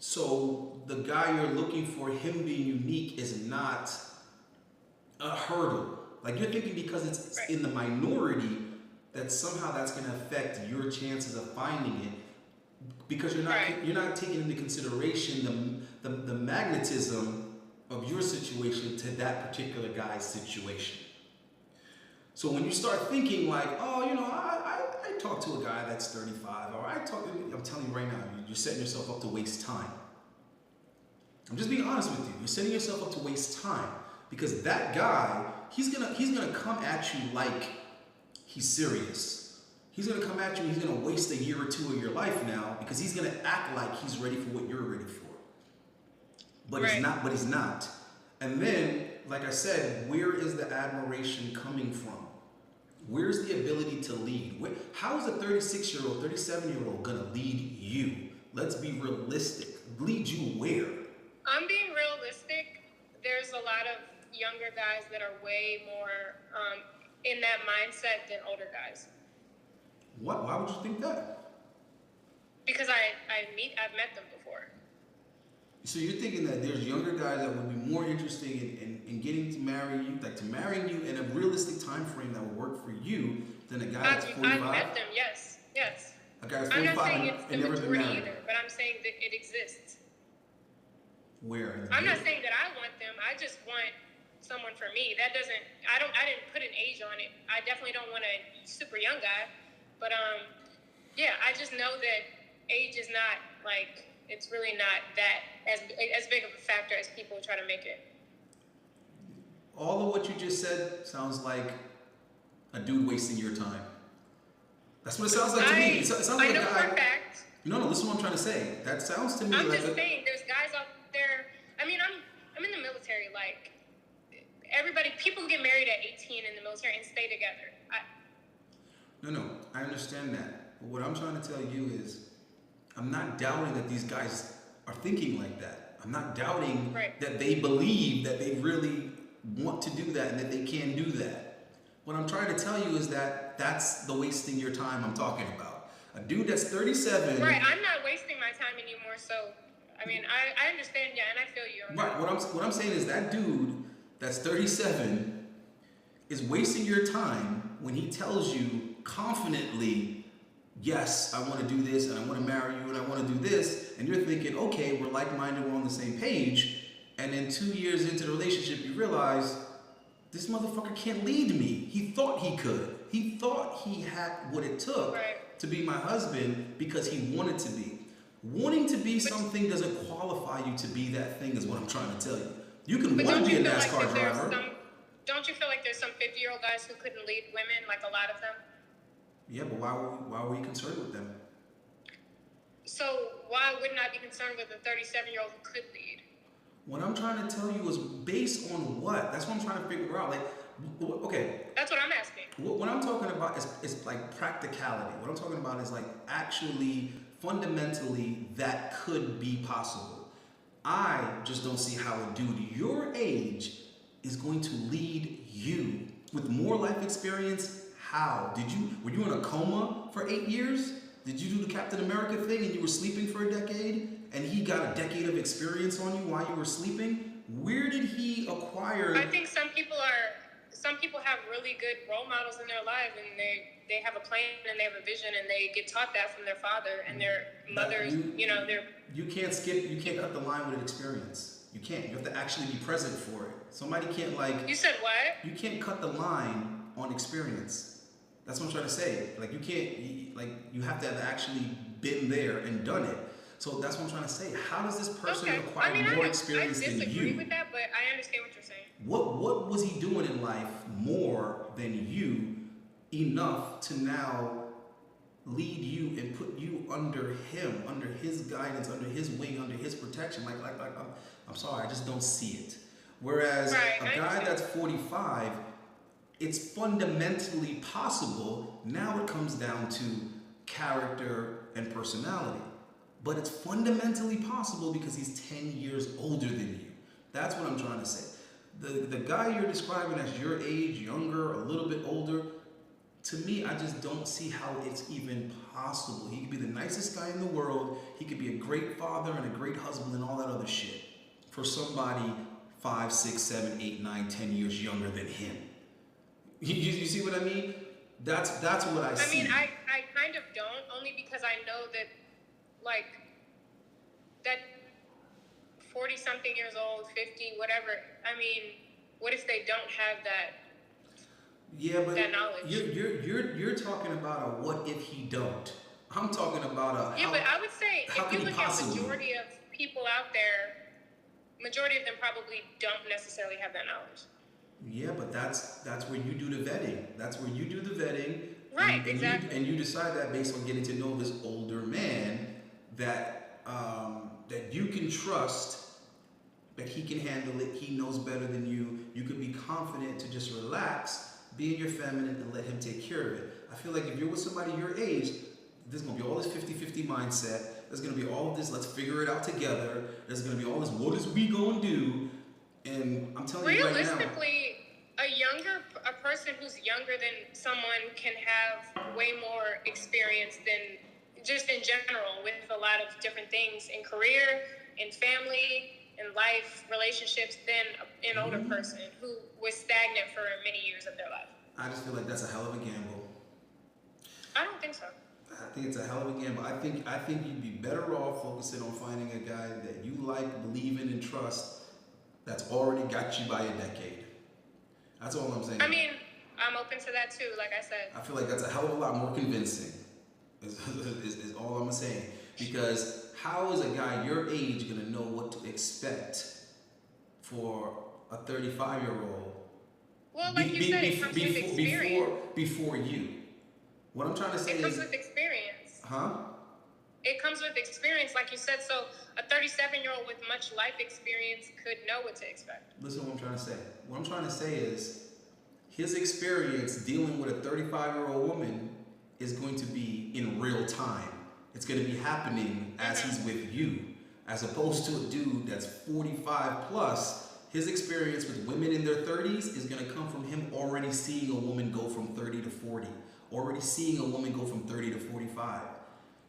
So the guy you're looking for, him being unique, is not a hurdle. Like you're thinking because it's in the minority that somehow that's going to affect your chances of finding it, because you're not taking into consideration the magnetism of your situation to that particular guy's situation. So when you start thinking like, oh, I talk to a guy that's 35, or I'm telling you right now, you're setting yourself up to waste time. I'm just being honest with you. You're setting yourself up to waste time, because that guy, he's gonna come at you like he's serious. He's gonna come at you and he's gonna waste a year or 2 of your life now, because he's gonna act like he's ready for what you're ready for. But he's not. And then, like I said, where is the admiration coming from? Where's the ability to lead? How is a 36-year-old, 37-year-old gonna lead you? Let's be realistic. Lead you where? I'm being realistic. There's a lot of younger guys that are way more in that mindset than older guys. What? Why would you think that? Because I've met them before. So you're thinking that there's younger guys that would be more interested in getting to marry you, like to marrying you in a realistic time frame that would work for you, than a guy that's 45? I've met them, yes. A guy that's 45 I'm not saying it's the and never been majority married. either, but I'm saying that it exists. Where? I'm not saying that I want them. I just want someone for me. I didn't put an age on it. I definitely don't want a super young guy. But I just know that age is not like, it's really not that as big of a factor as people try to make it. All of what you just said sounds like a dude wasting your time. That's what it sounds like to me. It sounds like I know a guy. for a fact. No, listen to what I'm trying to say. That sounds to me I'm like just saying, there's guys out there. I mean, I'm in the military. Like, people get married at 18 in the military and stay together. No, I understand that. But what I'm trying to tell you is, I'm not doubting that these guys are thinking like that. I'm not doubting that they believe that they really want to do that and that they can do that. What I'm trying to tell you is that that's the wasting your time I'm talking about. A dude that's 37. Right, I'm not wasting my time anymore. So, I mean, I understand, yeah, and I feel you. Right. What I'm saying is that dude that's 37 is wasting your time when he tells you confidently, yes, I want to do this and I want to marry you and I want to do this, and you're thinking, okay, we're like-minded, we're on the same page, and then 2 years into the relationship, you realize this motherfucker can't lead me. He thought he could. He thought he had what it took to be my husband because he wanted to be. Wanting to be something doesn't qualify you to be that thing, is what I'm trying to tell you. You can want to be a NASCAR driver. Don't you feel like there's some 50-year-old guys who couldn't lead women, like a lot of them? Yeah, but why were you concerned with them? So why wouldn't I be concerned with a 37-year-old who could lead? What I'm trying to tell you is based on what? That's what I'm trying to figure out. Like, okay. That's what I'm asking. What I'm talking about is like practicality. What I'm talking about is like actually, fundamentally, that could be possible. I just don't see how a dude your age is going to lead you with more life experience. How? Were you in a coma for 8 years? Did you do the Captain America thing and you were sleeping for a decade? And he got a decade of experience on you while you were sleeping? Where did he acquire? I think some people have really good role models in their life, and they have a plan and they have a vision, and they get taught that from their father and their mothers. You can't cut the line with an experience. You can't. You have to actually be present for it. Somebody can't like. You said what? You can't cut the line on experience. That's what I'm trying to say. Like you can't. Like you have to have actually been there and done it. So that's what I'm trying to say. How does this person acquire more experience than you? I disagree with that, but I understand what you're saying. What was he doing in life more than you enough to now lead you and put you under him, under his guidance, under his wing, under his protection? Like I'm sorry, I just don't see it. Whereas a guy that's 45, it's fundamentally possible. Now it comes down to character and personality. But it's fundamentally possible because he's 10 years older than you. That's what I'm trying to say. The guy you're describing as your age, younger, a little bit older, to me, I just don't see how it's even possible. He could be the nicest guy in the world. He could be a great father and a great husband and all that other shit for somebody 5, 6, 7, 8, 9, 10 years younger than him. You see what I mean? That's what I see. I mean, I kind of don't, only because I know that, like, that 40-something years old, 50, whatever, I mean, what if they don't have that? Yeah, but that knowledge. You're talking about a what if he don't. I'm talking about a but I would say if you look at majority of people out there, majority of them probably don't necessarily have that knowledge. Yeah, but that's where you do the vetting. That's where you do the vetting. Right, exactly. And you decide that based on getting to know this older man that that you can trust, that he can handle it, he knows better than you. You could be confident to just relax, be in your feminine, and let him take care of it. I feel like if you're with somebody your age, there's going to be all this 50-50 mindset. There's going to be all of this, let's figure it out together. There's going to be all this, what is we going to do? And I'm telling you right now. Realistically, a person who's younger than someone can have way more experience than just in general with a lot of different things in career, in family, in life, relationships than an older person who was stagnant for many years of their life. I just feel like that's a hell of a gamble. I don't think so. I think it's a hell of a gamble. I think you'd be better off focusing on finding a guy that you like, believe in, and trust that's already got you by a decade. That's all I'm saying. I mean, I'm open to that too, like I said. I feel like that's a hell of a lot more convincing, is all I'm saying. Because how is a guy your age going to know what to expect for a 35-year-old? Well, like you said, it comes with experience. Before you. What I'm trying to say is... It comes with experience. Huh? It comes with experience, like you said. So a 37-year-old with much life experience could know what to expect. Listen to what I'm trying to say. What I'm trying to say is his experience dealing with a 35-year-old woman is going to be in real time. It's going to be happening as he's with you, as opposed to a dude that's 45 plus. his experience with women in their 30s is going to come from him already seeing a woman go from 30 to 40, already seeing a woman go from 30 to 45.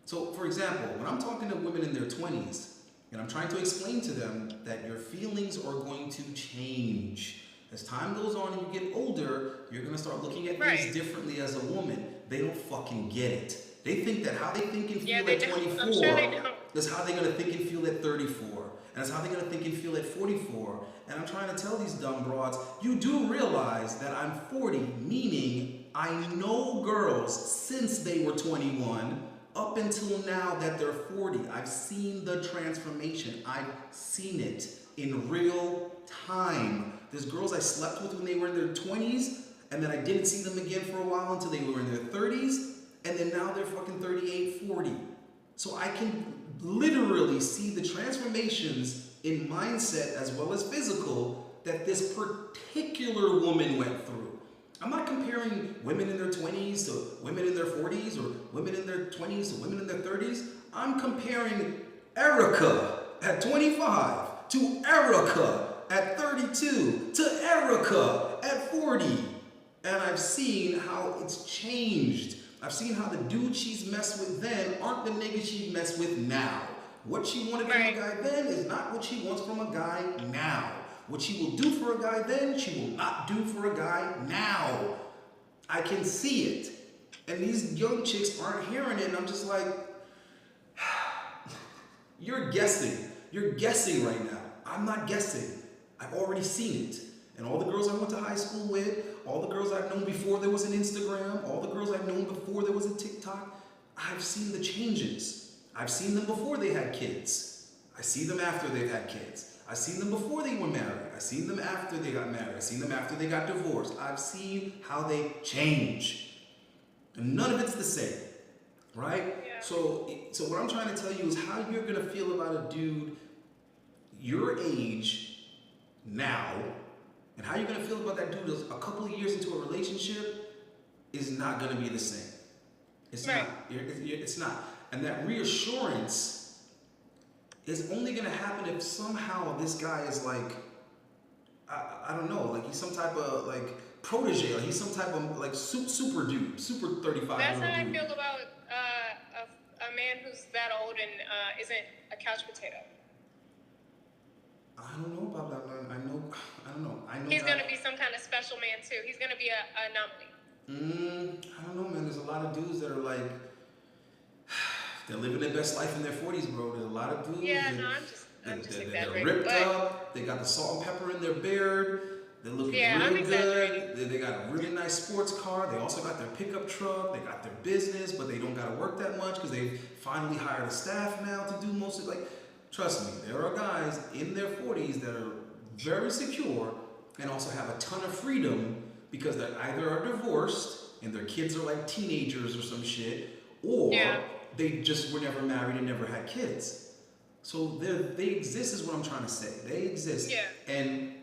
So, for example, when I'm talking to women in their 20s, and I'm trying to explain to them that your feelings are going to change. As time goes on and you get older, you're going to start looking at things differently as a woman. They don't fucking get it. They think that how they think and feel at 24 is how they're going to think and feel at 34. And that's how they're going to think and feel at 44. And I'm trying to tell these dumb broads, you do realize that I'm 40, meaning I know girls since they were 21 up until now that they're 40. I've seen the transformation. I've seen it in real time. There's girls I slept with when they were in their 20s, and then I didn't see them again for a while until they were in their 30s, and then now they're fucking 38, 40. So I can literally see the transformations in mindset as well as physical that this particular woman went through. I'm not comparing women in their 20s to women in their 40s or women in their 20s to women in their 30s. I'm comparing Erica at 25 to Erica at 32 to Erica at 40. And I've seen how it's changed. I've seen how the dudes she's messed with then aren't the niggas she messed with now. What she wanted from a guy then is not what she wants from a guy now. What she will do for a guy then, she will not do for a guy now. I can see it. And these young chicks aren't hearing it, and I'm just like, you're guessing. You're guessing right now. I'm not guessing. I've already seen it. And all the girls I went to high school with, all the girls I've known before there was an Instagram, all the girls I've known before there was a TikTok, I've seen the changes. I've seen them before they had kids. I see them after they've had kids. I've seen them before they were married. I've seen them after they got married. I've seen them after they got divorced. I've seen how they change. And none of it's the same, right? Yeah. So what I'm trying to tell you is how you're going to feel about a dude your age now, and how you're going to feel about that dude a couple of years into a relationship is not going to be the same. It's not. It's not. And that reassurance is only going to happen if somehow this guy is like, I don't know, like he's some type of like protege, like he's some type of like super dude, super 35-year-old That's how I dude. feel about a man who's that old and isn't a couch potato. I don't know about that, man. I don't know. He's going to be some kind of special man too. He's going to be an anomaly. I don't know, man. There's a lot of dudes that are like, they're living their best life in their 40s, bro. There's a lot of dudes. Yeah, no, I'm just exaggerating. They're ripped up. They got the salt and pepper in their beard. They're looking really good. They got a really nice sports car. They also got their pickup truck. They got their business, but they don't got to work that much because they finally hired a staff now to do most of it. Like, trust me, there are guys in their 40s that are very secure and also have a ton of freedom because they either are divorced and their kids are like teenagers or some shit, or they just were never married and never had kids. So they exist is what I'm trying to say. They exist. Yeah. And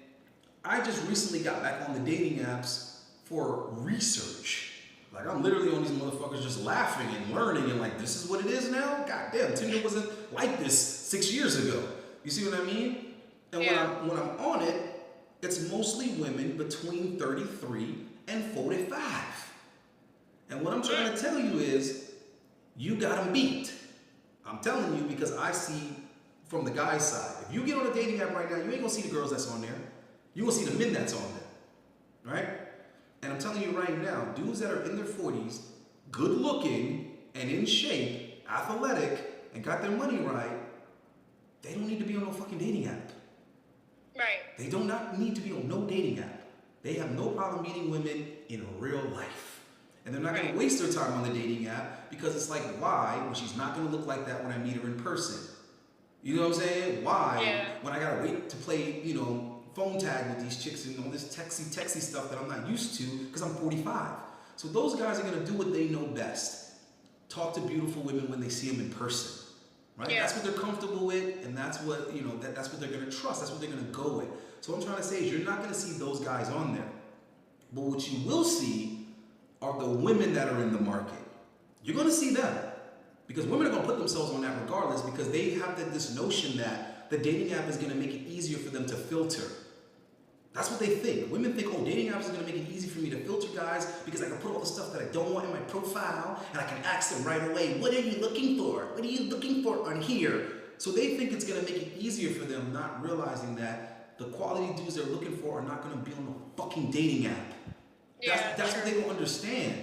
I just recently got back on the dating apps for research. Like, I'm literally on these motherfuckers just laughing and learning and like, this is what it is now? God damn, Tinder wasn't like this 6 years ago. You see what I mean? And when I'm on it, it's mostly women between 33 and 45. And what I'm trying to tell you is, you got them beat. I'm telling you because I see from the guy's side. If you get on a dating app right now, you ain't gonna see the girls that's on there. You gonna see the men that's on there, right? And I'm telling you right now, dudes that are in their 40s, good looking and in shape, athletic, and got their money right, they don't need to be on no fucking dating app. Right. They do not need to be on no dating app. They have no problem meeting women in real life. And they're not going to waste their time on the dating app because it's like, why when she's not going to look like that when I meet her in person? You know what I'm saying? Why when I got to wait to play, phone tag with these chicks and all this texty stuff that I'm not used to because I'm 45. So those guys are going to do what they know best. Talk to beautiful women when they see them in person. Right? Yeah. That's what they're comfortable with, and that's what, that's what they're going to trust. That's what they're going to go with. So what I'm trying to say is you're not going to see those guys on there. But what you will see are the women that are in the market. You're going to see them. Because women are going to put themselves on that regardless because they have this notion that the dating app is going to make it easier for them to filter. That's what they think. Women think, oh, dating apps is gonna make it easy for me to filter guys because I can put all the stuff that I don't want in my profile and I can ask them right away, what are you looking for? What are you looking for on here? So they think it's gonna make it easier for them, not realizing that the quality dudes they're looking for are not gonna be on a fucking dating app. That's what they don't understand.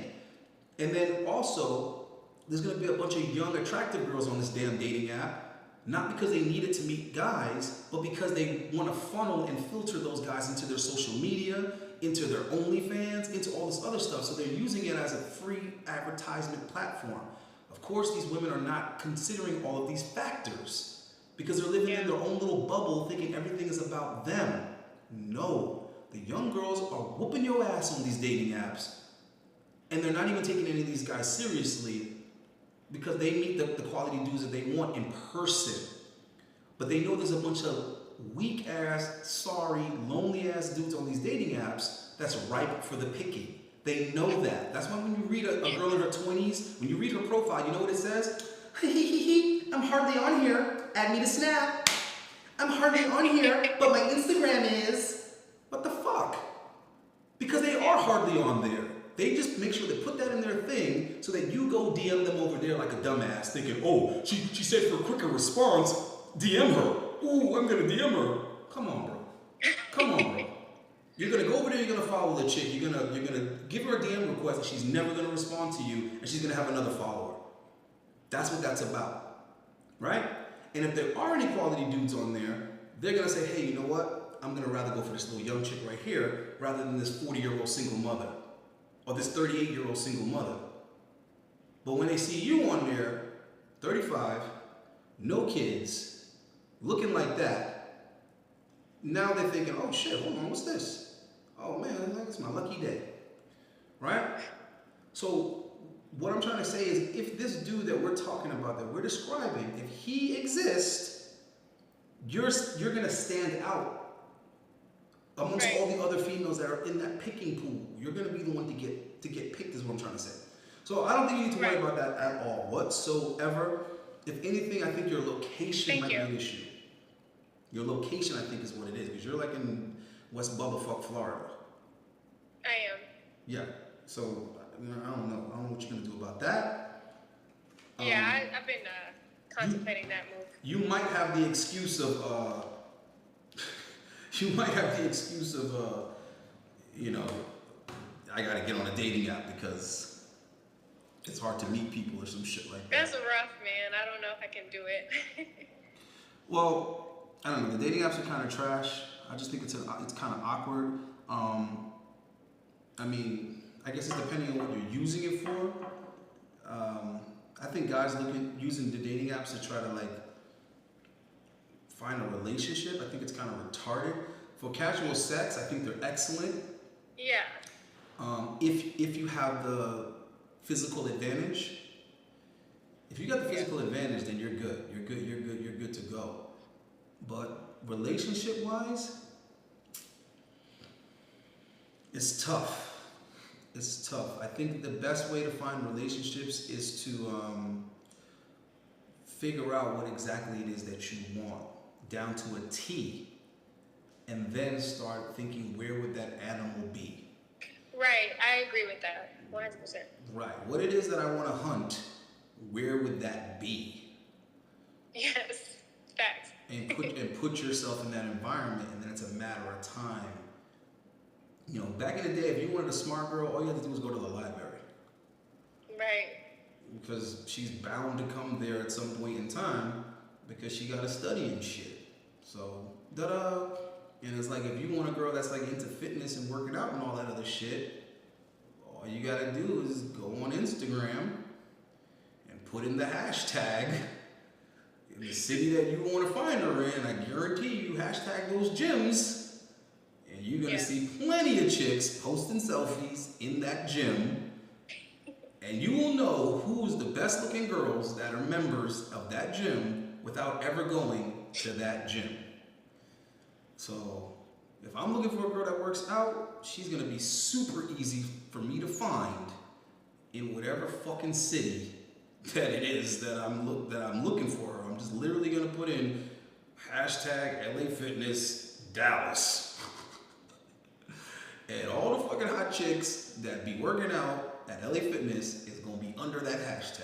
And then also, there's gonna be a bunch of young, attractive girls on this damn dating app. Not because they needed to meet guys, but because they want to funnel and filter those guys into their social media, into their OnlyFans, into all this other stuff. So they're using it as a free advertisement platform. Of course, these women are not considering all of these factors because they're living in their own little bubble thinking everything is about them. No, the young girls are whooping your ass on these dating apps and they're not even taking any of these guys seriously because they meet the quality dudes that they want in person. But they know there's a bunch of weak ass, sorry, lonely ass dudes on these dating apps that's ripe for the picking. They know that. That's why when you read a girl in her 20s, when you read her profile, you know what it says? I'm hardly on here. Add me to Snap. I'm hardly on here, but my Instagram is. What the fuck? Because they are hardly on there. They just make sure they put that in their thing so that you go DM them over there like a dumbass thinking, oh, she said for a quicker response, DM her. Ooh, I'm gonna DM her. Come on, bro. Come on, bro. You're gonna go over there, you're gonna follow the chick, you're gonna give her a DM request and she's never gonna respond to you and she's gonna have another follower. That's what that's about. Right? And if there are any quality dudes on there, they're gonna say, hey, you know what? I'm gonna rather go for this little young chick right here rather than this 40-year-old single mother. Or this 38-year-old single mother. But when they see you on there, 35, no kids, looking like that, now they're thinking, oh shit, hold on, what's this? Oh man, it's my lucky day, right? So what I'm trying to say is if this dude that we're talking about, that we're describing, if he exists, you're gonna stand out amongst all the other females that are in that picking pool. You're gonna be the one to get picked is what I'm trying to say. So I don't think you need to worry about that at all whatsoever. If anything, I think your location might be an issue. Your location, I think, is what it is, because you're like in West Bubblefuck, Florida. I am. Yeah. So I don't know. I don't know what you're gonna do about that. Yeah, I've been contemplating that move. You might have the excuse of you might have the excuse of I gotta get on a dating app because it's hard to meet people or some shit like that. That's rough, man. I don't know if I can do it. Well, I don't know. The dating apps are kind of trash. I just think it's kind of awkward. I mean, I guess it's depending on what you're using it for. I think guys using the dating apps to try to find a relationship, I think it's kind of retarded. For casual sex, I think they're excellent. Yeah. If you have the physical advantage. If you got the physical advantage, then you're good. You're good to go. But relationship-wise, it's tough. It's tough. I think the best way to find relationships is to figure out what exactly it is that you want, down to a T, and then start thinking, where would that animal be? Right, I agree with that, 100%. Right, what it is that I want to hunt, where would that be? Yes, facts. And put yourself in that environment, and then it's a matter of time. You know, back in the day, if you wanted a smart girl, all you had to do was go to the library. Right. Because she's bound to come there at some point in time because she got to study and shit. So, da-da. And it's like, if you want a girl that's like into fitness and working out and all that other shit, all you got to do is go on Instagram and put in the hashtag in the city that you want to find her in. I guarantee you, hashtag those gyms, and you're going to see plenty of chicks posting selfies in that gym. And you will know who's the best looking girls that are members of that gym without ever going to that gym. So if I'm looking for a girl that works out, she's going to be super easy for me to find in whatever fucking city that it is that I'm looking for her. I'm just literally going to put in hashtag LA Fitness Dallas. And all the fucking hot chicks that be working out at LA Fitness is gonna be under that hashtag.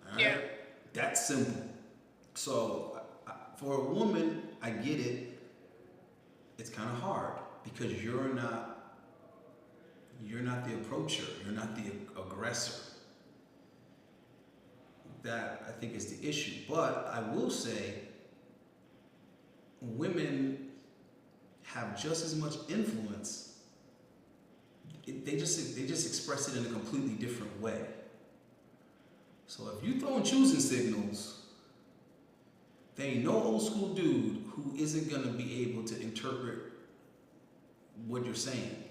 All right? Yeah. That's simple. So for a woman, I get it. It's kind of hard because you're not the approacher. You're not the aggressor. That I think is the issue. But I will say, women have just as much influence. They just express it in a completely different way. So if you throwing choosing signals, there ain't no old school dude who isn't gonna be able to interpret what you're saying.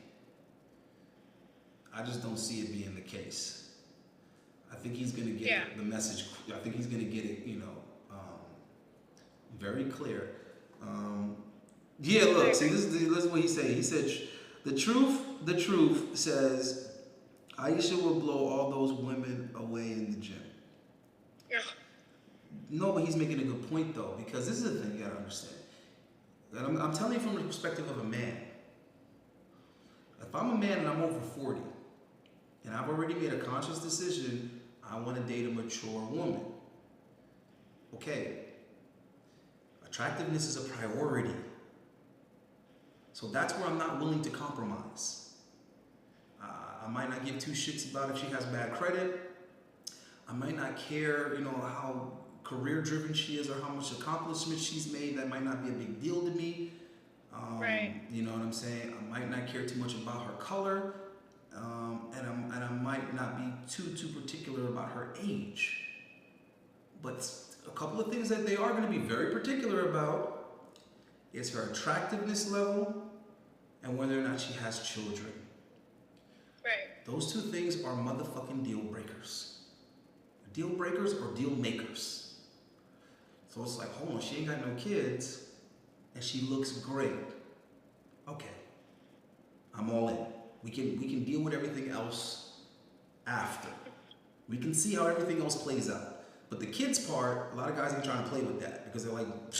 I just don't see it being the case. I think he's gonna get the message. I think he's gonna get it, very clear. Yeah, look, see, this is what he said. He said, the truth says, Aisha will blow all those women away in the gym. Yeah. No, but he's making a good point though, because this is the thing you gotta understand. And I'm telling you from the perspective of a man. If I'm a man and I'm over 40, and I've already made a conscious decision, I want to date a mature woman. Okay, attractiveness is a priority. So that's where I'm not willing to compromise. I might not give two shits about if she has bad credit. I might not care, how career-driven she is or how much accomplishment she's made. That might not be a big deal to me. Right. You know what I'm saying? I might not care too much about her color, and I might not be too particular about her age. But a couple of things that they are going to be very particular about is her attractiveness level and whether or not she has children. Right. Those two things are motherfucking deal breakers. Deal breakers or deal makers. So it's like, hold on, she ain't got no kids and she looks great. Okay, I'm all in. We can deal with everything else after. We can see how everything else plays out. But the kids part, a lot of guys ain't trying to play with that because they're like, what's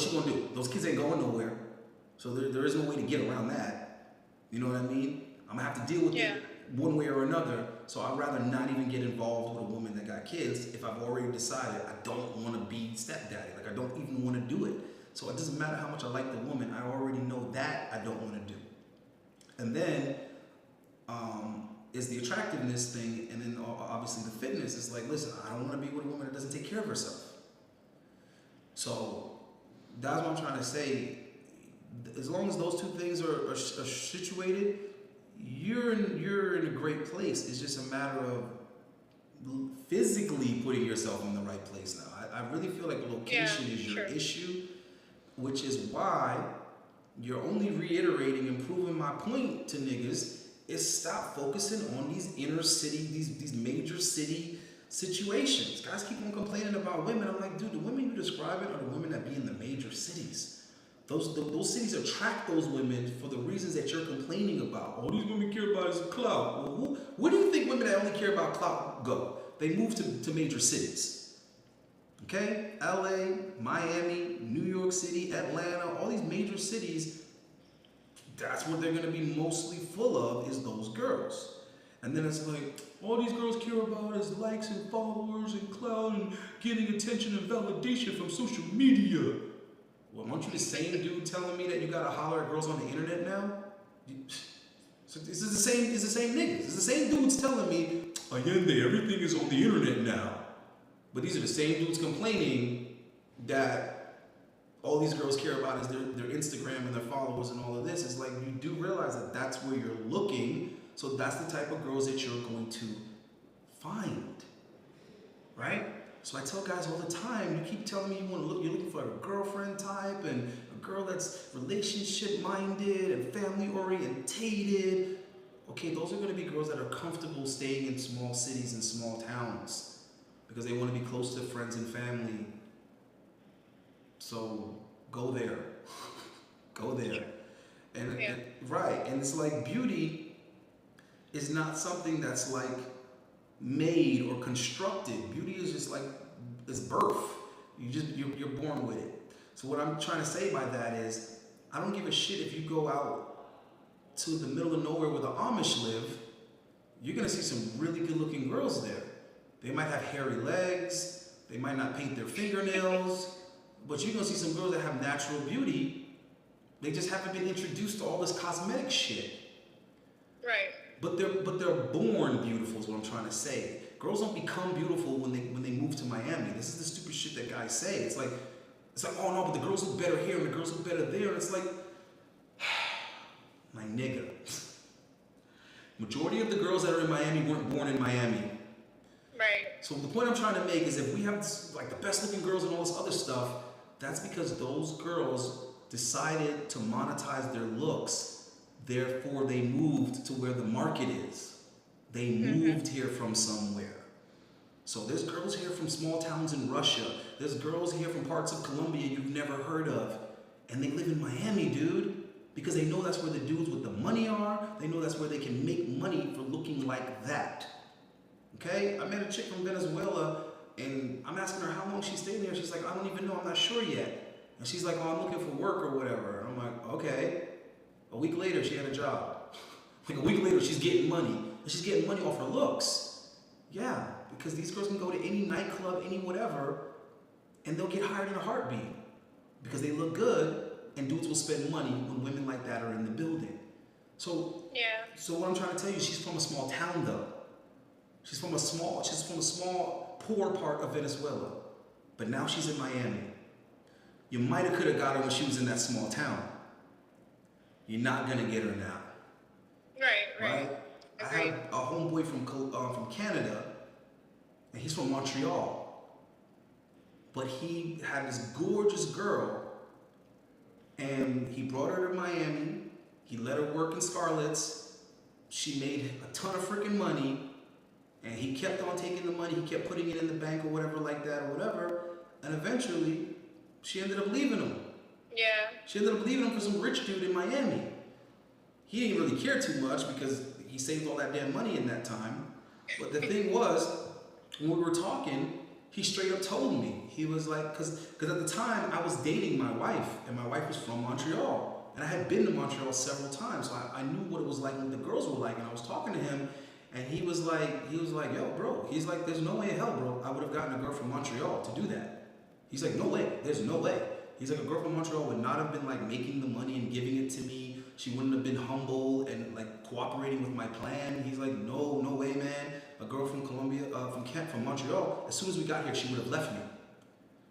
she gonna do? Those kids ain't going nowhere. So there is no way to get around that. You know what I mean? I'm gonna have to deal with it one way or another. So I'd rather not even get involved with a woman that got kids if I've already decided I don't want to be stepdaddy. Like I don't even want to do it. So it doesn't matter how much I like the woman. I already know that I don't want to do. And then is the attractiveness thing, and then obviously the fitness is like, listen, I don't want to be with a woman that doesn't take care of herself. So that's what I'm trying to say. As long as those two things are situated, you're in a great place. It's just a matter of physically putting yourself in the right place now. I really feel like location is your issue, which is why you're only reiterating and proving my point to niggas is stop focusing on these inner city, these major city situations. Guys keep on complaining about women. I'm like, dude, the women you describing are the women that be in the major cities. Those cities attract those women for the reasons that you're complaining about. All these women care about is clout. Well, where do you think women that only care about clout go? They move to major cities. Okay? LA, Miami, New York City, Atlanta, all these major cities, that's what they're going to be mostly full of is those girls. And then it's like, all these girls care about is likes and followers and clout and getting attention and validation from social media. Well, aren't you the same dude telling me that you gotta holler at girls on the internet now? So it's the same niggas. It's the same dudes telling me, Allende, everything is on the internet now. But these are the same dudes complaining that all these girls care about is their Instagram and their followers and all of this. It's like you do realize that that's where you're looking. So that's the type of girls that you're going to find, right? So I tell guys all the time, you keep telling me you're looking for a girlfriend type and a girl that's relationship minded and family orientated. Okay, those are going to be girls that are comfortable staying in small cities and small towns because they want to be close to friends and family. So go there. Go there. And right, and it's like beauty is not something that's like made or constructed. Beauty is just like it's birth. You're born with it. So what I'm trying to say by that is I don't give a shit if you go out to the middle of nowhere where the Amish live, you're gonna see some really good looking girls there. They might have hairy legs, they might not paint their fingernails, but you're gonna see some girls that have natural beauty. They just haven't been introduced to all this cosmetic shit. Right. But they're born beautiful is what I'm trying to say. Girls don't become beautiful when they move to Miami. This is the stupid shit that guys say. It's like, oh no, but the girls look better here and the girls look better there. And it's like, my nigga. Majority of the girls that are in Miami weren't born in Miami. Right. So the point I'm trying to make is if we have like the best looking girls and all this other stuff, that's because those girls decided to monetize their looks. Therefore, they moved to where the market is. They moved here from somewhere. So there's girls here from small towns in Russia. There's girls here from parts of Colombia you've never heard of. And they live in Miami, dude. Because they know that's where the dudes with the money are. They know that's where they can make money for looking like that. Okay? I met a chick from Venezuela, and I'm asking her how long she stayed there. She's like, I don't even know. I'm not sure yet. And she's like, oh, I'm looking for work or whatever. And I'm like, okay. A week later, she had a job. Like a week later, she's getting money. And she's getting money off her looks. Yeah, because these girls can go to any nightclub, any whatever, and they'll get hired in a heartbeat. Because they look good, and dudes will spend money when women like that are in the building. So, so what I'm trying to tell you, she's from a small town though. She's from a small, poor part of Venezuela. But now she's in Miami. You might have could have got her when she was in that small town. You're not gonna get her now. Right? I have a homeboy from Canada, and he's from Montreal. But he had this gorgeous girl, and he brought her to Miami. He let her work in Scarlett's. She made a ton of freaking money, and he kept on taking the money. He kept putting it in the bank or whatever like that or whatever. And eventually, she ended up leaving him. Yeah. She ended up leaving him for some rich dude in Miami. He didn't really care too much because he saved all that damn money in that time. But the thing was, when we were talking, he straight up told me. He was like, because at the time I was dating my wife, and my wife was from Montreal. And I had been to Montreal several times, so I knew what it was like, what the girls were like. And I was talking to him, and he was like, yo, bro. He's like, there's no way in hell, bro, I would have gotten a girl from Montreal to do that. He's like, no way. There's no way. He's like, a girl from Montreal would not have been like making the money and giving it to me. She wouldn't have been humble and like cooperating with my plan. He's like, no way, man. A girl from Colombia, from Montreal, as soon as we got here, she would have left me.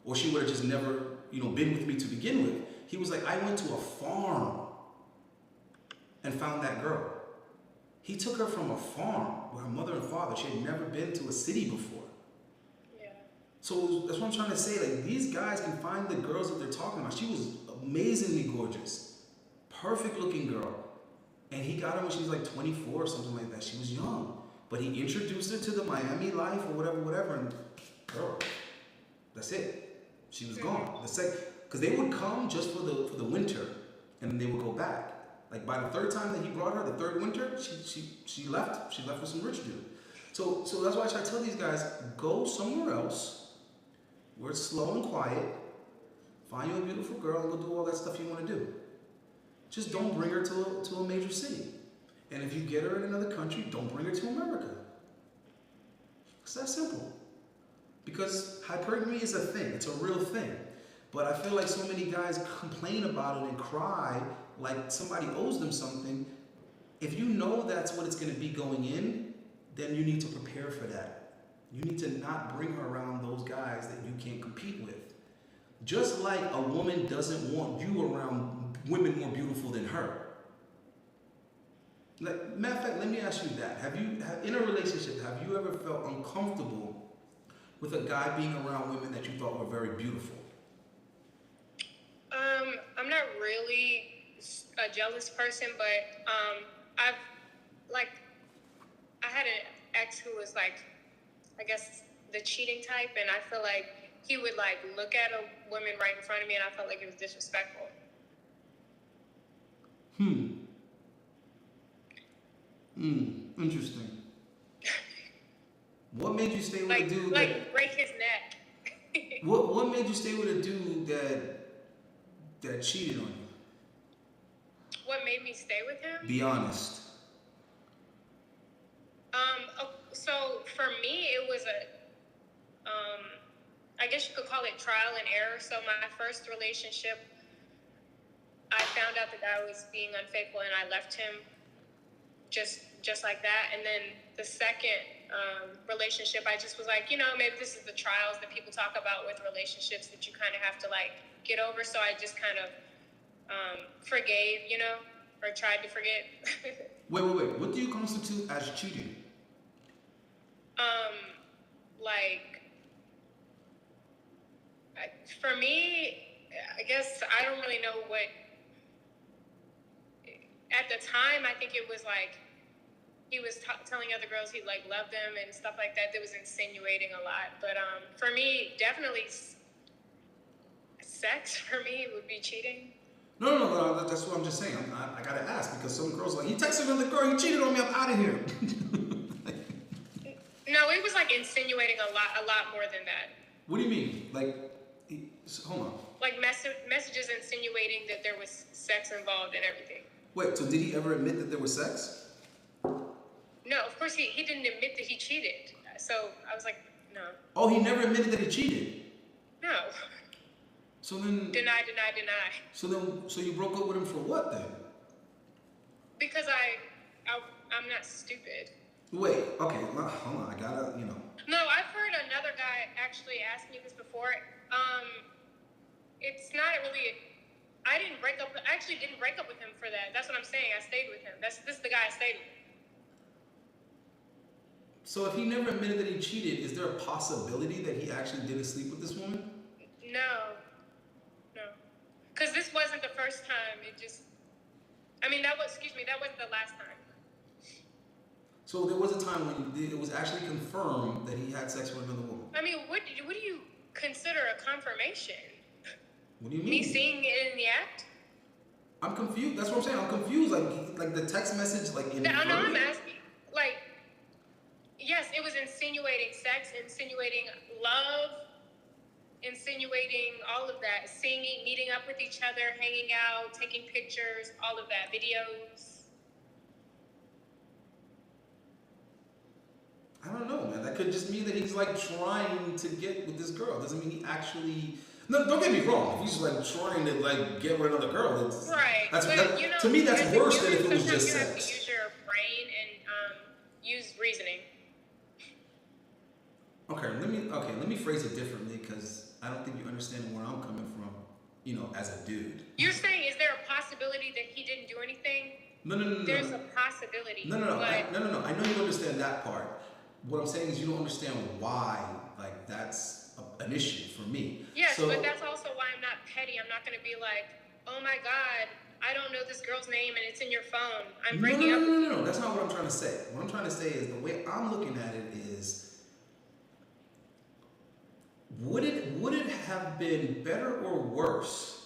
Or she would have just never, been with me to begin with. He was like, I went to a farm and found that girl. He took her from a farm with her mother and father. She had never been to a city before. Yeah. So that's what I'm trying to say. Like, these guys can find the girls that they're talking about. She was amazingly gorgeous. Perfect looking girl. And he got her when she was like 24 or something like that. She was young. But he introduced her to the Miami life or whatever. And girl, that's it. She was gone. Because they would come just for the winter, and then they would go back. Like by the third time that he brought her, the third winter, she left. She left with some rich dude. So that's why I try to tell these guys, go somewhere else where it's slow and quiet. Find you a beautiful girl and go do all that stuff you want to do. Just don't bring her to a major city. And if you get her in another country, don't bring her to America. It's that simple. Because hypergamy is a thing. It's a real thing. But I feel like so many guys complain about it and cry like somebody owes them something. If you know that's what it's going to be going in, then you need to prepare for that. You need to not bring her around those guys that you can't compete with. Just like a woman doesn't want you around women more beautiful than her. Like, matter of fact, let me ask you that. In a relationship, have you ever felt uncomfortable with a guy being around women that you thought were very beautiful? I'm not really a jealous person, but I had an ex who was like, I guess the cheating type, and I feel like he would like look at a woman right in front of me, and I felt like it was disrespectful. Interesting. What made you stay with a dude that break his neck? What made you stay with a dude that cheated on you? What made me stay with him? Be honest. So for me, it was I guess you could call it trial and error. So my first relationship, I found out the guy was being unfaithful, and I left him just like that. And then the second relationship, I just was like, maybe this is the trials that people talk about with relationships that you kind of have to like get over. So I just kind of forgave, or tried to forget. Wait. What do you constitute as cheating? For me, I guess I don't really know what. At the time, I think it was like he was telling other girls he like loved them and stuff like that. That was insinuating a lot. But for me, definitely sex for me would be cheating. No, that's what I'm just saying. I gotta ask because some girls are like, he texted another girl, he cheated on me, I'm out of here. No, it was like insinuating a lot more than that. What do you mean? Like, hold on. Like messages insinuating that there was sex involved and everything. Wait, so did he ever admit that there was sex? No, of course he didn't admit that he cheated. So I was like, no. Oh, he never admitted that he cheated? No. So then... Deny. So you broke up with him for what then? Because I'm not stupid. Wait, okay, hold on, I gotta, No, I've heard another guy actually ask me this before. It's not really... I actually didn't break up with him for that. That's what I'm saying. I stayed with him. This is the guy I stayed with. So if he never admitted that he cheated, is there a possibility that he actually didn't sleep with this woman? No. Because this wasn't the first time. That wasn't the last time. So there was a time when it was actually confirmed that he had sex with another woman. I mean, what do you consider a confirmation? What do you mean? Me seeing it in the act? I'm confused. That's what I'm saying. I'm confused. Like the text message, like in. No, I'm asking. Like, yes, it was insinuating sex, insinuating love, insinuating all of that. Singing, meeting up with each other, hanging out, taking pictures, all of that, videos. I don't know, man. That could just mean that he's like trying to get with this girl. Doesn't mean he actually. No, don't get me wrong. If he's like trying to like get with another girl, right. To me, that's worse than if it was just sex. You have to use your brain and use reasoning. Okay, let me phrase it differently because I don't think you understand where I'm coming from. As a dude. You're saying, is there a possibility that he didn't do anything? No. There's a possibility. No. No. I know you understand that part. What I'm saying is you don't understand why, like, that's an issue for me. Yes, but that's also why I'm not petty. I'm not going to be like, oh my God, I don't know this girl's name and it's in your phone. I'm breaking up. No. That's not what I'm trying to say. What I'm trying to say is the way I'm looking at it is, would it have been better or worse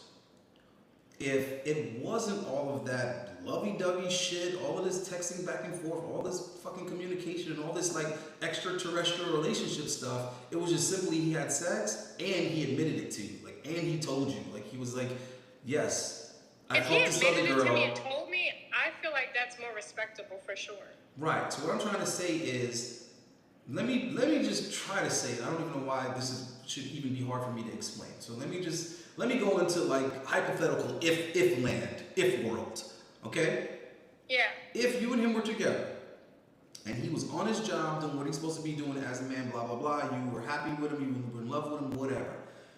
if it wasn't all of that lovey-dovey shit, all of this texting back and forth, all this fucking communication, and all this like extraterrestrial relationship stuff? It was just simply he had sex and he admitted it to you, like, and he told you, like, he was like, yes, I if fucked he this other admitted girl. it to me and told me, I feel like that's more respectable for sure. Right. So what I'm trying to say is, let me just try to say it. I don't even know why should even be hard for me to explain. So let me go into like hypothetical if world. Okay? Yeah. If you and him were together and he was on his job doing what he's supposed to be doing as a man, blah blah blah, you were happy with him, you were in love with him, whatever.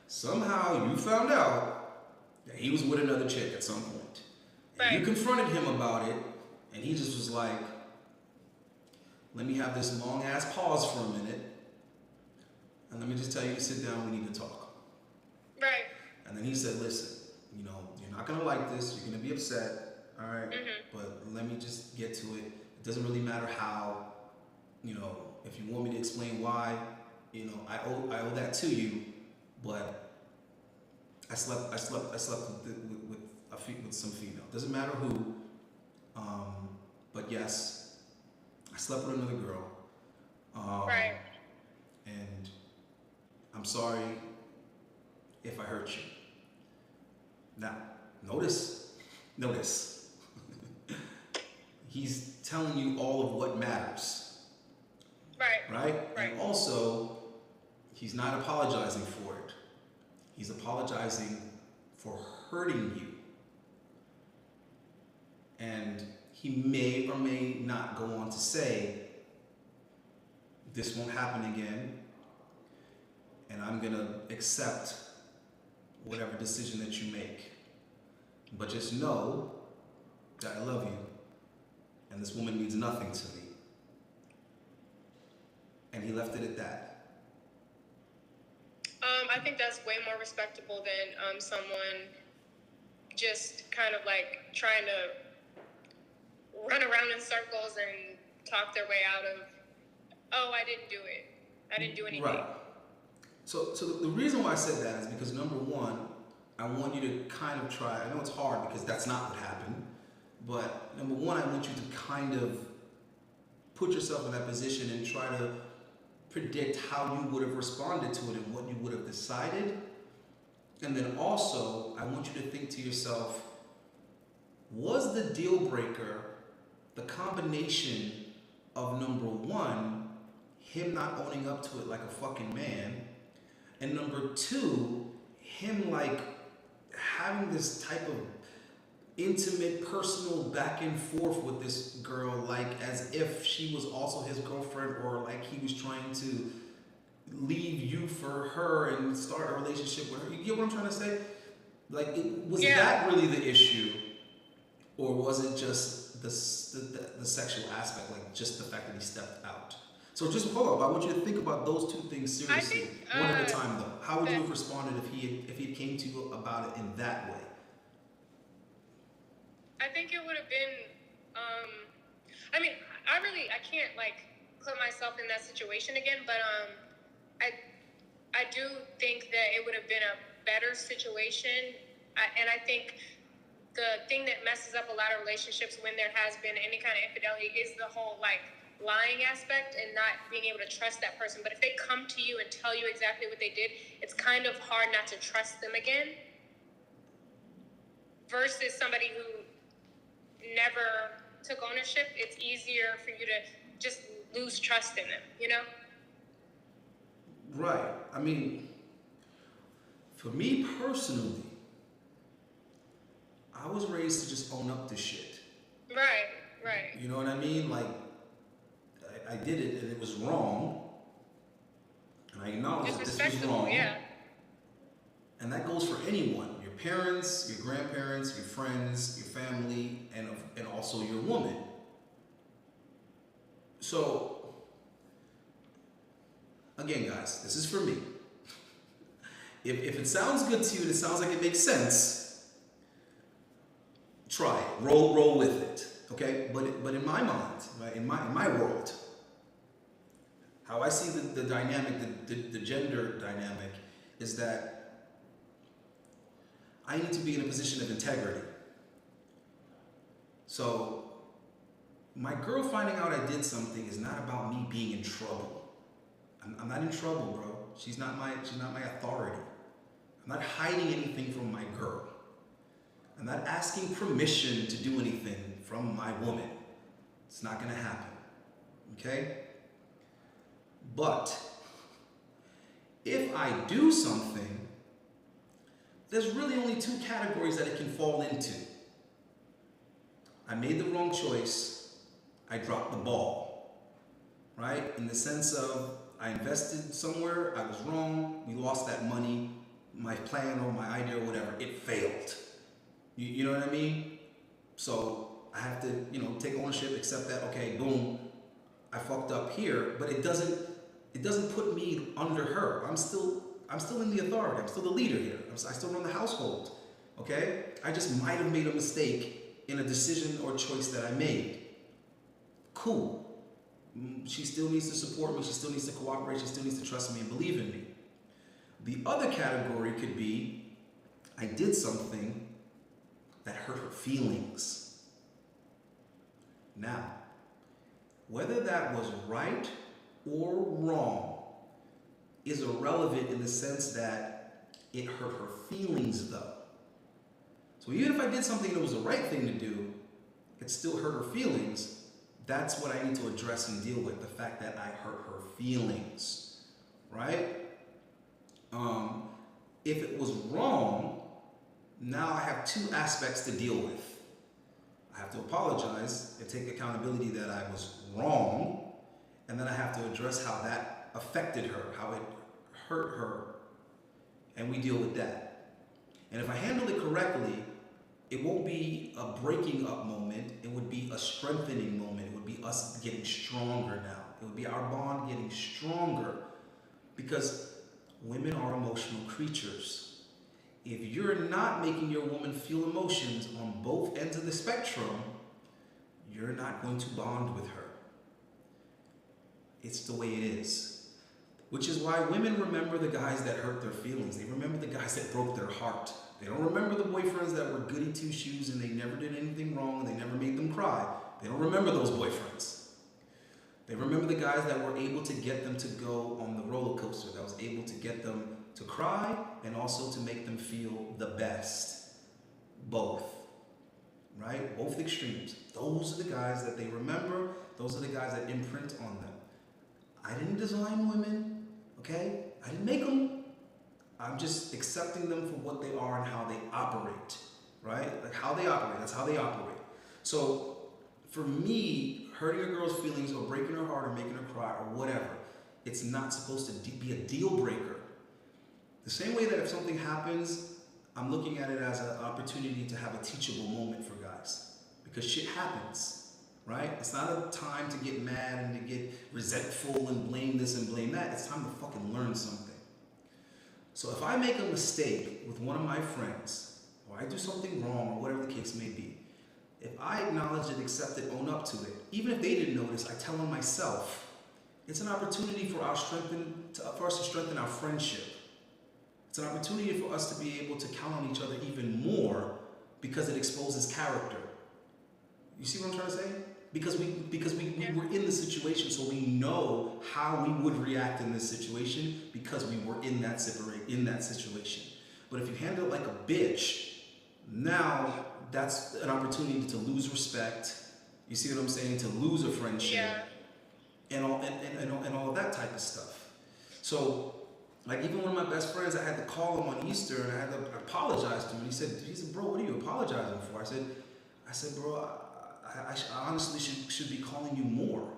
Somehow you found out that he was with another chick at some point. And right. You confronted him about it, and he just was like, let me have this long ass pause for a minute, and let me just tell you to sit down, we need to talk. Right. And then he said, listen, you're not gonna like this, you're gonna be upset, all right? Mm-hmm. But let me just get to it. It doesn't really matter how, if you want me to explain why, I owe that to you, but I slept with some female. Doesn't matter who, but yes, I slept with another girl. Right. And I'm sorry if I hurt you. Now, notice, he's telling you all of what matters, right? And also, he's not apologizing for it. He's apologizing for hurting you. And he may or may not go on to say, this won't happen again, and I'm gonna accept whatever decision that you make. But just know that I love you, and this woman means nothing to me. And he left it at that. I think that's way more respectable than someone just kind of like trying to run around in circles and talk their way out of, oh, I didn't do it. I didn't do anything. Right. So the reason why I said that is because, number one, I want you to kind of try, I know it's hard because that's not what happened, but number one, I want you to kind of put yourself in that position and try to predict how you would have responded to it and what you would have decided. And then also, I want you to think to yourself, was the deal breaker the combination of, number one, him not owning up to it like a fucking man, and number two, him like having this type of intimate, personal back and forth with this girl, like as if she was also his girlfriend, or like he was trying to leave you for her and start a relationship with her. You get what I'm trying to say? Like, was that really the issue, or was it just the sexual aspect, like just the fact that he stepped out? So just hold up. I want you to think about those two things seriously, one at a time, though. How would you have responded if he came to you about it in that way? I think it would have been, I mean, I can't like put myself in that situation again, but I do think that it would have been a better situation. And I think the thing that messes up a lot of relationships when there has been any kind of infidelity is the whole like lying aspect and not being able to trust that person. But if they come to you and tell you exactly what they did, it's kind of hard not to trust them again, versus somebody who never took ownership. It's easier for you to just lose trust in them, you know? Right. I mean, for me personally, I was raised to just own up to shit. Right. You know what I mean? Like, I did it and it was wrong. And I acknowledge that this was wrong. Yeah. And that goes for anyone. Your parents, your grandparents, your friends, your family, and also your woman. So, again, guys, this is for me. If it sounds good to you and it sounds like it makes sense, try it. Roll with it. Okay? But in my mind, right, in my world, how I see the dynamic, the gender dynamic, is that I need to be in a position of integrity. So my girl finding out I did something is not about me being in trouble. I'm not in trouble, bro. She's not my authority. I'm not hiding anything from my girl. I'm not asking permission to do anything from my woman. It's not gonna happen. Okay? But if I do something, there's really only two categories that it can fall into. I made the wrong choice. I dropped the ball. Right? In the sense of I invested somewhere, I was wrong, we lost that money, my plan or my idea or whatever, it failed. You know what I mean? So I have to, take ownership, accept that, okay, boom, I fucked up here, but it doesn't put me under her. I'm still in the authority. I'm still the leader here. I still run the household. Okay? I just might have made a mistake in a decision or choice that I made. Cool. She still needs to support me. She still needs to cooperate. She still needs to trust me and believe in me. The other category could be I did something that hurt her feelings. Now, whether that was right or wrong is irrelevant in the sense that it hurt her feelings, though. So even if I did something that was the right thing to do, it still hurt her feelings. That's what I need to address and deal with, the fact that I hurt her feelings, right? If it was wrong, now I have two aspects to deal with. I have to apologize and take accountability that I was wrong, and then I have to address how that affected her, how it hurt her, and we deal with that. And if I handle it correctly, it won't be a breaking up moment, it would be a strengthening moment. It would be us getting stronger now. It would be our bond getting stronger, because women are emotional creatures. If you're not making your woman feel emotions on both ends of the spectrum, you're not going to bond with her. It's the way it is. Which is why women remember the guys that hurt their feelings. They remember the guys that broke their heart. They don't remember the boyfriends that were goody two-shoes and they never did anything wrong and they never made them cry. They don't remember those boyfriends. They remember the guys that were able to get them to go on the roller coaster, that was able to get them to cry and also to make them feel the best. Both. Right? Both extremes. Those are the guys that they remember. Those are the guys that imprint on them. I didn't design women, okay? I didn't make them. I'm just accepting them for what they are and how they operate, right? Like how they operate, that's how they operate. So for me, hurting a girl's feelings or breaking her heart or making her cry or whatever, it's not supposed to be a deal breaker. The same way that if something happens, I'm looking at it as an opportunity to have a teachable moment for guys, because shit happens, right? It's not a time to get mad and to get resentful and blame this and blame that. It's time to fucking learn something. So if I make a mistake with one of my friends, or I do something wrong, or whatever the case may be, if I acknowledge it, accept it, own up to it, even if they didn't notice, I tell them myself, it's an opportunity for us to strengthen our friendship. It's an opportunity for us to be able to count on each other even more, because it exposes character. You see what I'm trying to say? Because we were in the situation, so we know how we would react in this situation because we were in that situation. But if you handle it like a bitch, now that's an opportunity to lose respect. You see what I'm saying? To lose a friendship, and all of that type of stuff. So, like even one of my best friends, I had to call him on Easter and I had to apologize to him. And he said, bro, what are you apologizing for? I said, bro, I honestly should be calling you more,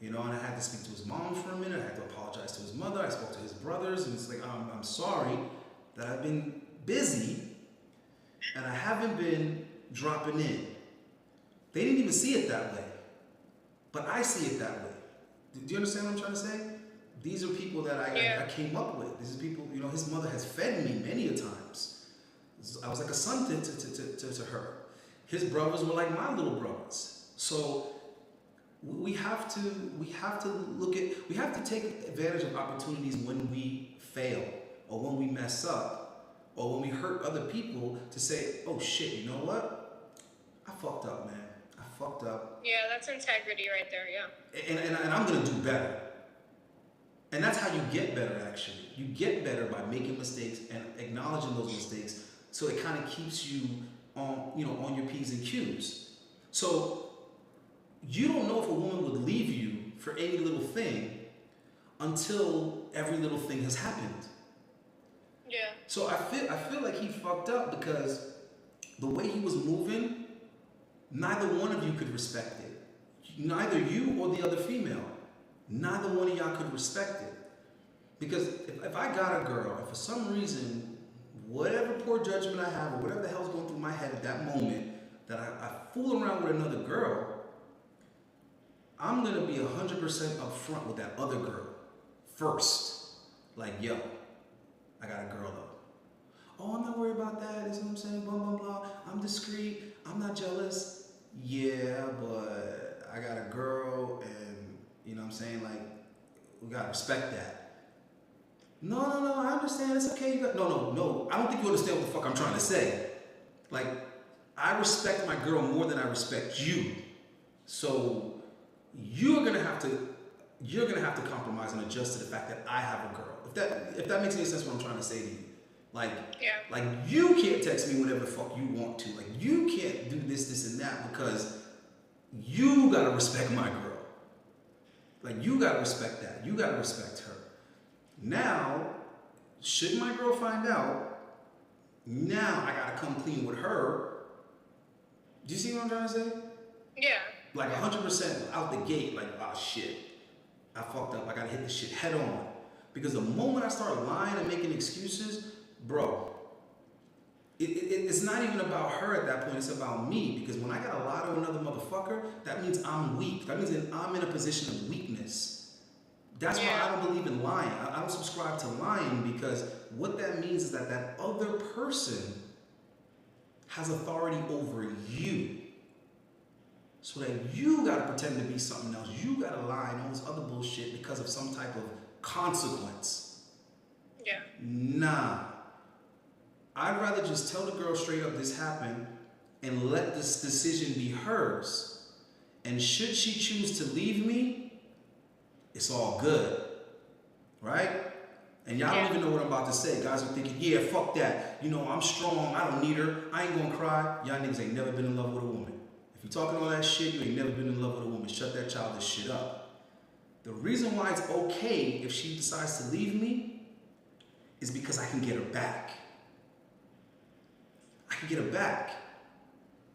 you know. And I had to speak to his mom for a minute. I had to apologize to his mother. I spoke to his brothers, and it's like, I'm sorry that I've been busy and I haven't been dropping in. They didn't even see it that way, but I see it that way. Do you understand what I'm trying to say? These are people that I came up with. These are people, you know, his mother has fed me many a times. I was like a son to her. His brothers were like my little brothers. So we have to take advantage of opportunities when we fail or when we mess up or when we hurt other people to say, oh shit, you know what? I fucked up, man. I fucked up. Yeah, that's integrity right there, yeah. And I'm gonna do better. And that's how you get better, actually. You get better by making mistakes and acknowledging those mistakes, so it kind of keeps you on your P's and Q's. So you don't know if a woman would leave you for any little thing until every little thing has happened. Yeah. So I feel like he fucked up because the way he was moving, neither one of you could respect it. Neither you or the other female. Neither one of y'all could respect it. Because if I got a girl, and for some reason, whatever poor judgment I have, or whatever the hell's going through my head at that moment, that I fool around with another girl, I'm going to be 100% upfront with that other girl first. Like, yo, I got a girl though. Oh, I'm not worried about that. Is what I'm saying? Blah, blah, blah. I'm discreet. I'm not jealous. Yeah, but I got a girl, and you know what I'm saying? Like, we gotta respect that. No, I understand. It's okay. No. I don't think you understand what the fuck I'm trying to say. Like, I respect my girl more than I respect you. So you're gonna have to compromise and adjust to the fact that I have a girl. If that makes any sense, what I'm trying to say to you. Like, Yeah. like you can't text me whenever the fuck you want to. Like, you can't do this, and that because you gotta respect my girl. Like, you gotta respect that. You gotta respect her. Now, should my girl find out, now I gotta come clean with her. Do you see what I'm trying to say? Yeah. Like 100% out the gate, like, ah, shit, I fucked up. I gotta hit this shit head on. Because the moment I start lying and making excuses, bro, it's not even about her at that point. It's about me. Because when I got a lie to another motherfucker, that means I'm weak. That means that I'm in a position of weakness. That's why I don't believe in lying. I don't subscribe to lying, because what that means is that that other person has authority over you. So that you gotta pretend to be something else. You gotta lie and all this other bullshit because of some type of consequence. Yeah. Nah. I'd rather just tell the girl straight up this happened and let this decision be hers. And should she choose to leave me, it's all good. Right? And y'all don't even know what I'm about to say. Guys are thinking, yeah, fuck that. You know, I'm strong. I don't need her. I ain't gonna cry. Y'all niggas ain't never been in love with a woman. If you're talking all that shit, you ain't never been in love with a woman. Shut that childish shit up. The reason why it's okay if she decides to leave me is because I can get her back. I can get her back.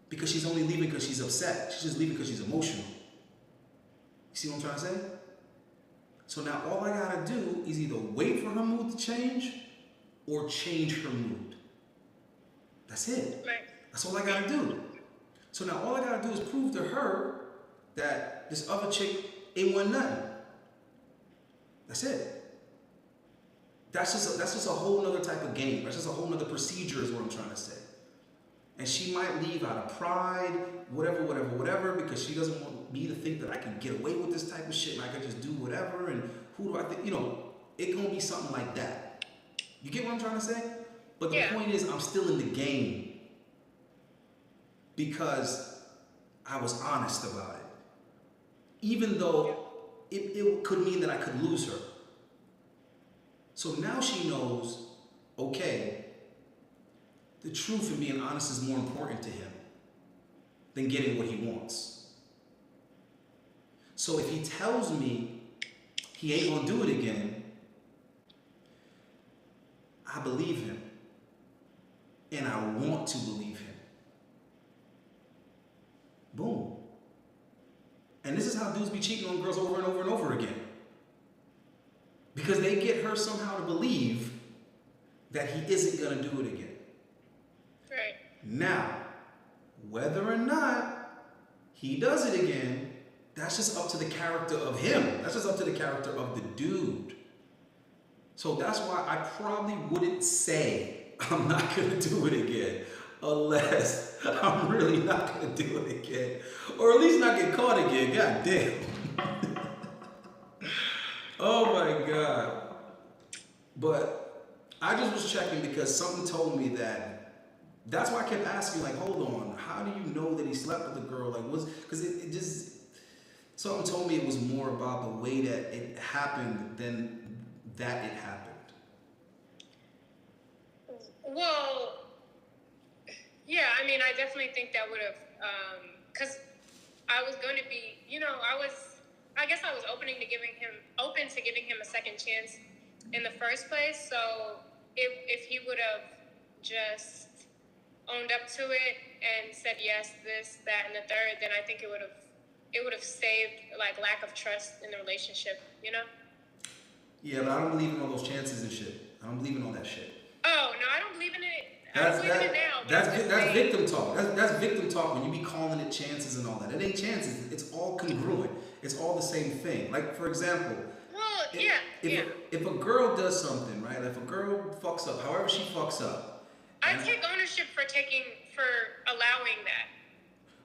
Because she's only leaving because she's upset. She's just leaving because she's emotional. You see what I'm trying to say? So now all I gotta do is either wait for her mood to change or change her mood. That's it. Right. That's all I gotta do. So now all I gotta do is prove to her that this other chick ain't want nothing. That's it. That's just a whole nother type of game. That's just a whole nother procedure is what I'm trying to say. And she might leave out of pride, whatever, because she doesn't want me to think that I can get away with this type of shit and I can just do whatever, and who do I think, it's gonna be something like that. You get what I'm trying to say? But the point is, I'm still in the game because I was honest about it. Even though it could mean that I could lose her. So now she knows, okay, the truth and being honest is more important to him than getting what he wants. So if he tells me he ain't gonna do it again, I believe him. And I want to believe him. Boom. And this is how dudes be cheating on girls over and over and over again. Because they get her somehow to believe that he isn't gonna do it again. Right. Now, whether or not he does it again, that's just up to the character of him. That's just up to the character of the dude. So that's why I probably wouldn't say I'm not gonna do it again unless I'm really not gonna do it again. Or at least not get caught again. God damn. Oh my God. But I just was checking because something told me that's why I kept asking, like, hold on, how do you know that he slept with the girl? Like, because it just, something told me it was more about the way that it happened than that it happened. Well, yeah, I mean, I definitely think that would have, because I was going to be, I guess I was open to giving him a second chance in the first place. So if he would have just owned up to it and said yes, this, that, and the third, then I think it would have saved like lack of trust in the relationship, Yeah, but I don't believe in all those chances and shit. I don't believe in all that shit. Oh no, I don't believe in it. I don't believe in it now. That's victim talk. That's victim talk when you be calling it chances and all that. It ain't chances. It's all congruent. It's all the same thing. Like, for example, if a girl does something, right? If a girl fucks up, however she fucks up, I take ownership for allowing that.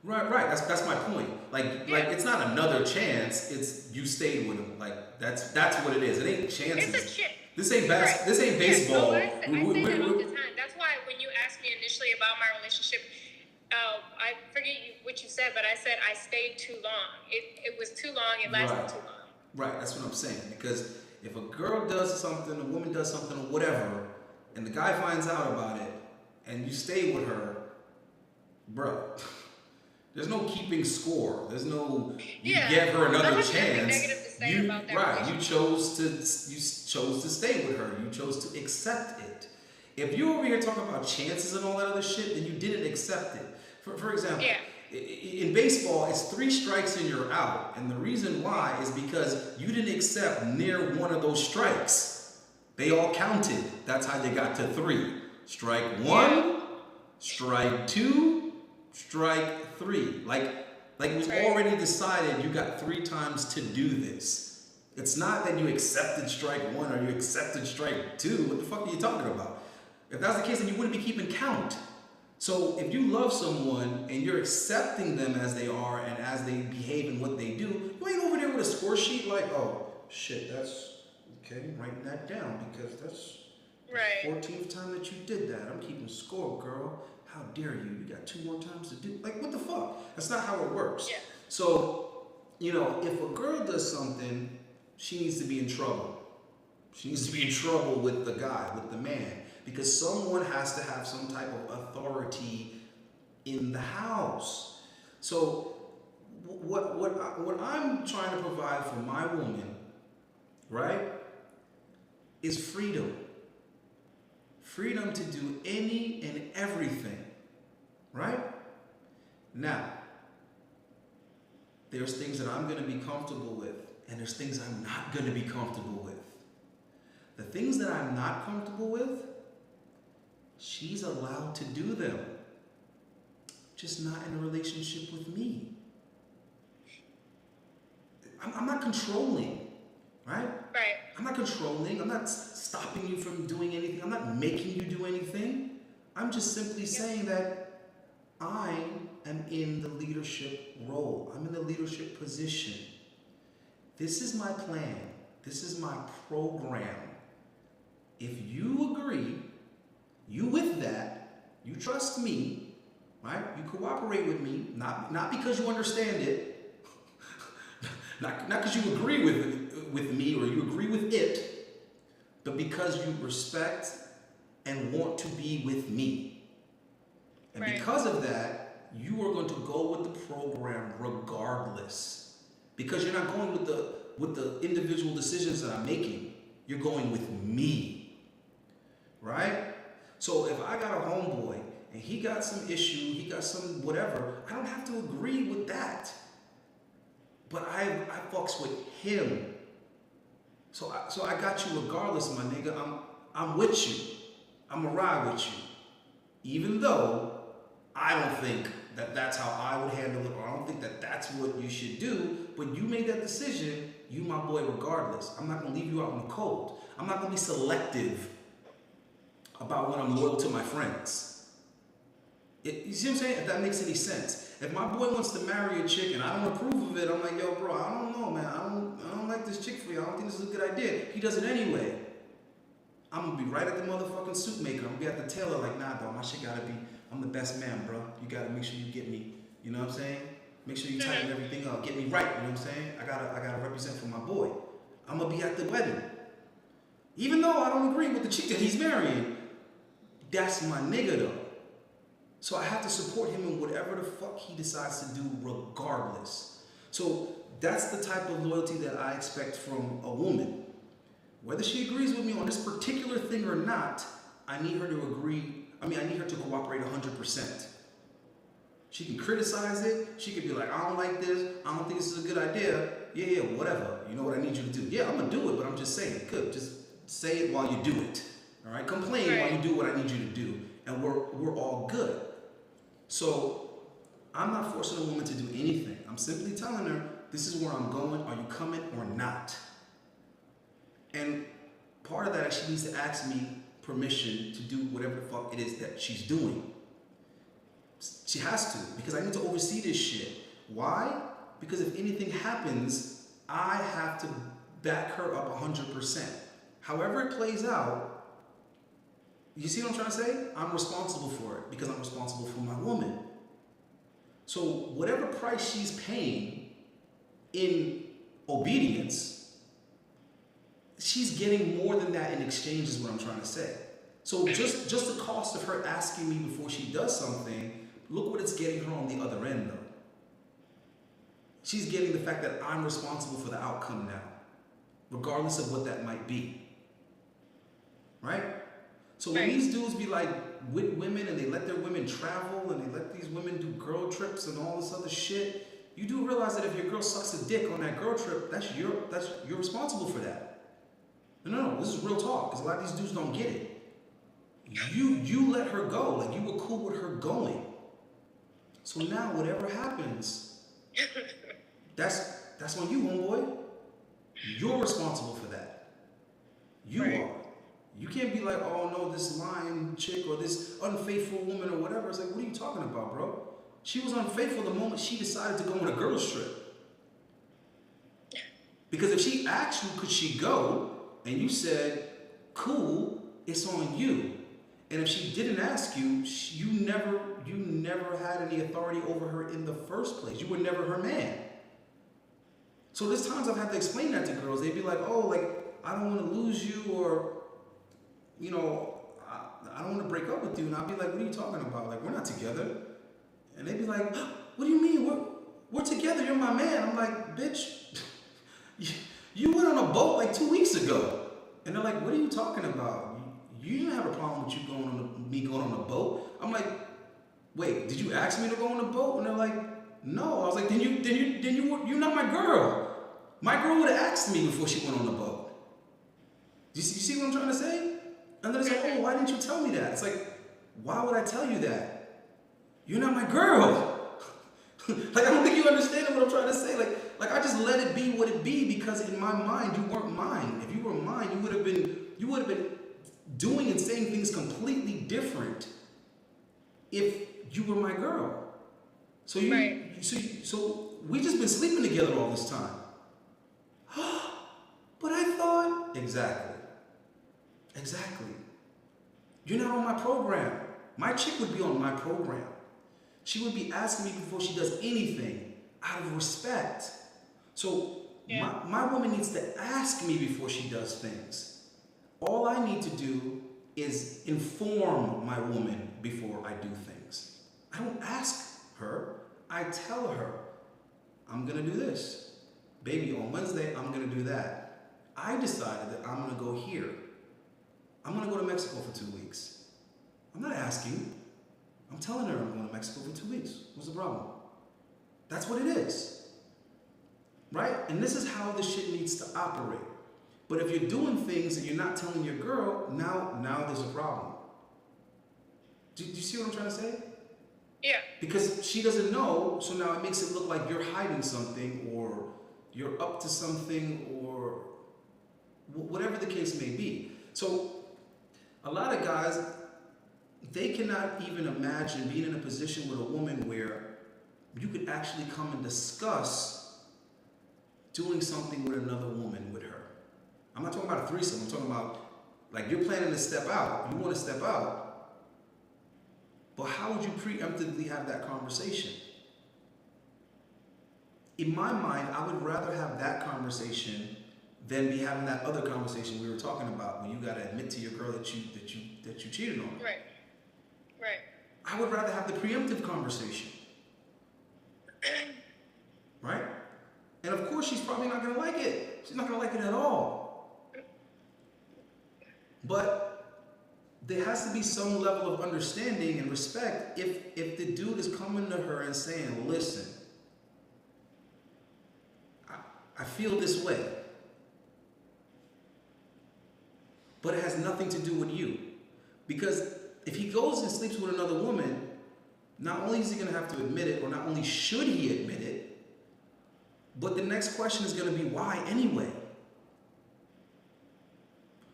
Right. That's my point. Like it's not another chance. It's you stayed with him. Like that's what it is. It ain't chances. It's a chip. This ain't This ain't baseball. Yeah, so I say that all the time. That's why when you asked me initially about my relationship, I forget what you said, but I said I stayed too long. It was too long. It lasted too long. Right. That's what I'm saying. Because if a girl does something, a woman does something, or whatever, and the guy finds out about it, and you stay with her, bro. There's no keeping score. There's no you give her another chance. You chose to stay with her. You chose to accept it. If you're over here talking about chances and all that other shit, then you didn't accept it. For example, in baseball, it's 3 strikes and you're out. And the reason why is because you didn't accept near one of those strikes. They all counted. That's how you got to 3. Strike 1, strike 2, strike 3. Like it was already decided you got 3 times to do this. It's not that you accepted strike 1 or you accepted strike 2. What the fuck are you talking about? If that's the case, then you wouldn't be keeping count. So if you love someone and you're accepting them as they are and as they behave and what they do, you ain't over there with a score sheet like, oh, shit, that's, okay, I'm writing that down because that's the 14th time that you did that. I'm keeping score, girl. How dare you? You got 2 more times to do, like, what the fuck? That's not how it works. Yeah. So, you know, if a girl does something, she needs to be in trouble. She needs to be in trouble with the guy, with the man. Because someone has to have some type of authority in the house. So what I'm trying to provide for my woman, right, is freedom. Freedom to do any and everything, right? Now, there's things that I'm going to be comfortable with, and there's things I'm not going to be comfortable with. The things that I'm not comfortable with, she's allowed to do them, just not in a relationship with me. I'm not controlling, right? Right. I'm not controlling. I'm not stopping you from doing anything. I'm not making you do anything. I'm just simply saying that I am in the leadership role. I'm in the leadership position. This is my plan. This is my program. If you agree, you with that, you trust me, right? You cooperate with me, not because you understand it, not because you agree with me or you agree with it, but because you respect and want to be with me. And because of that, you are going to go with the program regardless. Because you're not going with the individual decisions that I'm making. You're going with me, right? So if I got a homeboy and he got some issue, he got some whatever, I don't have to agree with that. But I fucks with him. So I got you regardless, my nigga. I'm with you. I'm a ride with you. Even though I don't think that that's how I would handle it, or I don't think that that's what you should do, but you made that decision, you my boy regardless. I'm not gonna leave you out in the cold. I'm not gonna be selective about when I'm loyal to my friends. You see what I'm saying? If that makes any sense. If my boy wants to marry a chick and I don't approve of it, I'm like, yo, bro, I don't know, man. I don't like this chick for you. I don't think this is a good idea. He does it anyway. I'm gonna be right at the motherfucking soup maker. I'm gonna be at the tailor like, nah, bro, my shit gotta be, I'm the best man, bro. You gotta make sure you get me. You know what I'm saying? Make sure you tighten everything up. Get me right, you know what I'm saying? I gotta represent for my boy. I'm gonna be at the wedding. Even though I don't agree with the chick that he's marrying, that's my nigga though. So I have to support him in whatever the fuck he decides to do regardless. So that's the type of loyalty that I expect from a woman. Whether she agrees with me on this particular thing or not, I need her to agree. I need her to cooperate 100%. She can criticize it. She could be like, I don't like this. I don't think this is a good idea. Yeah, whatever. You know what I need you to do? Yeah, I'm going to do it, but I'm just saying. Good. Just say it while you do it. All right? Complain while you do what I need you to do. And we're all good. So I'm not forcing a woman to do anything. I'm simply telling her, this is where I'm going. Are you coming or not? And part of that is she needs to ask me permission to do whatever the fuck it is that she's doing. She has to, because I need to oversee this shit. Why? Because if anything happens, I have to back her up 100%. However it plays out, you see what I'm trying to say? I'm responsible for it because I'm responsible for my woman. So whatever price she's paying in obedience, she's getting more than that in exchange is what I'm trying to say. So just the cost of her asking me before she does something, look what it's getting her on the other end though. She's getting the fact that I'm responsible for the outcome now, regardless of what that might be. Right? So when these dudes be like with women and they let their women travel and they let these women do girl trips and all this other shit, you do realize that if your girl sucks a dick on that girl trip, you're responsible for that. No, this is real talk, because a lot of these dudes don't get it. You let her go, like you were cool with her going. So now whatever happens, that's on you, homeboy. You're responsible for that. You are. You can't be like, oh no, this lying chick or this unfaithful woman or whatever. It's like, what are you talking about, bro? She was unfaithful the moment she decided to go on a girl's trip. Because if she asked you, could she go? And you said, cool, it's on you. And if she didn't ask you, you never had any authority over her in the first place. You were never her man. So there's times I've had to explain that to girls. They'd be like, oh, like, I don't want to lose you, or, you know, I don't want to break up with you. And I'd be like, what are you talking about? Like, we're not together. And they'd be like, what do you mean? We're together. You're my man. I'm like, bitch, you went on a boat like 2 weeks ago. And they're like, what are you talking about? You didn't have a problem with me going on a boat. I'm like, wait, did you ask me to go on a boat? And they're like, no. I was like, then you're not my girl. My girl would have asked me before she went on the boat. You see what I'm trying to say? And then it's like, oh, why didn't you tell me that? It's like, why would I tell you that? You're not my girl. Like, I don't think you understand what I'm trying to say. Like I just let it be what it be, because in my mind, you weren't mine. If you were mine, you would have been doing and saying things completely different if you were my girl. So so we just been sleeping together all this time. But I thought, exactly. You're not on my program. My chick would be on my program. She would be asking me before she does anything out of respect. So my woman needs to ask me before she does things. All I need to do is inform my woman before I do things. I don't ask her. I tell her, I'm going to do this. Baby, on Wednesday, I'm going to do that. I decided that I'm going to go here. I'm going to go to Mexico for 2 weeks. I'm not asking. I'm telling her I'm going to Mexico for 2 weeks. What's the problem? That's what it is. Right? And this is how this shit needs to operate. But if you're doing things and you're not telling your girl, now there's a problem. Do you see what I'm trying to say? Yeah. Because she doesn't know, so now it makes it look like you're hiding something, or you're up to something, or whatever the case may be. So a lot of guys, they cannot even imagine being in a position with a woman where you could actually come and discuss doing something with another woman with her. I'm not talking about a threesome. I'm talking about, like, you're planning to step out. You want to step out. But how would you preemptively have that conversation? In my mind, I would rather have that conversation than be having that other conversation we were talking about, when you got to admit to your girl that you cheated on her. Right. I would rather have the preemptive conversation. Right? And of course, she's probably not going to like it. She's not going to like it at all. But there has to be some level of understanding and respect if the dude is coming to her and saying, listen, I feel this way, but it has nothing to do with you. Because if he goes and sleeps with another woman, not only is he going to have to admit it, or not only should he admit it, but the next question is going to be why anyway.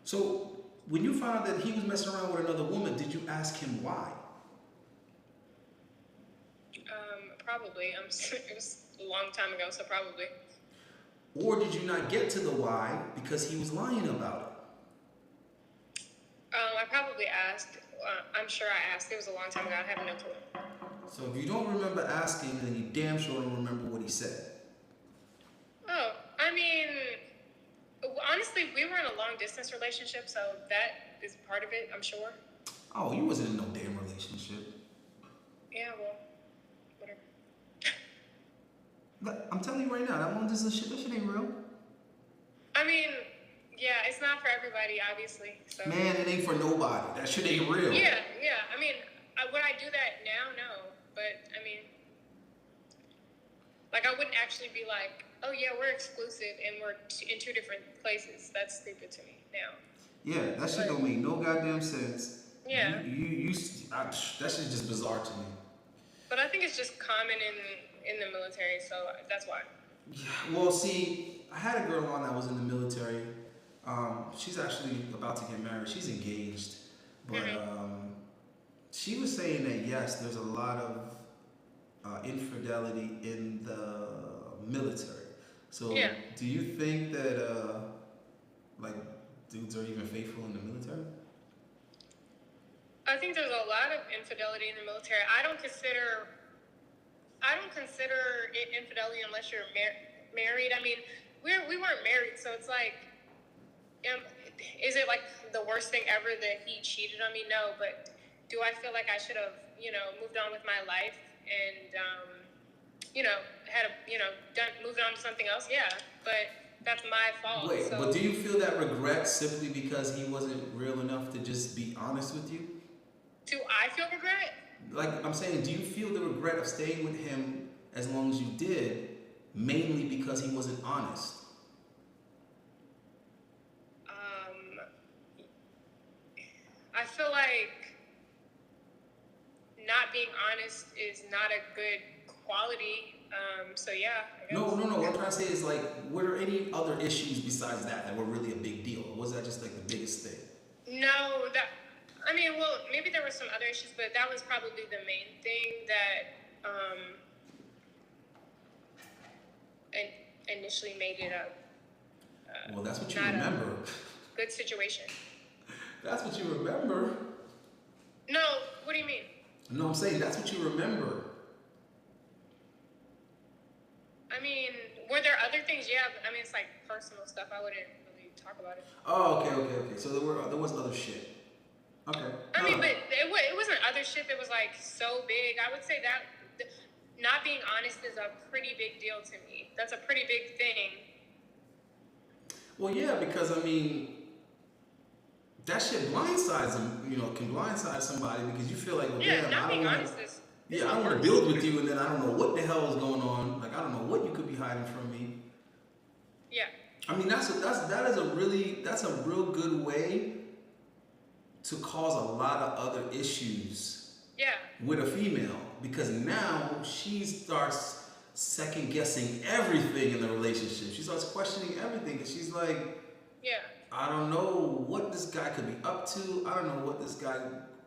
So when you found out that he was messing around with another woman, did you ask him why? Probably. It was a long time ago, so probably. Or did you not get to the why because he was lying about it? I probably asked. I'm sure I asked. It was a long time ago. I have no clue. So if you don't remember asking, then you damn sure don't remember what he said. Oh, I mean, honestly, we were in a long distance relationship, so that is part of it, I'm sure. Oh, you wasn't in no damn relationship. Yeah, well, whatever. I'm telling you right now, that shit ain't real. I mean, yeah, it's not for everybody, obviously. So. Man, it ain't for nobody. That shit ain't real. Yeah. I mean, would I do that now? No. But, I mean, like, I wouldn't actually be like, oh, yeah, we're exclusive and we're in two different places. That's stupid to me now. Yeah, that shit don't make no goddamn sense. Yeah. That shit's just bizarre to me. But I think it's just common in the military, so that's why. Yeah, well, see, I had a girl on that was in the military. She's actually about to get married. She's engaged. But she was saying that, yes, there's a lot of infidelity in the military. So do you think that, like, dudes are even faithful in the military? I think there's a lot of infidelity in the military. I don't consider it infidelity unless you're married. I mean, we weren't married, so it's like, is it like the worst thing ever that he cheated on me? No, but do I feel like I should have, moved on with my life and, moved on to something else? Yeah, but that's my fault. Wait, so. but do you feel that regret simply because he wasn't real enough to just be honest with you? Do I feel regret? Like I'm saying, do you feel the regret of staying with him as long as you did, mainly because he wasn't honest? I feel like not being honest is not a good quality. So yeah. I guess. No. What I'm trying to say is like, were there any other issues besides that were really a big deal? Or was that just like the biggest thing? No, well, maybe there were some other issues, but that was probably the main thing that initially made it well, that's what you remember. Good situation. That's what you remember. No, what do you mean? No, I'm saying that's what you remember. I mean, were there other things? Yeah, I mean, it's like personal stuff. I wouldn't really talk about it. Oh, okay. So there was other shit. Okay. I mean, but it wasn't other shit that was like so big. I would say that not being honest is a pretty big deal to me. That's a pretty big thing. Well, yeah, because I mean, that shit blindsides them. Can blindside somebody because you feel like, well, yeah, damn, not being honest is. Yeah, I don't want to build with you, and then I don't know what the hell is going on. Like I don't know what you could be hiding from me. Yeah. I mean, that's a real good way to cause a lot of other issues. Yeah. With a female, because now she starts second guessing everything in the relationship. She starts questioning everything, and she's like, yeah, I don't know what this guy could be up to. I don't know what this guy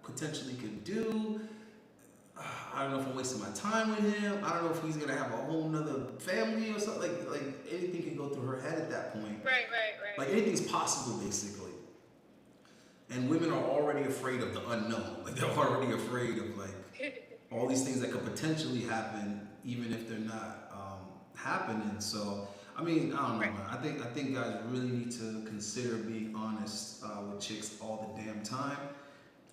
potentially could do. I don't know if I'm wasting my time with him. I don't know if he's gonna have a whole nother family or something. Like anything can go through her head at that point. Right. Like anything's possible, basically. And women are already afraid of the unknown. Like they're already afraid of like all these things that could potentially happen, even if they're not happening. So I mean, I don't know, man. I think guys really need to consider being honest with chicks all the damn time.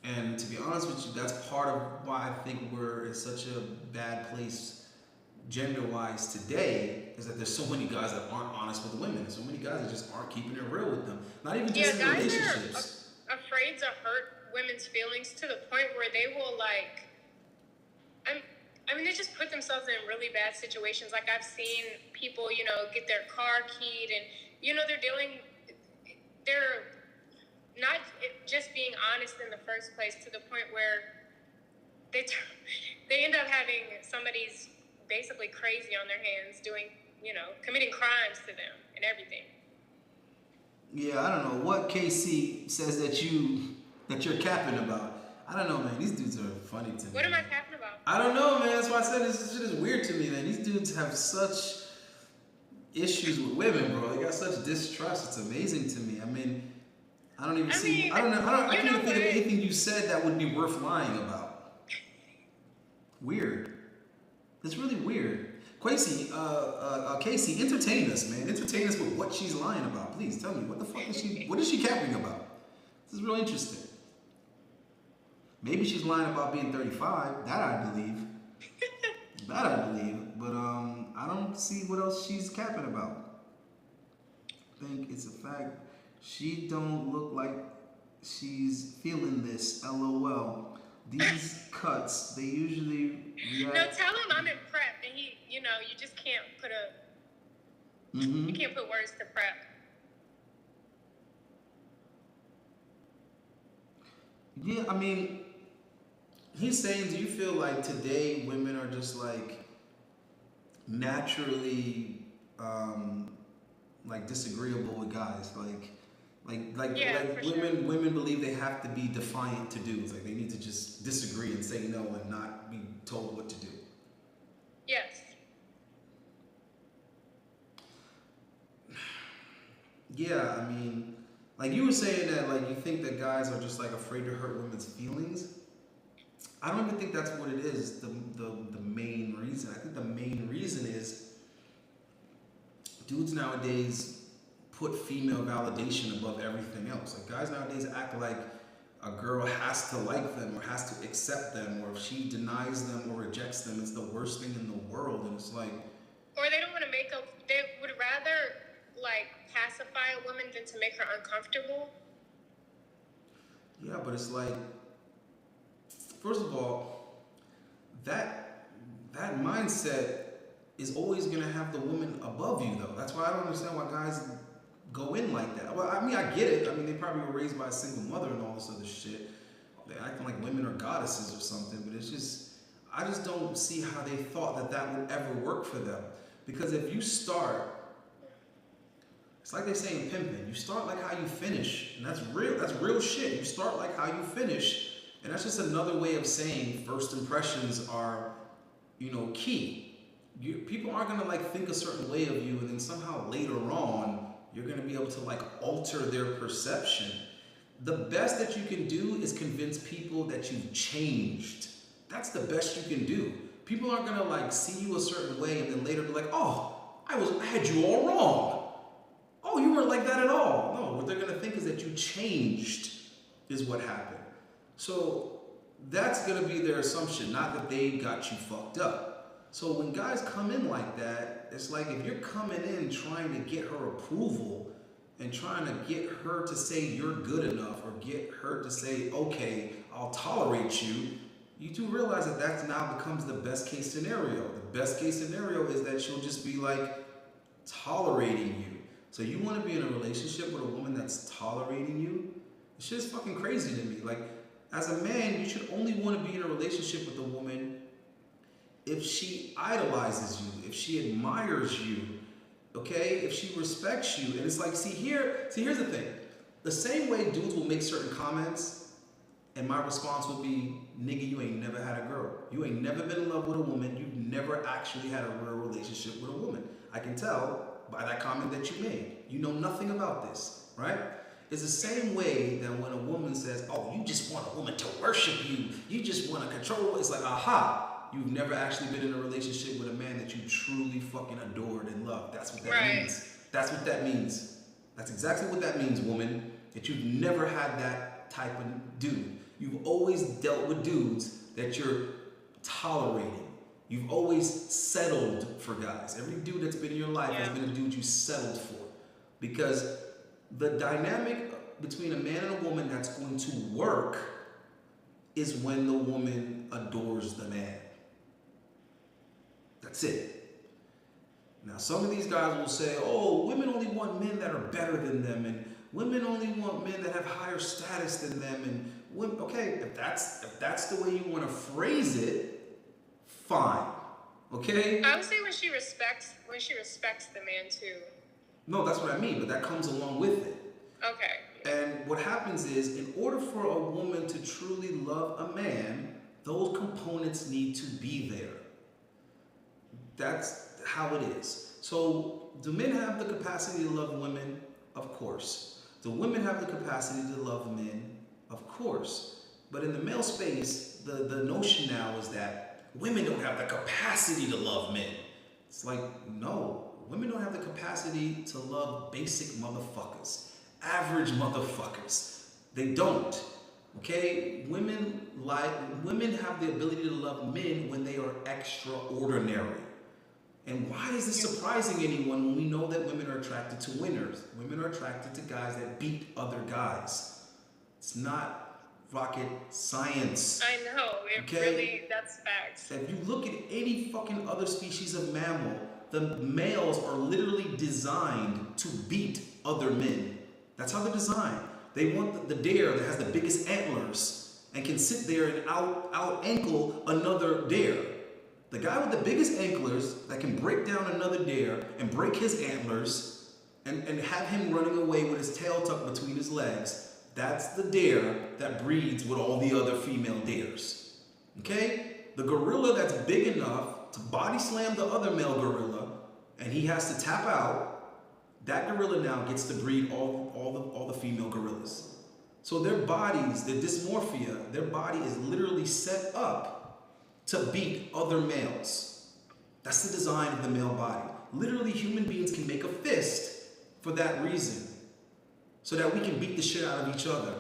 And to be honest with you, that's part of why I think we're in such a bad place gender-wise today, is that there's so many guys that aren't honest with women. So many guys that just aren't keeping it real with them. Not even just in relationships. Afraid to hurt women's feelings to the point where they will like, I mean, they just put themselves in really bad situations. Like I've seen people, get their car keyed and, they're not just being honest in the first place to the point where they end up having somebody's basically crazy on their hands doing, committing crimes to them and everything. Yeah, I don't know what KC says that you're capping about. I don't know, man. These dudes are funny to me. What am I capping about? I don't know, man. That's why I said this shit is weird to me, man. These dudes have such issues with women, bro. They got such distrust. It's amazing to me. I mean, I don't even see. I don't know. I can't even think of anything you said that would be worth lying about. Weird. It's really weird. Casey, entertain us, man. Entertain us with what she's lying about. Please tell me, what the fuck is she? What is she capping about? This is real interesting. Maybe she's lying about being 35. That I believe. That I believe. But I don't see what else she's capping about. I think it's a fact. She don't look like she's feeling this. LOL. These cuts, they usually react. No, tell him I'm in prep, and he, you just can't put you can't put words to prep. Yeah, I mean, he's saying, do you feel like today women are just like naturally like disagreeable with guys? Women believe they have to be defiant to dudes. Like they need to just disagree and say no and not be told what to do. Yes. Yeah, I mean, like you were saying that like you think that guys are just like afraid to hurt women's feelings. I don't even think that's what it is, the main reason. I think the main reason is dudes nowadays put female validation above everything else. Like guys nowadays act like a girl has to like them or has to accept them, or if she denies them or rejects them, it's the worst thing in the world. And it's like, or they don't want to they would rather like pacify a woman than to make her uncomfortable. Yeah, but it's like, first of all, that mindset is always gonna have the woman above you though. That's why I don't understand why guys go in like that. Well, I mean, I get it. I mean, they probably were raised by a single mother and all this other shit. They're acting like women are goddesses or something, but it's just, I just don't see how they thought that would ever work for them. Because if you start, it's like they say in pimping, you start like how you finish. And that's real shit. You start like how you finish. And that's just another way of saying first impressions are, key. People aren't gonna like think a certain way of you and then somehow later on, you're gonna be able to like alter their perception. The best that you can do is convince people that you've changed. That's the best you can do. People aren't gonna like see you a certain way and then later be like, oh, I had you all wrong. Oh, you weren't like that at all. No, what they're gonna think is that you changed is what happened. So that's gonna be their assumption, not that they got you fucked up. So when guys come in like that, it's like if you're coming in trying to get her approval and trying to get her to say you're good enough or get her to say, okay, I'll tolerate you, you do realize that now becomes the best case scenario. The best case scenario is that she'll just be like tolerating you. So you want to be in a relationship with a woman that's tolerating you? It's just fucking crazy to me. Like, as a man, you should only want to be in a relationship with a woman if she idolizes you, if she admires you, okay? If she respects you. And it's like, here's the thing. The same way dudes will make certain comments, and my response would be, nigga, you ain't never had a girl. You ain't never been in love with a woman. You've never actually had a real relationship with a woman. I can tell by that comment that you made. You know nothing about this, right? It's the same way that when a woman says, oh, you just want a woman to worship you. You just want to control. It's like, aha. You've never actually been in a relationship with a man that you truly fucking adored and loved. That's what that means. That's what that means. That's exactly what that means, woman. That you've never had that type of dude. You've always dealt with dudes that you're tolerating. You've always settled for guys. Every dude that's been in your life has been a dude you settled for. Because the dynamic between a man and a woman that's going to work is when the woman adores the man. That's it. Now, some of these guys will say, oh, women only want men that are better than them, and women only want men that have higher status than them. And women, okay, if that's the way you want to phrase it, fine. Okay? I would say when she respects the man too. No, that's what I mean, but that comes along with it. Okay. And what happens is, in order for a woman to truly love a man, those components need to be there. That's how it is. So, do men have the capacity to love women? Of course. Do women have the capacity to love men? Of course. But in the male space, the notion now is that women don't have the capacity to love men. It's like, no. Women don't have the capacity to love basic motherfuckers. Average motherfuckers. They don't. Okay? Women have the ability to love men when they are extraordinary. And why is this surprising anyone when we know that women are attracted to winners? Women are attracted to guys that beat other guys. It's not rocket science. I know. That's facts. If you look at any fucking other species of mammal, the males are literally designed to beat other men. That's how they're designed. They want the dare that has the biggest antlers and can sit there and out ankle another dare. The guy with the biggest antlers that can break down another dare and break his antlers and have him running away with his tail tucked between his legs, that's the dare that breeds with all the other female dares. Okay? The gorilla that's big enough to body slam the other male gorilla and he has to tap out, that gorilla now gets to breed all the female gorillas. So their bodies, their dysmorphia, their body is literally set up to beat other males. That's the design of the male body. Literally, human beings can make a fist for that reason, so that we can beat the shit out of each other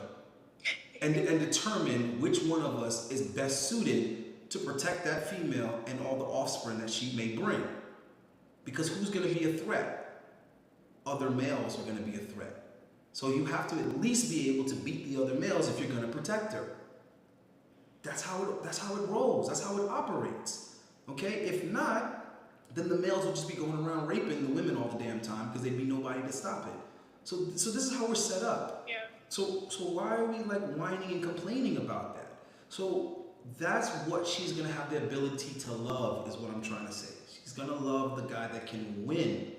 and determine which one of us is best suited to protect that female and all the offspring that she may bring. Because who's going to be a threat? Other males are going to be a threat. So you have to at least be able to beat the other males if you're going to protect her. That's how it rolls. That's how it operates. Okay? If not, then the males will just be going around raping the women all the damn time because there'd be nobody to stop it. So this is how we're set up. Yeah. So why are we like whining and complaining about that? So that's what she's gonna have the ability to love, is what I'm trying to say. She's gonna love the guy that can win.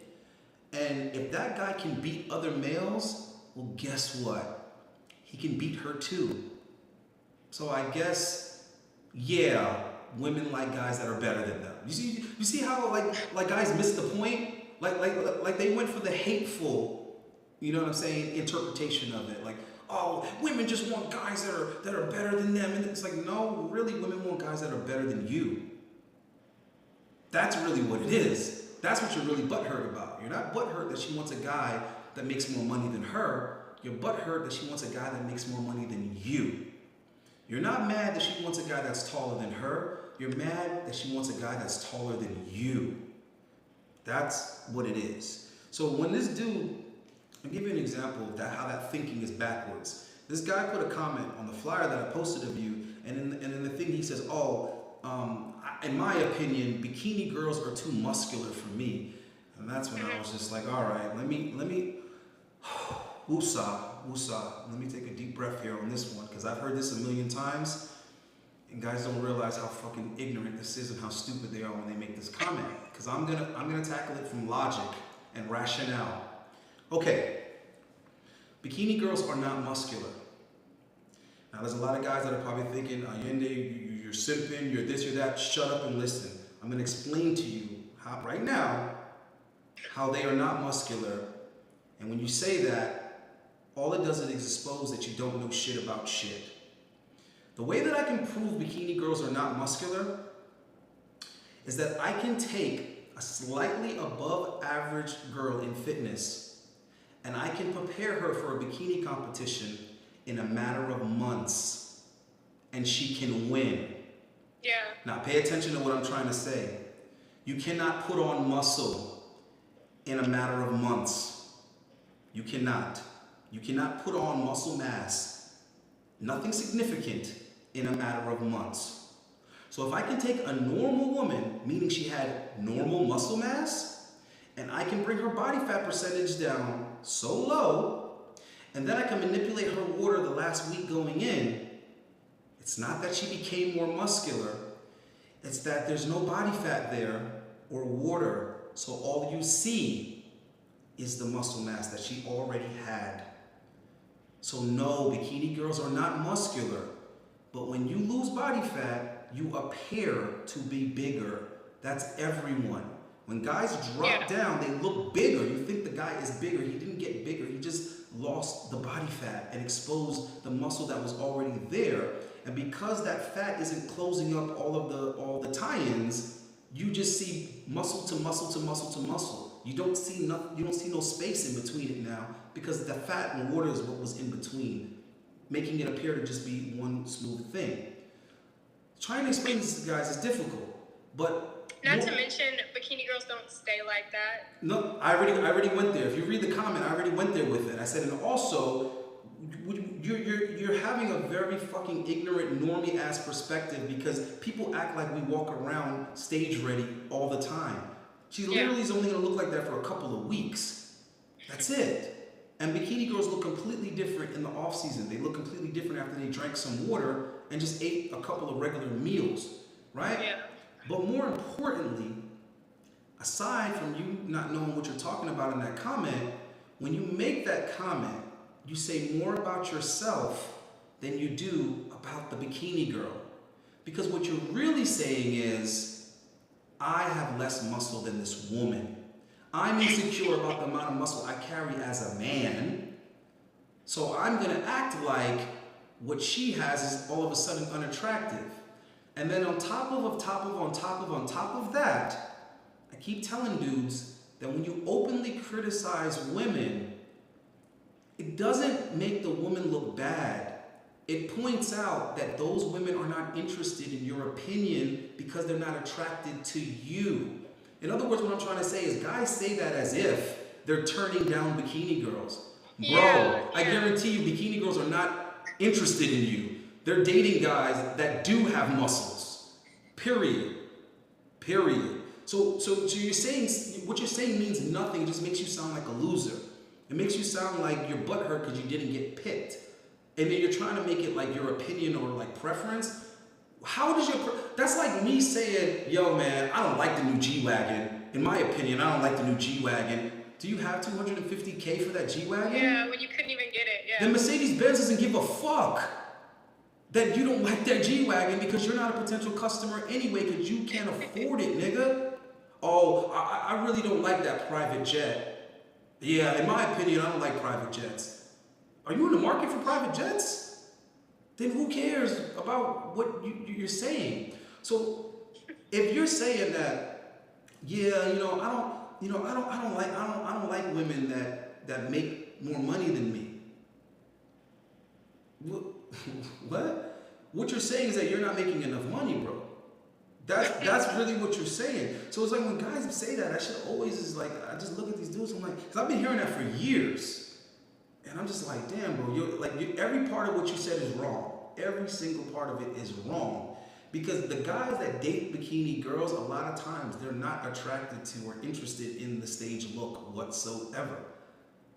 And if that guy can beat other males, well, guess what? He can beat her too. So I guess, yeah, women like guys that are better than them. You see how like guys miss the point? Like they went for the hateful, you know what I'm saying, interpretation of it. Like, oh, women just want guys that are better than them. And it's like, no, really, women want guys that are better than you. That's really what it is. That's what you're really butthurt about. You're not butthurt that she wants a guy that makes more money than her. You're butthurt that she wants a guy that makes more money than you. You're not mad that she wants a guy that's taller than her. You're mad that she wants a guy that's taller than you. That's what it is. So when this dude, I'll give you an example of that, how that thinking is backwards. This guy put a comment on the flyer that I posted of you, and in the thing he says, in my opinion, bikini girls are too muscular for me. And that's when I was just like, all right, let me, woosah. Let me take a deep breath here on this one, because I've heard this a million times, and guys don't realize how fucking ignorant this is and how stupid they are when they make this comment. Because I'm gonna tackle it from logic and rationale. Okay, bikini girls are not muscular. Now there's a lot of guys that are probably thinking, Allende, you're simping, you're this, you're that. Shut up and listen. I'm gonna explain to you how right now how they are not muscular, and when you say that, all it does is expose that you don't know shit about shit. The way that I can prove bikini girls are not muscular is that I can take a slightly above average girl in fitness and I can prepare her for a bikini competition in a matter of months, and she can win. Yeah. Now pay attention to what I'm trying to say. You cannot put on muscle in a matter of months. You cannot. You cannot put on muscle mass, nothing significant, in a matter of months. So if I can take a normal woman, meaning she had normal muscle mass, and I can bring her body fat percentage down so low, and then I can manipulate her water the last week going in, it's not that she became more muscular, it's that there's no body fat there or water, so all you see is the muscle mass that she already had. So no, bikini girls are not muscular, but when you lose body fat, you appear to be bigger. That's everyone. When guys drop down, they look bigger. You think the guy is bigger. He didn't get bigger. He just lost the body fat and exposed the muscle that was already there. And because that fat isn't closing up all the tie-ins, you just see muscle to muscle to muscle to muscle. You don't see no space in between it now, because the fat and water is what was in between. making it appear to just be one smooth thing. Trying to explain this to guys is difficult, but not to mention bikini girls don't stay like that. No, I already went there. If you read the comment, I already went there with it. I said, and also, you're having a very fucking ignorant, normie ass perspective because people act like we walk around stage ready all the time. She literally is only gonna look like that for a couple of weeks. That's it. And bikini girls look completely different in the off season. They look completely different after they drank some water and just ate a couple of regular meals, right? Yeah. But more importantly, aside from you not knowing what you're talking about in that comment, when you make that comment, you say more about yourself than you do about the bikini girl. Because what you're really saying is, I have less muscle than this woman. I'm insecure about the amount of muscle I carry as a man. So I'm gonna act like what she has is all of a sudden unattractive. And then on top of that, I keep telling dudes that when you openly criticize women, it doesn't make the woman look bad. It points out that those women are not interested in your opinion because they're not attracted to you. In other words, what I'm trying to say is guys say that as if they're turning down bikini girls. Bro, I guarantee you bikini girls are not interested in you. They're dating guys that do have muscles. Period. So you're saying, what you're saying means nothing. It just makes you sound like a loser. It makes you sound like your butt hurt because you didn't get picked. And then you're trying to make it like your opinion or like preference. How does that's like me saying, yo man, I don't like the new G-Wagon. In my opinion, I don't like the new G-Wagon. Do you have $250K for that G-Wagon? Yeah, when you couldn't even get it, yeah. Then Mercedes-Benz doesn't give a fuck that you don't like that G-Wagon because you're not a potential customer anyway because you can't afford it, nigga. Oh, I really don't like that private jet. Yeah, in my opinion, I don't like private jets. Are you in the market for private jets? Then who cares about what you're saying? So if you're saying that, yeah, I don't like women that make more money than me. What? What you're saying is that you're not making enough money, bro. That's really what you're saying. So it's like when guys say that, I should always is like, I just look at these dudes, I'm like, because I've been hearing that for years. And I'm just like, damn, bro, every part of what you said is wrong. Every single part of it is wrong. Because the guys that date bikini girls, a lot of times, they're not attracted to or interested in the stage look whatsoever.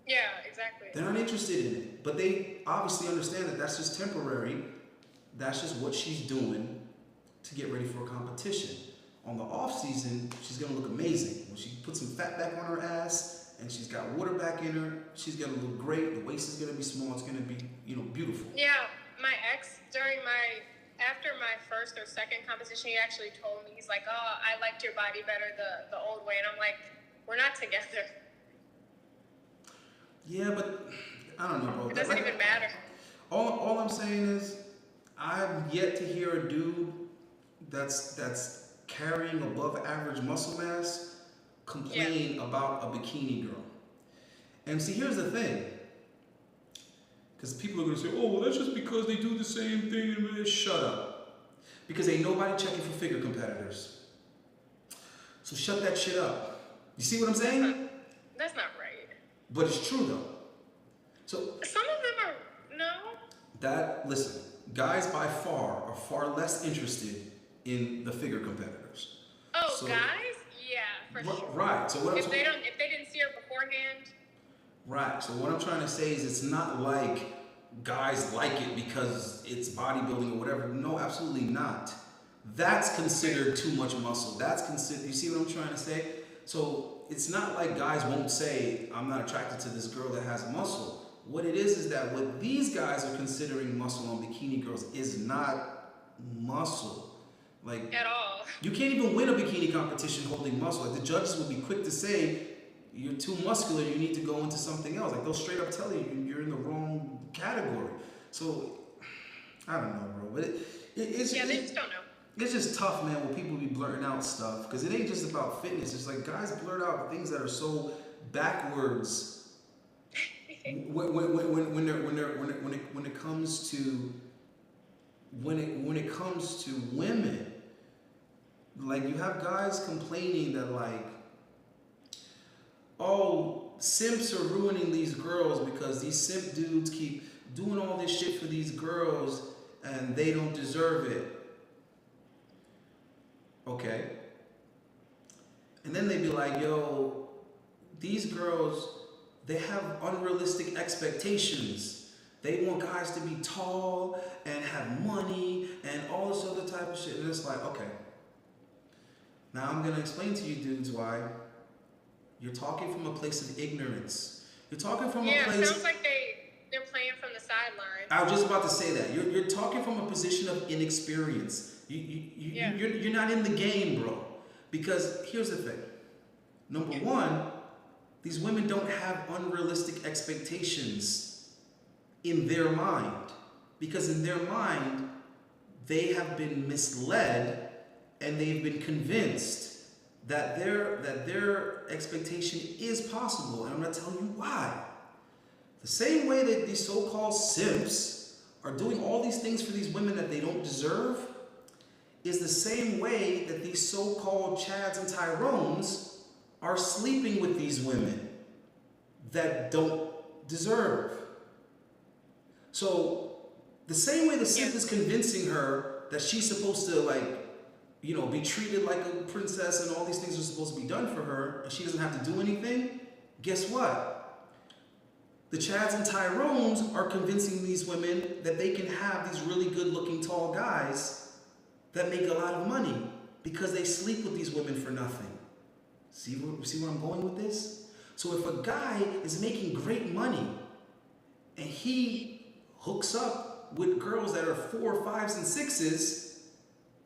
Yeah, exactly. They're not interested in it. But they obviously understand that that's just temporary. That's just what she's doing to get ready for a competition. On the off season, she's gonna look amazing. When she puts some fat back on her ass and she's got water back in her, she's gonna look great. The waist is gonna be small. It's gonna be, beautiful. Yeah, my ex after my first or second competition, he actually told me, he's like, oh, I liked your body better the old way. And I'm like, we're not together. Yeah, but I don't know, bro. It doesn't even matter. All I'm saying is, I've yet to hear a dude that's carrying above average muscle mass complain about a bikini girl. And see, here's the thing. Because people are going to say, oh, well, that's just because they do the same thing. Shut up. Because ain't nobody checking for figure competitors. So shut that shit up. You see what I'm saying? That's not right. But it's true, though. So some of them are, no. Listen, guys by far are far less interested in the figure competitors. Oh, so, guys? Yeah, for sure. Right. So if they didn't see her beforehand. Right. So what I'm trying to say is it's not like guys like it because it's bodybuilding or whatever. No, absolutely not. That's considered too much muscle. You see what I'm trying to say? So it's not like guys won't say, I'm not attracted to this girl that has muscle. What it is that what these guys are considering muscle on bikini girls is not muscle. Like, at all. You can't even win a bikini competition holding muscle. Like, the judges will be quick to say, you're too muscular, you need to go into something else. Like, they'll straight up tell you you're in the wrong category. So, I don't know, bro. But they just don't know. It's just tough, man, when people be blurting out stuff. Because it ain't just about fitness. It's like guys blurt out things that are so backwards when it comes to when it comes to women, like you have guys complaining that like, oh, simps are ruining these girls because these simp dudes keep doing all this shit for these girls and they don't deserve it. Okay. And then they'd be like, yo, these girls, they have unrealistic expectations. They want guys to be tall and have money and all this other type of shit. And it's like, okay. Now I'm going to explain to you dudes why you're talking from a place of ignorance. You're talking from a place... Yeah, it sounds like they're playing from the sidelines. I was just about to say that. You're talking from a position of inexperience. You're not in the game, bro. Because here's the thing. Number one, these women don't have unrealistic expectations in their mind. Because in their mind, they have been misled and they've been convinced that their expectation is possible. And I'm going to tell you why. The same way that these so-called simps are doing all these things for these women that they don't deserve is the same way that these so-called Chads and Tyrones are sleeping with these women that don't deserve. So the same way the simp is convincing her that she's supposed to like, you know, be treated like a princess and all these things are supposed to be done for her and she doesn't have to do anything, guess what? The Chads and Tyrones are convincing these women that they can have these really good looking tall guys that make a lot of money because they sleep with these women for nothing. See where I'm going with this? So if a guy is making great money and he hooks up with girls that are 4, 5s, and 6s,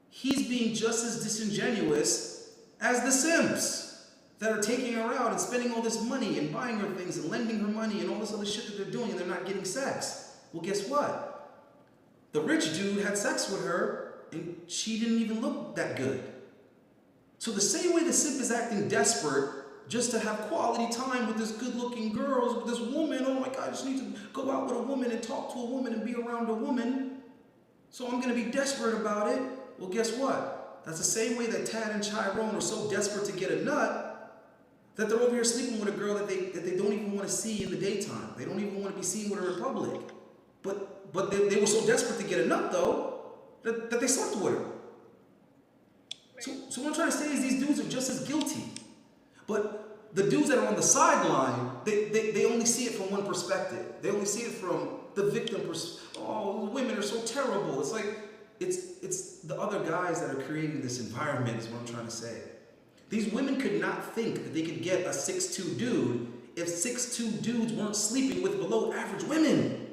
he's being just as disingenuous as the simps that are taking her out and spending all this money and buying her things and lending her money and all this other shit that they're doing and they're not getting sex. Well, guess what? The rich dude had sex with her and she didn't even look that good. So the same way the simp is acting desperate just to have quality time with this good-looking girls, with this woman, oh my God, I just need to go out with a woman and talk to a woman and be around a woman, so I'm going to be desperate about it. Well, guess what? That's the same way that Tad and Chiron are so desperate to get a nut that they're over here sleeping with a girl that they don't even want to see in the daytime. They don't even want to be seen with her in public. But they were so desperate to get a nut, though, that they slept with her. So what I'm trying to say is these dudes are just as guilty. But the dudes that are on the sideline, they only see it from one perspective. They only see it from the victim perspective. Oh, women are so terrible. It's like, it's the other guys that are creating this environment is what I'm trying to say. These women could not think that they could get a 6'2" dude if 6'2" dudes weren't sleeping with below average women.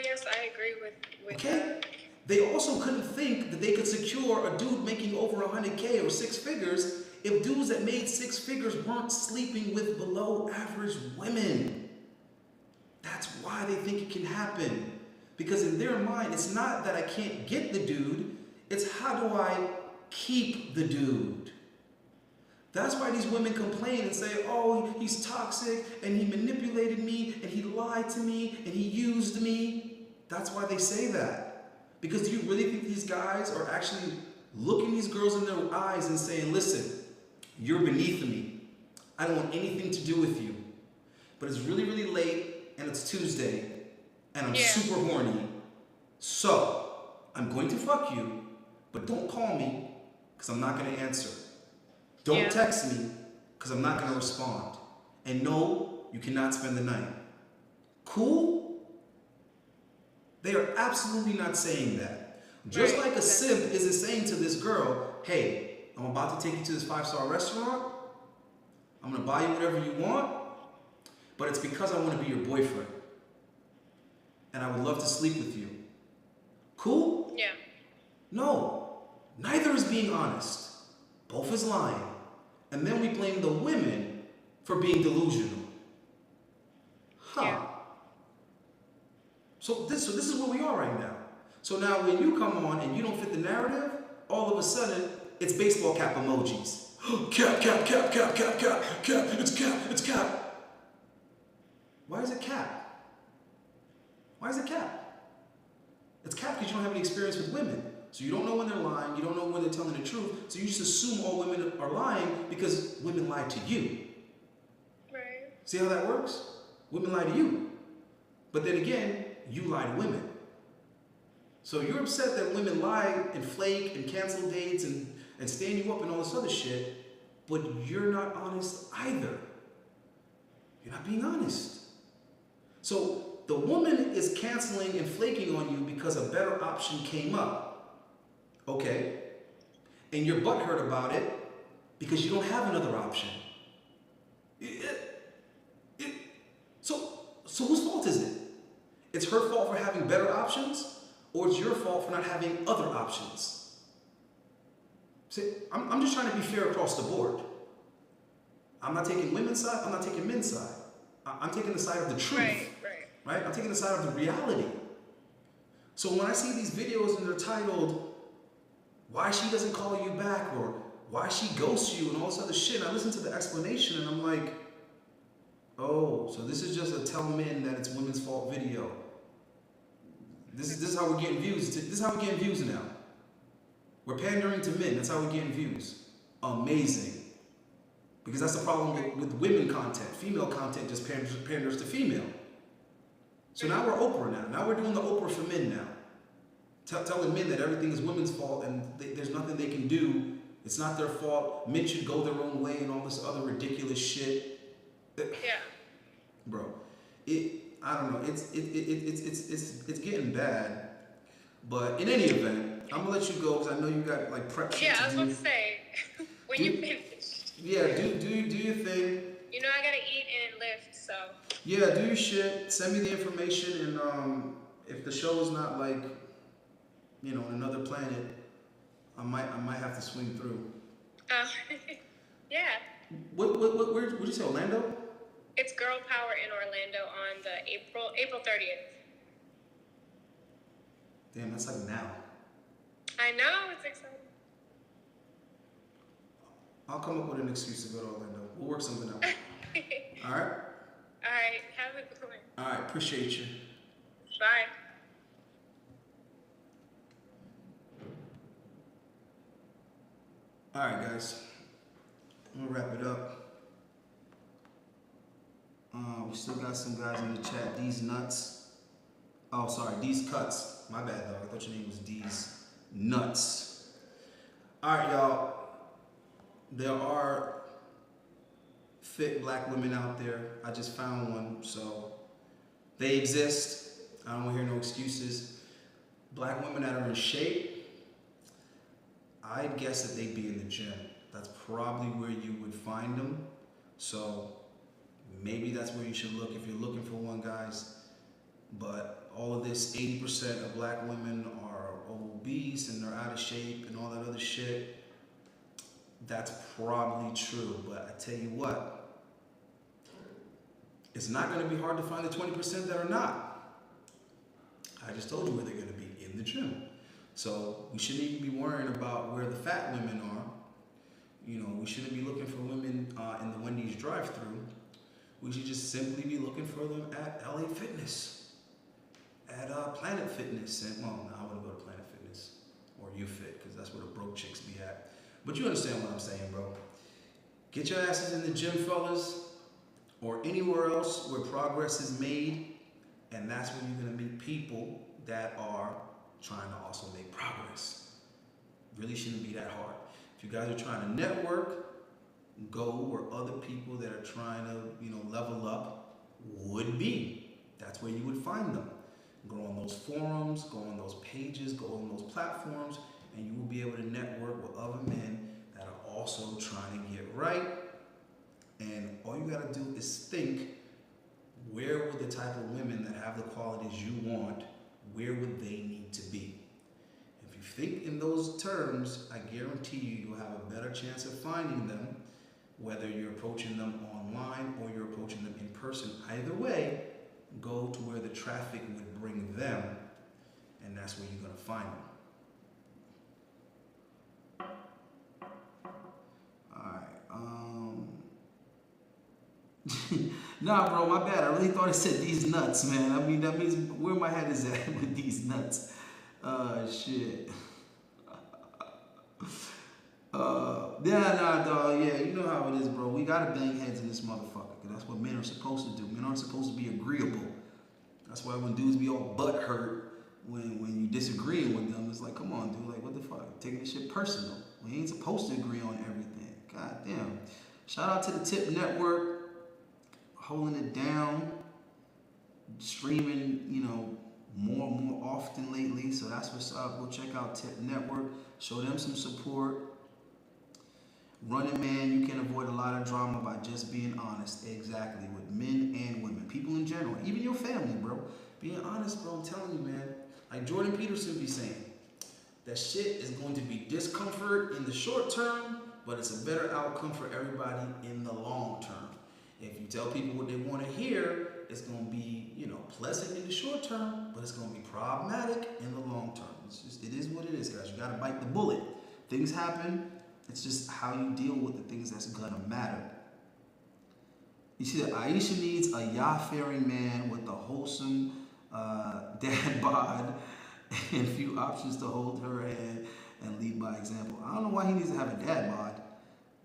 Yes, I agree with okay? that. They also couldn't think that they could secure a dude making over 100K or 6 figures if dudes that made 6 figures weren't sleeping with below average women. That's why they think it can happen. Because in their mind, it's not that I can't get the dude, it's how do I keep the dude. That's why these women complain and say, oh, he's toxic and he manipulated me and he lied to me and he used me. That's why they say that. Because do you really think these guys are actually looking these girls in their eyes and saying, listen, you're beneath me. I don't want anything to do with you. But it's really, really late and it's Tuesday and I'm super horny. So I'm going to fuck you, but don't call me because I'm not going to answer. Don't text me because I'm not going to respond. And no, you cannot spend the night. Cool? They are absolutely not saying that. Just like a simp isn't saying to this girl, hey, I'm about to take you to this 5-star restaurant. I'm going to buy you whatever you want. But it's because I want to be your boyfriend. And I would love to sleep with you. Cool? Yeah. No. Neither is being honest. Both is lying. And then we blame the women for being delusional. Yeah. So this is where we are right now. So now when you come on and you don't fit the narrative, all of a sudden it's baseball cap emojis. Cap, cap, cap, cap, cap, cap, cap, it's cap, it's cap. Why is it cap? Why is it cap? It's cap because you don't have any experience with women. So you don't know when they're lying, you don't know when they're telling the truth, so you just assume all women are lying because women lie to you. Right. See how that works? Women lie to you. But then again, you lie to women. So you're upset that women lie and flake and cancel dates and stand you up and all this other shit, but you're not honest either. You're not being honest. So the woman is canceling and flaking on you because a better option came up. Okay? And you're butthurt about it because you don't have another option. So whose fault is it? It's her fault for having better options, or it's your fault for not having other options? See, I'm just trying to be fair across the board. I'm not taking women's side, I'm not taking men's side. I'm taking the side of the truth. Right? I'm taking the side of the reality. So when I see these videos and they're titled, "Why She Doesn't Call You Back," or "Why She Ghosts You," and all this other shit, and I listen to the explanation and I'm like, oh, so this is just a tell men that it's women's fault video. This is how we're getting views. This is how we're getting views now. We're pandering to men. That's how we're getting views. Amazing. Because that's the problem with women content. Female content just panders to female. So now we're Oprah now. Now we're doing the Oprah for men now. Telling men that everything is women's fault and there's nothing they can do. It's not their fault. Men should go their own way and all this other ridiculous shit. Yeah. Bro, I don't know. It's getting bad. But in any event, I'm gonna let you go because I know you got like prep shit to do. Yeah, I was about to say when you finish. Yeah, do your thing. You know I gotta eat and lift, so. Yeah, do your shit. Send me the information, and if the show is not like, you know, on another planet, I might have to swing through. Yeah. Where'd you say, Orlando? It's Girl Power in Orlando on the April 30th. Damn, that's like now. I know, it's exciting. I'll come up with an excuse to go to Orlando. We'll work something out. All right? All right, have a good one. All right, appreciate you. Bye. All right, guys. I'm gonna wrap it up. We still got some guys in the chat. These nuts. Oh, sorry. These cuts. My bad, though. I thought your name was D's nuts. All right, y'all. There are fit black women out there. I just found one, so they exist. I don't want to hear no excuses. Black women that are in shape, I'd guess that they'd be in the gym. That's probably where you would find them. So maybe that's where you should look if you're looking for one, guys. But all of this, 80% of black women are obese and they're out of shape and all that other shit. That's probably true. But I tell you what, it's not going to be hard to find the 20% that are not. I just told you where they're going to be, in the gym. So we shouldn't even be worrying about where the fat women are. You know, we shouldn't be looking for women in the Wendy's drive-thru. We should just simply be looking for them at LA Fitness, at Planet Fitness. And, well, no, I wouldn't go to Planet Fitness or YouFit because that's where the broke chicks be at. But you understand what I'm saying, bro. Get your asses in the gym, fellas, or anywhere else where progress is made. And that's where you're going to meet people that are trying to also make progress. Really shouldn't be that hard. If you guys are trying to network, go where other people that are trying to, you know, level up would be. That's where you would find them. Go on those forums, go on those pages, go on those platforms, and you will be able to network with other men that are also trying to get right. And all you gotta do is think, where would the type of women that have the qualities you want, where would they need to be? If you think in those terms, I guarantee you, you'll have a better chance of finding them, whether you're approaching them online or you're approaching them in person. Either way, go to where the traffic would bring them, and that's where you're gonna find them. All right. Nah, bro, my bad. I really thought it said these nuts, man. I mean, that means where my head is at with these nuts. Shit. Yeah, nah, dog. Yeah, you know how it is, bro. We gotta bang heads in this motherfucker, cause that's what men are supposed to do. Men aren't supposed to be agreeable. That's why when dudes be all butt hurt when you disagreeing with them, it's like, come on, dude. Like, what the fuck? Taking this shit personal. We ain't supposed to agree on everything. God damn. Shout out to the Tip Network, holding it down, streaming, more and more often lately. So that's what's up. Go check out Tip Network. Show them some support. Running Man, you can avoid a lot of drama by just being honest. Exactly, with men and women, people in general, even your family, bro. Being honest, bro. I'm telling you, man. Like Jordan Peterson be saying, that shit is going to be discomfort in the short term, but it's a better outcome for everybody in the long term. If you tell people what they want to hear, it's going to be, pleasant in the short term, but it's going to be problematic in the long term. It is what it is, guys. You got to bite the bullet. Things happen. It's just how you deal with the things that's going to matter. You see that Aisha needs a Yah-fearing man with a wholesome dad bod and few options to hold her hand and lead by example. I don't know why he needs to have a dad bod.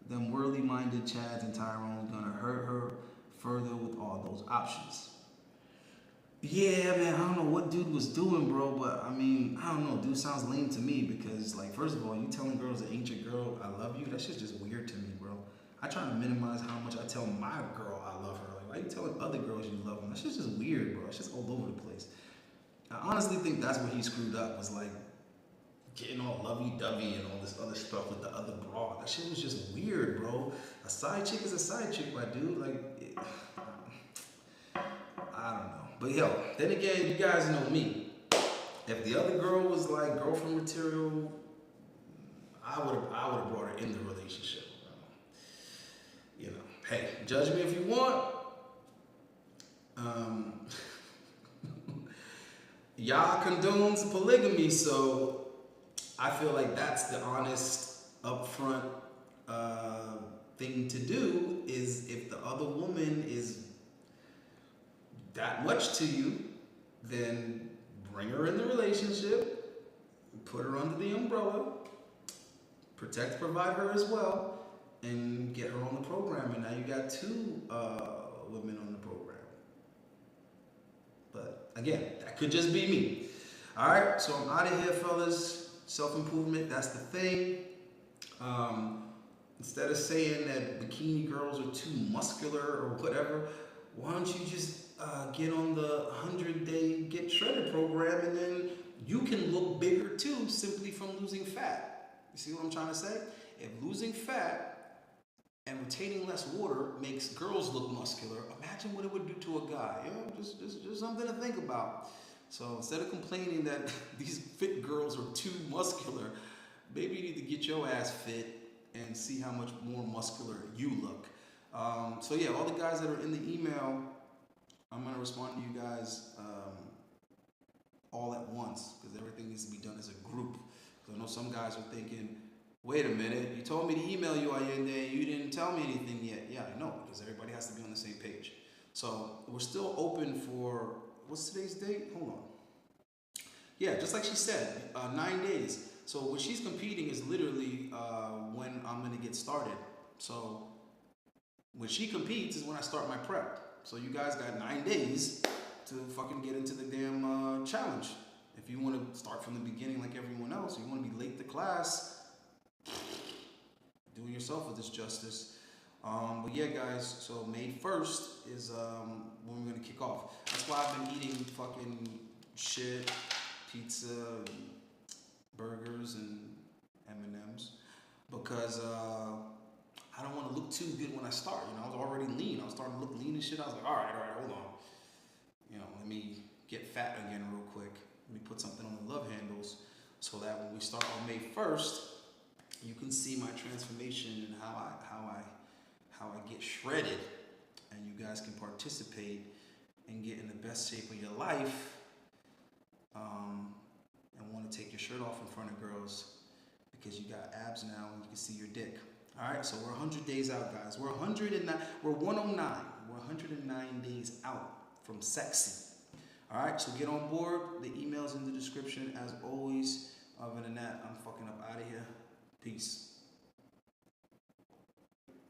Them worldly-minded Chads and Tyrone's gonna hurt her further with all those options. Yeah, man, I don't know what dude was doing, bro, but I mean, I don't know. Dude sounds lame to me because, like, first of all, you telling girls that ain't your girl, I love you, that shit's just weird to me, bro. I try to minimize how much I tell my girl I love her. Like, why you telling other girls you love them? That shit's just weird, bro. It's just all over the place. I honestly think that's where he screwed up, was like getting all lovey-dovey and all this other stuff with the other bra. That shit was just weird, bro. A side chick is a side chick, my dude. Like, I don't know. But yo, then again, you guys know me. If the other girl was like girlfriend material, I would have brought her in the relationship. Hey, judge me if you want. Y'all condones polygamy, so I feel like that's the honest, upfront thing to do. Is if the other woman is that much to you, then bring her in the relationship, put her under the umbrella, protect, provide her as well, and get her on the program. And now you got two women on the program. But again, that could just be me. All right, so I'm out of here, fellas. Self-improvement, that's the thing. Instead of saying that bikini girls are too muscular or whatever, why don't you just get on the 100-day Get Shredded program, and then you can look bigger too, simply from losing fat. You see what I'm trying to say? If losing fat and retaining less water makes girls look muscular, imagine what it would do to a guy. Just something to think about. So instead of complaining that these fit girls are too muscular, maybe you need to get your ass fit and see how much more muscular you look. So yeah, all the guys that are in the email, I'm going to respond to you guys all at once, because everything needs to be done as a group. Because I know some guys are thinking, wait a minute, you told me to email you Allende, you didn't tell me anything yet. Yeah, I know, because everybody has to be on the same page. So we're still open for, what's today's date? Hold on. Yeah, just like she said, 9 days. So when she's competing is literally when I'm going to get started. So when she competes is when I start my prep. So you guys got 9 days to fucking get into the damn challenge. If you want to start from the beginning like everyone else, you want to be late to class, doing yourself a disjustice. But yeah, guys, so May 1st is when we're going to kick off. That's why I've been eating fucking shit, pizza, and burgers, and M&Ms, because I don't want to look too good when I start. I was already lean. I was starting to look lean and shit. I was like, all right, hold on. Let me get fat again real quick. Let me put something on the love handles so that when we start on May 1st, you can see my transformation and how I get shredded, and you guys can participate and get in the best shape of your life, and want to take your shirt off in front of girls because you got abs now and you can see your dick. All right, so we're 100 days out, guys. We're 109. We're 109. We're 109 days out from sexy. All right, so get on board. The email's in the description as always. Other than that, I'm fucking up out of here. Peace.